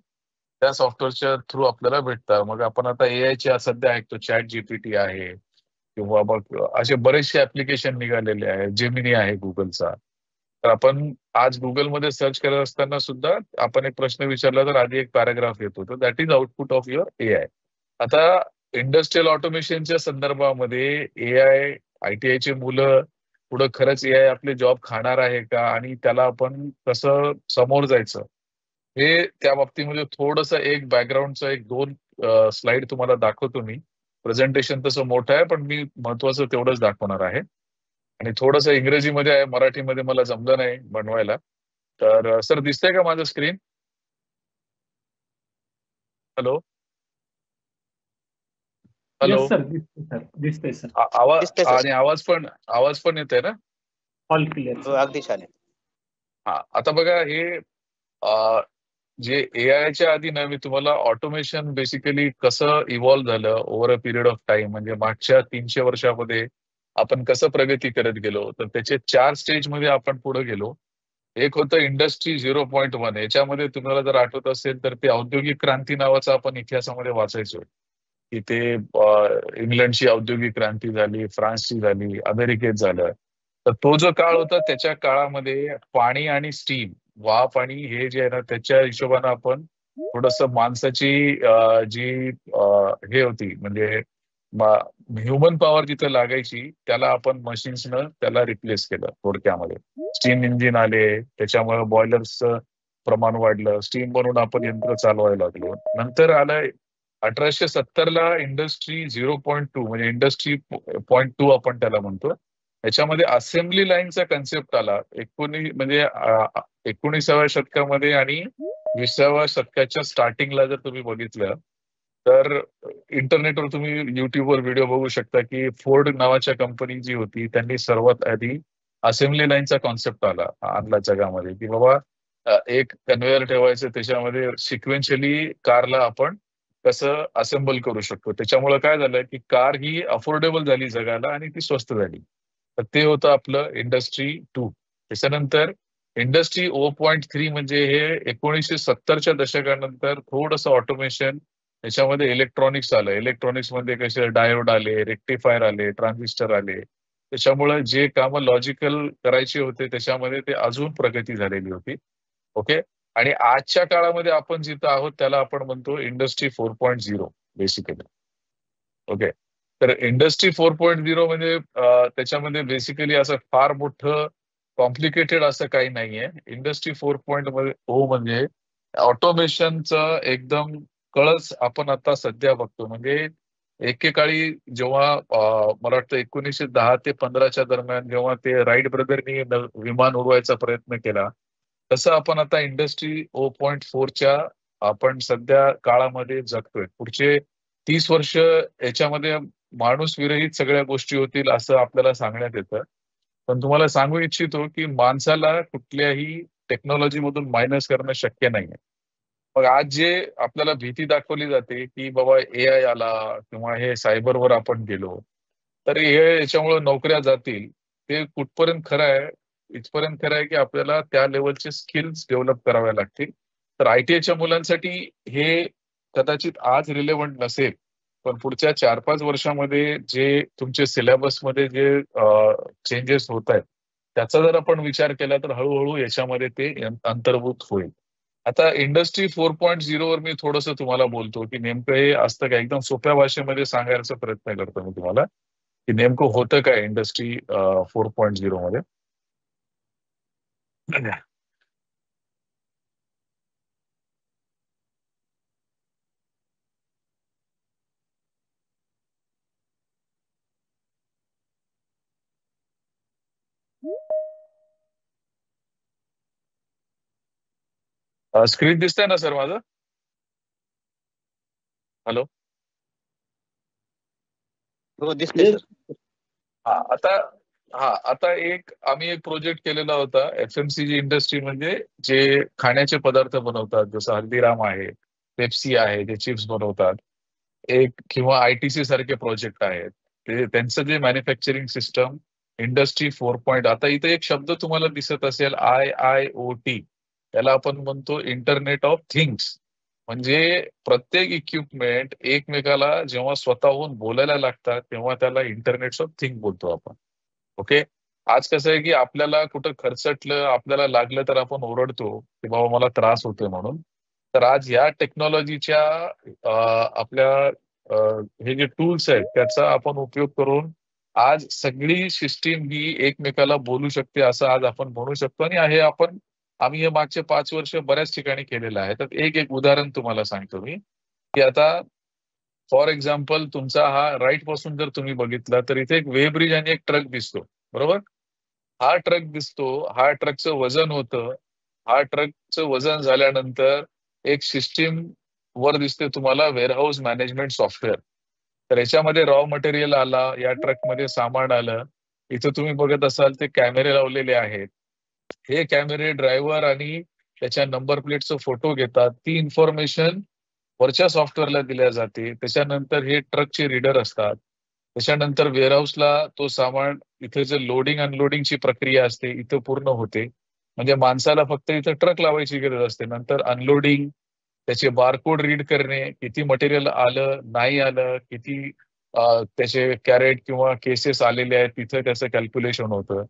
त्या सॉफ्टवेअरच्या थ्रू आपल्याला भेटतात. मग आपण आता AIचे सध्या ऐकतो, ChatGPT आहे, किंवा मग असे बरेचसे ऍप्लिकेशन निघालेले आहेत, जेमिनी आहे गुगलचा. तर आपण आज गुगलमध्ये सर्च करत असताना सुद्धा आपण एक प्रश्न विचारला तर आधी एक पॅराग्राफ येतो, तर that is output of your AI. आता इंडस्ट्रियल ऑटोमेशनच्या संदर्भामध्ये AI, ITIचे मुलं पुढे खरंच AI आपले जॉब खाणार आहे का, आणि त्याला आपण कसं समोर जायचं, हे त्या बाबतीमध्ये थोडंसं एक बॅकग्राऊंडचं एक 2 स्लाइड तुम्हाला दाखवतो मी. प्रेझेंटेशन तसं मोठं आहे, पण मी महत्वाचं तेवढंच दाखवणार आहे. आणि थोडंसं इंग्रजीमध्ये आहे, मराठीमध्ये मला जमलं नाही बनवायला. तर सर दिसतंय का माझं screen? Hello hello, yes sir, दिसतंय सर, दिसतंय सर. आवाज दिसतंय सर. आणि आवाज पण येतोय ना? All clear. अगदी छान आहे. हा, आता बघा हे जे AIच्या आधी ना मी तुम्हाला ऑटोमेशन बेसिकली कसं इव्हॉल्व्ह झालं over a period of time, म्हणजे मागच्या 300 वर्षामध्ये आपण कसं प्रगती करत गेलो, तर त्याचे 4 स्टेजमध्ये आपण पुढे गेलो. एक होतं इंडस्ट्री 0.1. याच्यामध्ये तुम्हाला जर आठवत असेल तर ते औद्योगिक क्रांती नावाचं आपण इतिहासामध्ये वाचायचो, की ते इंग्लंडची औद्योगिक क्रांती झाली, फ्रान्सची झाली, अमेरिकेत झालं. तर तो जो काळ होता त्याच्या काळामध्ये पाणी आणि स्टीम, वाफ आणि हे जे आहे ना, त्याच्या हिशोबानं आपण थोडस माणसाची जी हे होती, म्हणजे ह्युमन पॉवर जिथं लागायची त्याला आपण मशीन्सनं त्याला रिप्लेस केलं थोडक्यामध्ये. स्टीम इंजिन आले, त्याच्यामुळे बॉयलर्सचं प्रमाण वाढलं, स्टीम बनवून आपण यंत्र चालवायला लागलो. नंतर आलं 1870ला इंडस्ट्री 0.2, म्हणजे इंडस्ट्री 0.2 आपण त्याला म्हणतो. याच्यामध्ये असेंब्ली लाईनचा कन्सेप्ट आला. म्हणजे 19व्या शतकामध्ये आणि 20व्या शतकाच्या स्टार्टिंगला जर तुम्ही बघितलं तर इंटरनेटवर तुम्ही युट्यूबवर व्हिडिओ बघू शकता की फोर्ड नावाच्या कंपनी जी होती त्यांनी सर्वात आधी असेंब्ली लाईनचा कॉन्सेप्ट आणला जगामध्ये, की बाबा एक कन्व्हेअर ठेवायचं, त्याच्यामध्ये सिक्वेन्शियली कारला आपण कसं असेंबल करू शकतो. त्याच्यामुळे काय झालं की कार ही अफोर्डेबल झाली जगाला आणि ती स्वस्त झाली. तर ते होतं आपलं इंडस्ट्री 2. त्याच्यानंतर इंडस्ट्री 0.3 म्हणजे हे 1970च्या दशकानंतर थोडंसं ऑटोमेशन, त्याच्यामध्ये इलेक्ट्रॉनिक्स आलं. इलेक्ट्रॉनिक्स मध्ये कसे डायोड आले, रेक्टिफायर आले, ट्रान्झिस्टर आले. त्याच्यामुळे जे कामं लॉजिकल करायचे होते त्याच्यामध्ये ते अजून प्रगती झालेली होती. ओके. आणि आजच्या काळामध्ये आपण जिथं आहोत त्याला आपण म्हणतो इंडस्ट्री 4.0 बेसिकली. ओके. तर इंडस्ट्री 4.0 म्हणजे त्याच्यामध्ये बेसिकली असं फार मोठं कॉम्प्लिकेटेड असं काही नाहीये. इंडस्ट्री 4.0 म्हणजे ऑटोमेशनचं एकदम कळस आपण आता सध्या बघतो. म्हणजे एकेकाळी जेव्हा मला वाटतं 1910 ते 15च्या दरम्यान जेव्हा ते राईट ब्रदरनी विमान उडवायचा प्रयत्न केला, तसं आपण आता इंडस्ट्री 0.4च्या आपण सध्या काळामध्ये जगतोय. पुढचे 30 वर्ष याच्यामध्ये माणूस विरहित सगळ्या गोष्टी होतील असं आपल्याला सांगण्यात येतं. पण तुम्हाला सांगू इच्छितो की माणसाला कुठल्याही टेक्नॉलॉजी मधून मायनस करणं शक्य नाहीये. मग आज जे आपल्याला भीती दाखवली जाते की बाबा AI आला किंवा हे सायबरवर आपण गेलो तर हे याच्यामुळे नोकऱ्या जातील, ते कुठपर्यंत खरं आहे? इथपर्यंत खरं आहे की आपल्याला त्या लेवलचे स्किल्स डेव्हलप कराव्या लागतील. तर ITच्या मुलांसाठी हे कदाचित आज रिलेव्हंट नसेल, पण पुढच्या 4-5 वर्षामध्ये जे तुमचे सिलेबसमध्ये जे चेंजेस होत आहेत त्याचा जर आपण विचार केला तर हळूहळू याच्यामध्ये ते अंतर्भूत होईल. आता इंडस्ट्री 4.0 वर मी थोडंसं तुम्हाला बोलतो की नेमकं हे असतं का, एकदम सोप्या भाषेमध्ये सांगायचा प्रयत्न करतो मी तुम्हाला की नेमकं होतं काय इंडस्ट्री 4.0 मध्ये. स्क्रीन दिसतंय ना सर माझं? हॅलो. हो दिसतंय सर. आता आम्ही एक प्रोजेक्ट केलेला होता FMCG इंडस्ट्री, म्हणजे जे खाण्याचे पदार्थ बनवतात, जसं हल्दीराम आहे, पेप्सी आहे, जे चिप्स बनवतात, एक किंवा ITC सारखे प्रोजेक्ट आहेत, ते त्यांचं जे मॅन्युफॅक्चरिंग सिस्टम इंडस्ट्री 4. आता इथे एक शब्द तुम्हाला दिसत असेल IIoT, त्याला आपण म्हणतो इंटरनेट ऑफ थिंग्स. म्हणजे प्रत्येक इक्विपमेंट एकमेकाला जेव्हा स्वतःहून बोलायला लागतात तेव्हा त्याला इंटरनेट ऑफ थिंग बोलतो आपण. ओके. आज कसं आहे की आपल्याला कुठं खर्चटलं, आपल्याला लागलं तर आपण ओरडतो की बाबा मला त्रास होतोय म्हणून. तर आज या टेक्नॉलॉजीच्या आपल्या हे जे टूल्स आहेत त्याचा आपण उपयोग करून आज सगळी सिस्टीम ही एकमेकाला बोलू शकते असं आज आपण म्हणू शकतो. आणि आम्ही हे मागचे 5 वर्ष बऱ्याच ठिकाणी केलेलं आहे. तर एक उदाहरण तुम्हाला सांगतो मी की आता फॉर एक्झाम्पल तुमचा हा राईट पासून जर तुम्ही बघितला तर इथे एक वे ब्रिज आणि एक ट्रक दिसतो, बरोबर. हा ट्रक दिसतो, हा ट्रकचं वजन होतं, हा ट्रकचं वजन झाल्यानंतर एक सिस्टीम वर दिसते तुम्हाला वेअरहाऊस मॅनेजमेंट सॉफ्टवेअर. तर याच्यामध्ये रॉ मटेरियल आला, या ट्रकमध्ये सामान आलं. इथं तुम्ही बघत असाल ते कॅमेरे लावलेले आहेत. हे कॅमेरे ड्रायव्हर आणि त्याच्या नंबर प्लेटचा फोटो घेतात. ती इन्फॉर्मेशन वरच्या सॉफ्टवेअरला दिल्या जाते. त्याच्यानंतर हे ट्रकचे रीडर असतात. त्याच्यानंतर वेअरहाऊसला तो सामान, इथे जे लोडिंग अनलोडिंगची प्रक्रिया असते इथं पूर्ण होते. म्हणजे माणसाला फक्त इथं ट्रक लावायची गरज असते. नंतर अनलोडिंग, त्याचे बारकोड रीड करणे, किती मटेरियल आलं नाही आलं, किती त्याचे कॅरेट किंवा केसेस आलेले आहेत तिथं त्याचं कॅल्क्युलेशन होतं.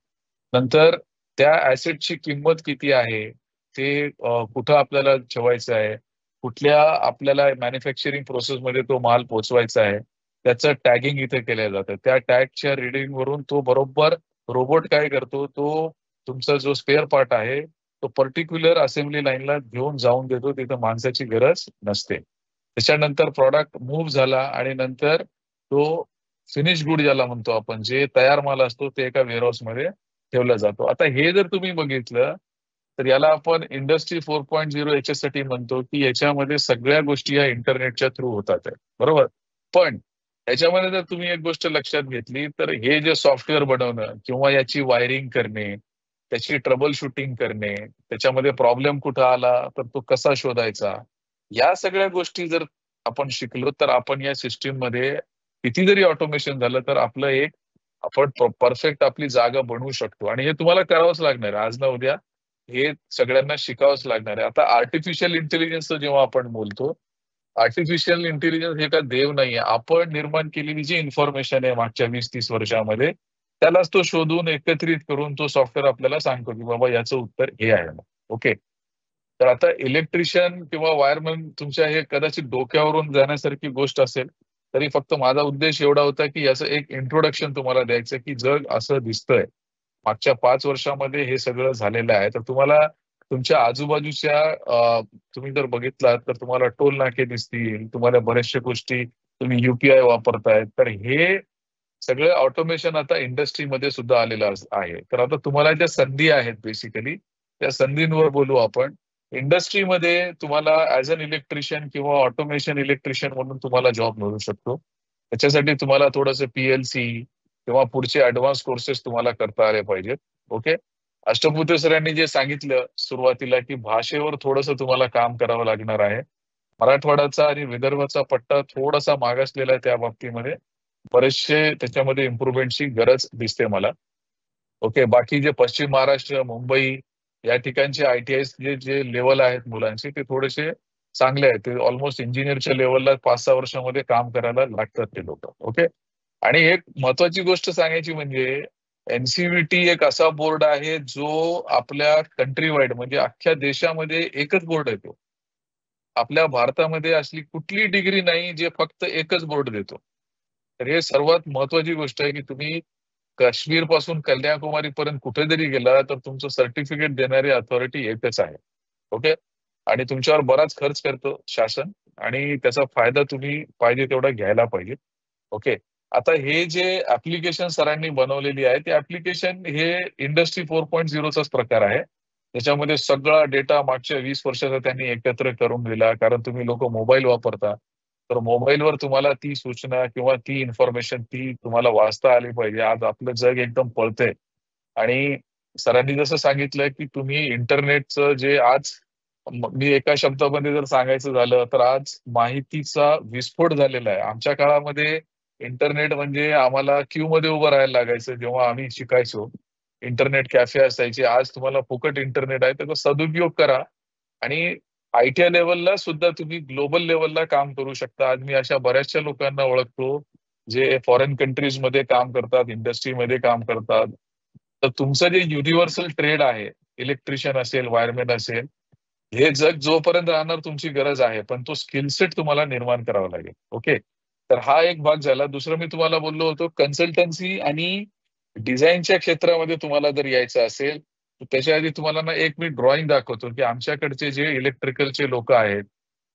नंतर त्या ऍसेटची किंमत किती आहे, ते कुठं आपल्याला ठेवायचं आहे, कुठल्या आपल्याला मॅन्युफॅक्चरिंग प्रोसेसमध्ये तो माल पोहोचवायचा आहे, त्याचं टॅगिंग इथे केलं जातं. त्या टॅगच्या रिडिंग वरून तो बरोबर रोबोट काय करतो, तो तुमचा जो स्पेअर पार्ट आहे तो पर्टिक्युलर असेंब्ली लाईनला घेऊन जाऊन देतो, तिथं माणसाची गरज नसते. त्याच्यानंतर प्रॉडक्ट मूव्ह झाला आणि नंतर तो फिनिश गुड ज्याला म्हणतो आपण, जे तयार माल असतो ते एका वेअरहाऊसमध्ये ठेवला जातो. आता हे जर तुम्ही बघितलं तर याला आपण इंडस्ट्री 4.0 याच्यासाठी म्हणतो की याच्यामध्ये सगळ्या गोष्टी या इंटरनेटच्या थ्रू होतात, बरोबर. पण याच्यामध्ये जर तुम्ही एक गोष्ट लक्षात घेतली तर हे जे सॉफ्टवेअर बनवणं किंवा याची वायरिंग करणे, त्याची ट्रबल शूटिंग करणे, त्याच्यामध्ये प्रॉब्लेम कुठं आला तर तो कसा शोधायचा, या सगळ्या गोष्टी जर आपण शिकलो तर आपण या सिस्टीम मध्ये किती जरी ऑटोमेशन झालं तर आपलं एक आपण परफेक्ट आपली जागा बनवू शकतो. आणि हे तुम्हाला करावंच लागणार आहे, आज ना उद्या हे सगळ्यांना शिकावंच लागणार आहे. आता आर्टिफिशियल इंटेलिजन्सचं जेव्हा आपण बोलतो, आर्टिफिशियल इंटेलिजन्स हे काय देव नाहीये, आपण निर्माण केलेली जी इन्फॉर्मेशन आहे मागच्या 20-30 वर्षामध्ये त्यालाच तो शोधून एकत्रित करून तो सॉफ्टवेअर आपल्याला सांगतो की बाबा याचं उत्तर हे आहे. ओके, तर आता इलेक्ट्रिशियन किंवा वायरमन तुमच्या हे कदाचित डोक्यावरून जाण्यासारखी गोष्ट असेल, तरी फक्त माझा उद्देश एवढा होता की याचं एक इंट्रोडक्शन तुम्हाला द्यायचं की जग असं दिसतंय. मागच्या 5 वर्षामध्ये हे सगळं झालेलं आहे. तर तुम्हाला तुमच्या आजूबाजूच्या तुम्ही जर बघितलात तर तुम्हाला टोल नाके दिसतील, तुम्हाला बऱ्याचशा गोष्टी तुम्ही युपीआय वापरतायत. तर हे सगळं ऑटोमेशन आता इंडस्ट्रीमध्ये सुद्धा आलेलं आहे. तर आता तुम्हाला ज्या संधी आहेत बेसिकली त्या संधींवर बोलू आपण. इंडस्ट्रीमध्ये तुम्हाला ऍज अन इलेक्ट्रिशियन किंवा ऑटोमेशन इलेक्ट्रिशियन म्हणून तुम्हाला जॉब मिळू शकतो. त्याच्यासाठी तुम्हाला थोडंसं पीएलसी किंवा पुढचे ऍडव्हान्स कोर्सेस तुम्हाला करता आले पाहिजेत. ओके, अष्टपुते सरांनी जे सांगितलं सुरुवातीला की भाषेवर थोडंसं तुम्हाला काम करावं लागणार आहे. मराठवाड्याचा आणि विदर्भाचा पट्टा थोडासा मागासलेला आहे, त्या बाबतीमध्ये बरेचसे त्याच्यामध्ये इम्प्रुव्हमेंटची गरज दिसते मला. ओके, बाकी जे पश्चिम महाराष्ट्र, मुंबई या ठिकाणचे ITI जे जे लेवल आहेत मुलांचे ते थोडेसे चांगले आहेत. ते ऑलमोस्ट इंजिनियरच्या लेवलला 5-6 वर्षामध्ये काम करायला लागतात ते लोक. ओके, आणि एक महत्वाची गोष्ट सांगायची म्हणजे NCVT एक असा बोर्ड आहे जो आपल्या कंट्री वाईड म्हणजे अख्ख्या देशामध्ये एकच बोर्ड आहे. तो आपल्या भारतामध्ये असली कुठली डिग्री नाही जे फक्त एकच बोर्ड देतो. तर हे सर्वात महत्वाची गोष्ट आहे की तुम्ही काश्मीर पासून कन्याकुमारी पर्यंत कुठे जरी गेला तर तुमचं सर्टिफिकेट देणारी अथॉरिटी एकच आहे. ओके, आणि तुमच्यावर बराच खर्च करतो शासन आणि त्याचा फायदा तुम्ही पाहिजे तेवढा घ्यायला पाहिजे. ओके, आता हे जे ऍप्लिकेशन सरांनी बनवलेली आहे ते ऍप्लिकेशन हे इंडस्ट्री 4.0चाच प्रकार आहे. त्याच्यामध्ये सगळा डेटा मागच्या 20 वर्षाचा त्यांनी एकत्र करून दिला. कारण तुम्ही लोक मोबाईल वापरता, तर मोबाईलवर तुम्हाला ती सूचना किंवा ती इन्फॉर्मेशन ती तुम्हाला वाचता आली पाहिजे. आज आपलं जग एकदम पळतंय आणि सरांनी जसं सांगितलं की तुम्ही इंटरनेटचं जे आज मी एका शब्दामध्ये जर सांगायचं झालं तर आज माहितीचा विस्फोट झालेला आहे. आमच्या काळामध्ये इंटरनेट म्हणजे आम्हाला क्यू मध्ये उभं राहायला लागायचं जेव्हा आम्ही शिकायचो. इंटरनेट कॅफे असायचे. आज तुम्हाला फुकट इंटरनेट आहे, त्याचा सदुपयोग करा आणि ITI लेवलला सुद्धा तुम्ही ग्लोबल लेवलला काम करू शकता. आज मी अशा बऱ्याचशा लोकांना ओळखतो जे फॉरेन कंट्रीज मध्ये काम करतात, इंडस्ट्रीमध्ये काम करतात. तर तुमचं जे युनिव्हर्सल ट्रेड आहे, इलेक्ट्रिशियन असेल, वायरमॅन असेल, हे जग जोपर्यंत राहणार तुमची गरज आहे, पण तो स्किल सेट तुम्हाला निर्माण करावा लागेल. ओके, तर हा एक भाग झाला. दुसरं मी तुम्हाला बोललो होतो कन्सल्टन्सी आणि डिझाईनच्या क्षेत्रामध्ये तुम्हाला जर यायचं असेल तर त्याच्या आधी तुम्हाला ना एक मी ड्रॉइंग दाखवतो की आमच्याकडचे जे इलेक्ट्रिकलचे लोक आहेत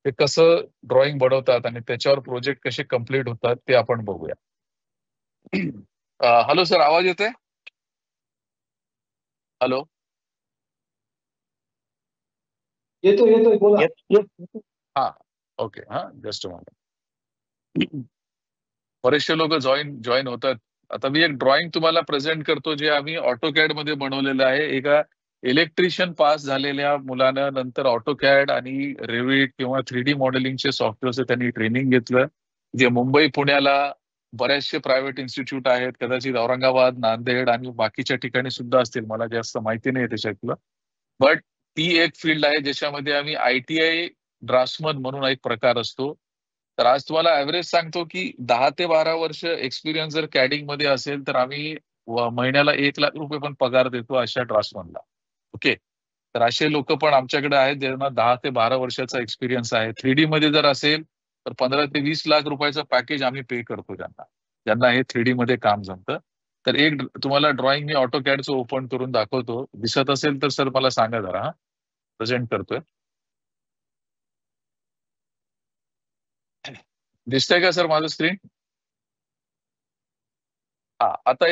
ते कसं ड्रॉइंग बनवतात आणि त्याच्यावर प्रोजेक्ट कसे कम्प्लीट होतात ते आपण बघूया. हॅलो सर, आवाज येतोय? हॅलो, येतोय बोला. हा, ओके, हा, जस्ट मोमेंट. बरेचसे लोक जॉईन होतात. आता मी एक ड्रॉइंग तुम्हाला प्रेझेंट करतो जे आम्ही ऑटोकॅड मध्ये बनवलेलं आहे. एका इलेक्ट्रिशियन पास झालेल्या मुलानं नंतर ऑटोकॅड आणि रेविट किंवा 3D मॉडेलिंगचे सॉफ्टवेअरचं त्यांनी ट्रेनिंग घेतलं. जे मुंबई, पुण्याला बरेचसे प्रायव्हेट इन्स्टिट्यूट आहेत, कदाचित औरंगाबाद, नांदेड आणि बाकीच्या ठिकाणी सुद्धा असतील, मला जास्त माहिती नाही त्याच्यातलं. बट ती एक फील्ड आहे ज्याच्यामध्ये आम्ही ITI ड्राफ्ट्समन म्हणून एक प्रकार असतो. तर आज तुम्हाला ऍव्हरेज सांगतो की 10 ते 12 वर्ष एक्सपिरियन्स जर कॅडिंग मध्ये असेल तर आम्ही महिन्याला 1 लाख रुपये पण पगार देतो अशा ड्राफ्ट्समनला. ओके, तर असे लोक पण आमच्याकडे आहेत ज्यांना 10 ते 12 वर्षाचा एक्सपिरियन्स आहे. 3D मध्ये जर असेल तर 15 ते 20 लाख रुपयाचं पॅकेज आम्ही पे करतो ज्यांना हे 3D मध्ये काम जमतं. तर एक तुम्हाला ड्रॉइंग मी ऑटोकॅडचं ओपन करून दाखवतो. दिसत असेल तर सर मला सांगा जरा. हा, प्रेझेंट करतोय. दिसतंय का सर माझं स्क्रीन? हा, आता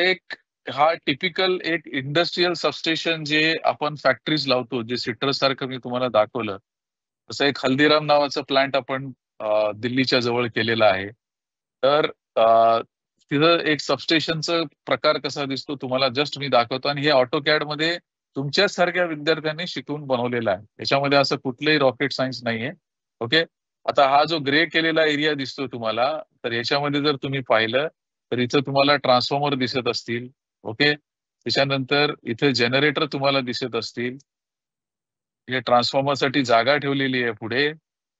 हा टिपिकल एक इंडस्ट्रीयल सबस्टेशन जे आपण फॅक्टरीज लावतो, जे सिट्रस सारखं मी तुम्हाला दाखवलं, तसं एक हल्दीराम नावाचं प्लांट आपण दिल्लीच्या जवळ केलेलं आहे. तर तिथं एक सबस्टेशनचा प्रकार कसा दिसतो तुम्हाला जस्ट मी दाखवतो आणि हे ऑटोकॅड मध्ये तुमच्याच सारख्या विद्यार्थ्यांनी शिकून बनवलेला आहे. याच्यामध्ये असं कुठलंही रॉकेट सायन्स नाहीये. ओके. आता हा जो ग्रे केलेला एरिया दिसतो तुम्हाला, तर याच्यामध्ये जर तुम्ही पाहिलं तर इथं तुम्हाला ट्रान्सफॉर्मर दिसत असतील. ओके. त्याच्यानंतर इथे जनरेटर तुम्हाला दिसत असतील. हे ट्रान्सफॉर्मरसाठी जागा ठेवलेली आहे पुढे.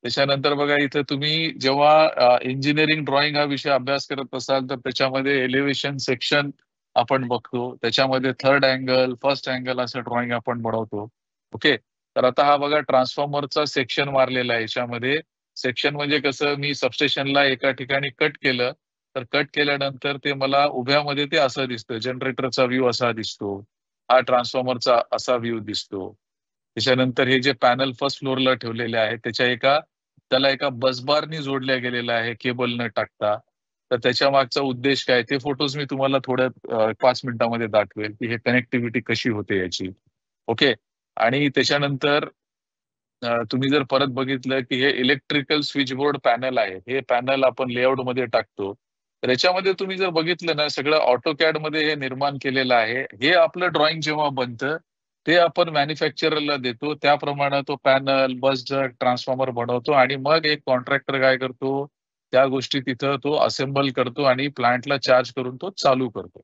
त्याच्यानंतर बघा इथं तुम्ही जेव्हा इंजिनिअरिंग ड्रॉइंग हा विषय अभ्यास करत असाल तर त्याच्यामध्ये एलिव्हेशन सेक्शन आपण बघतो. त्याच्यामध्ये थर्ड अँगल, फर्स्ट अँगल असं ड्रॉइंग आपण बनवतो. ओके. तर आता हा बघा ट्रान्सफॉर्मरचा सेक्शन मारलेला आहे. याच्यामध्ये सेक्शन म्हणजे कसं, मी सबस्टेशनला एका ठिकाणी कट केलं तर कट केल्यानंतर ते मला उभ्यामध्ये ते असं दिसतं. जनरेटरचा व्ह्यू असा दिसतो, हा ट्रान्सफॉर्मरचा असा व्ह्यू दिसतो. त्याच्यानंतर हे जे पॅनल फर्स्ट फ्लोअरला ठेवलेले आहे त्याला एका बसबारनी जोडल्या गेलेला आहे केबल न टाकता. तर त्याच्या मागचा उद्देश काय ते फोटोज मी तुम्हाला थोड्या 5 मिनिटांमध्ये दाखवेल की हे कनेक्टिव्हिटी कशी होते याची. ओके. आणि त्याच्यानंतर तुम्ही जर परत बघितलं की हे इलेक्ट्रिकल स्विचबोर्ड पॅनल आहे. हे पॅनल आपण लेआउट मध्ये टाकतो. तर याच्यामध्ये तुम्ही जर बघितलं ना, सगळं ऑटोकॅड मध्ये हे निर्माण केलेलं आहे. हे आपलं ड्रॉइंग जेव्हा बनतं ते आपण मॅन्युफॅक्चररला देतो. त्याप्रमाणे तो पॅनल, बस डक्ट, ट्रान्सफॉर्मर बनवतो आणि मग एक कॉन्ट्रॅक्टर काय करतो, त्या गोष्टी तिथं तो असेंबल करतो आणि प्लांटला चार्ज करून तो चालू करतो.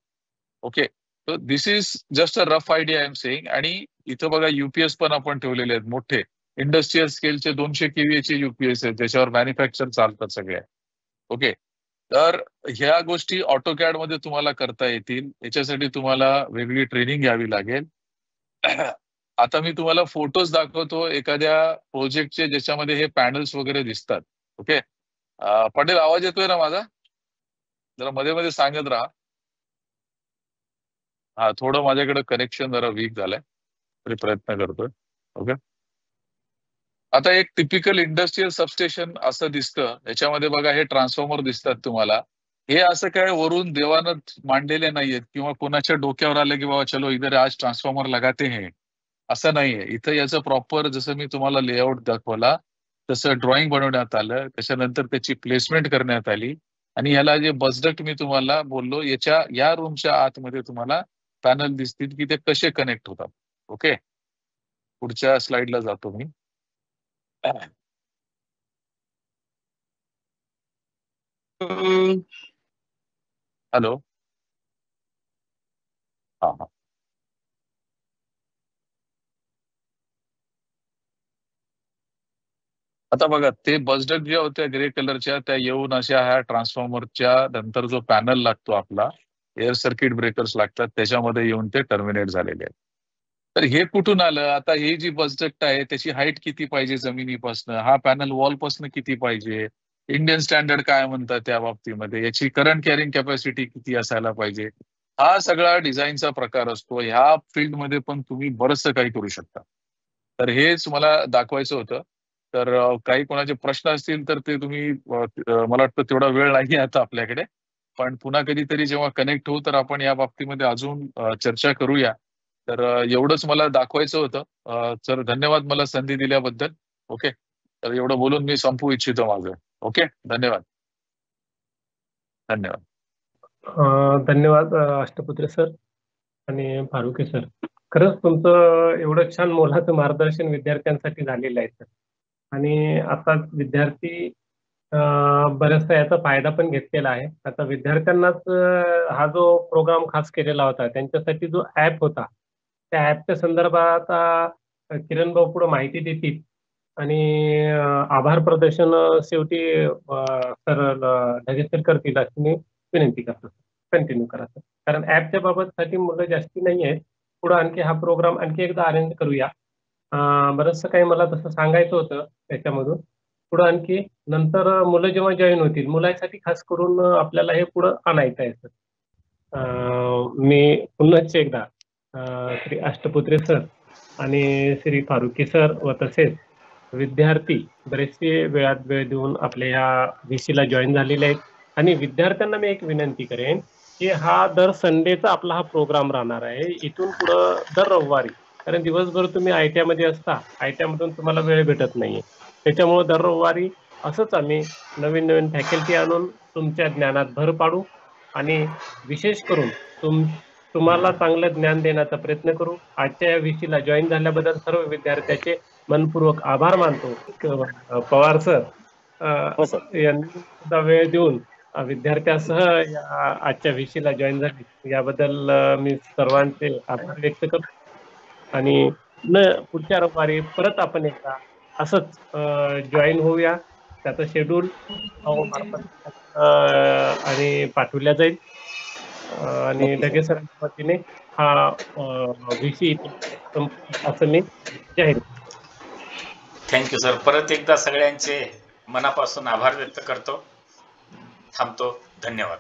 ओके. तर this is just a rough idea I am saying. आणि इथं बघा युपीएस पण आपण ठेवलेले आहेत मोठे इंडस्ट्रियल स्केलचे 200 kVA चे युपीएस आहेत, ज्याच्यावर मॅन्युफॅक्चर चालतात सगळ्या. ओके. तर ह्या गोष्टी ऑटोकॅड मध्ये तुम्हाला करता येतील. याच्यासाठी तुम्हाला वेगळी ट्रेनिंग घ्यावी लागेल. आता मी तुम्हाला फोटोज दाखवतो एखाद्या प्रोजेक्टचे ज्याच्यामध्ये हे पॅनल्स वगैरे दिसतात. ओके. पटेल आवाज येतोय ना माझा? जरा मध्ये मध्ये सांगत राहा. हा, थोडं माझ्याकडे कनेक्शन जरा वीक झालंय, तरी प्रयत्न करतोय. ओके. आता एक टिपिकल इंडस्ट्रियल सबस्टेशन असं दिसतं. याच्यामध्ये बघा हे ट्रान्सफॉर्मर दिसतात तुम्हाला. हे असं काय वरून देवानं मांडलेले नाहीयेत किंवा कोणाच्या डोक्यावर आलं की बाबा चलो इधर आज ट्रान्सफॉर्मर लगाते हैं, असं नाहीये. इथं याचं प्रॉपर जसं मी तुम्हाला लेआउट दाखवला तसं ड्रॉइंग बनवण्यात आलं. त्याच्यानंतर त्याची प्लेसमेंट करण्यात आली आणि ह्याला जे बसडक्ट मी तुम्हाला बोललो या रूमच्या आतमध्ये तुम्हाला पॅनल दिसतील की ते कसे कनेक्ट होतात. ओके. पुढच्या स्लाइडला जातो मी. हॅलो. हा हा. आता बघा ते बसडक्ट ज्या होत्या ग्रे कलरच्या त्या येऊन अशा ह्या ट्रान्सफॉर्मरच्या नंतर जो पॅनल लागतो आपला, एअर सर्किट ब्रेकर्स लागतात, त्याच्यामध्ये येऊन ते टर्मिनेट झालेले आहेत. तर हे कुठून आलं? आता ही जी बसडक्ट आहे त्याची हाईट किती पाहिजे जमिनीपासून, हा पॅनल वॉलपासून किती पाहिजे, इंडियन स्टँडर्ड काय म्हणतात त्या बाबतीमध्ये, याची करंट कॅरिंग कॅपॅसिटी किती असायला पाहिजे, हा सगळा डिझाईनचा प्रकार असतो. ह्या फील्डमध्ये पण तुम्ही बरंचसं काही करू शकता. तर हेच मला दाखवायचं होतं. तर काही कोणाचे प्रश्न असतील तर ते तुम्ही मला वाटतं तेवढा वेळ नाही आता आपल्याकडे, पण पुन्हा कधीतरी जेव्हा कनेक्ट होऊ तर आपण या बाबतीमध्ये अजून चर्चा करूया. तर एवढंच मला दाखवायचं होतं. सर धन्यवाद मला संधी दिल्याबद्दल. ओके. तर एवढं बोलून मी संपवू इच्छितो माझं. ओके. धन्यवाद. धन्यवाद. धन्यवाद अष्टपुत्रे सर आणि फारुके सर. खरंच तुमचं एवढं छान मोलाचं मार्गदर्शन विद्यार्थ्यांसाठी झालेलं आहे सर. आणि आता विद्यार्थी बऱ्याचसा याचा फायदा पण घेतलेला आहे. आता विद्यार्थ्यांनाच हा जो प्रोग्राम खास केलेला होता त्यांच्यासाठी जो ऍप होता त्या ऍपच्या संदर्भात आता किरण भाऊ पुढे माहिती देतील आणि आभार प्रदर्शन शेवटी सर ढगे सर करतील अशी मी विनंती करतो. कंटिन्यू करा सर, कारण ऍपच्या बाबतसाठी मुलं जास्ती नाही आहेत. पुढे आणखी हा प्रोग्राम आणखी एकदा अरेंज करूया. बरंचसं काही मला तसं सांगायचं होतं त्याच्यामधून. पुढे आणखी नंतर मुलं जेव्हा जॉईन होतील मुलांसाठी खास करून आपल्याला हे पुढे आणायचं आहे सर. मी पुन्हा एकदा श्री अष्टपुत्रे सर आणि श्री फारुकी सर व तसेच विद्यार्थी बरेचसे वेळात वेळ देऊन आपल्या ह्या VC जॉईन झालेले आहेत. आणि विद्यार्थ्यांना मी एक विनंती करेन की हा दर संडेचा आपला हा प्रोग्राम राहणार आहे इथून पुढं दर रविवारी, कारण दिवसभर तुम्ही ITI मध्ये असता, ITI मधून तुम्हाला वेळ भेटत नाहीये. त्याच्यामुळे दर रविवारी असंच आम्ही नवीन नवीन फॅकल्टी आणून तुमच्या ज्ञानात भर पाडू आणि विशेष करून तुम्हाला चांगलं ज्ञान देण्याचा प्रयत्न करू. आजच्या या विषयाला जॉईन झाल्याबद्दल सर्व विद्यार्थ्याचे मनपूर्वक आभार मानतो. पवार सर यांनी सुद्धा वेळ देऊन विद्यार्थ्यासह आजच्या विषयाला जॉईन झाले याबद्दल मी सर्वांचे आभार व्यक्त करतो. आणि पुढच्या रविवारी परत आपण एकदा असंच जॉईन होऊया. त्याचं शेड्यूल आणि पाठवल्या जाईल आणि ढगे सरांच्या वतीने हा विषय असं मी जाहीर. Thank you sir. परत एकदा सगळ्यांचे मनापासून आभार व्यक्त करतो. थांबतो. धन्यवाद.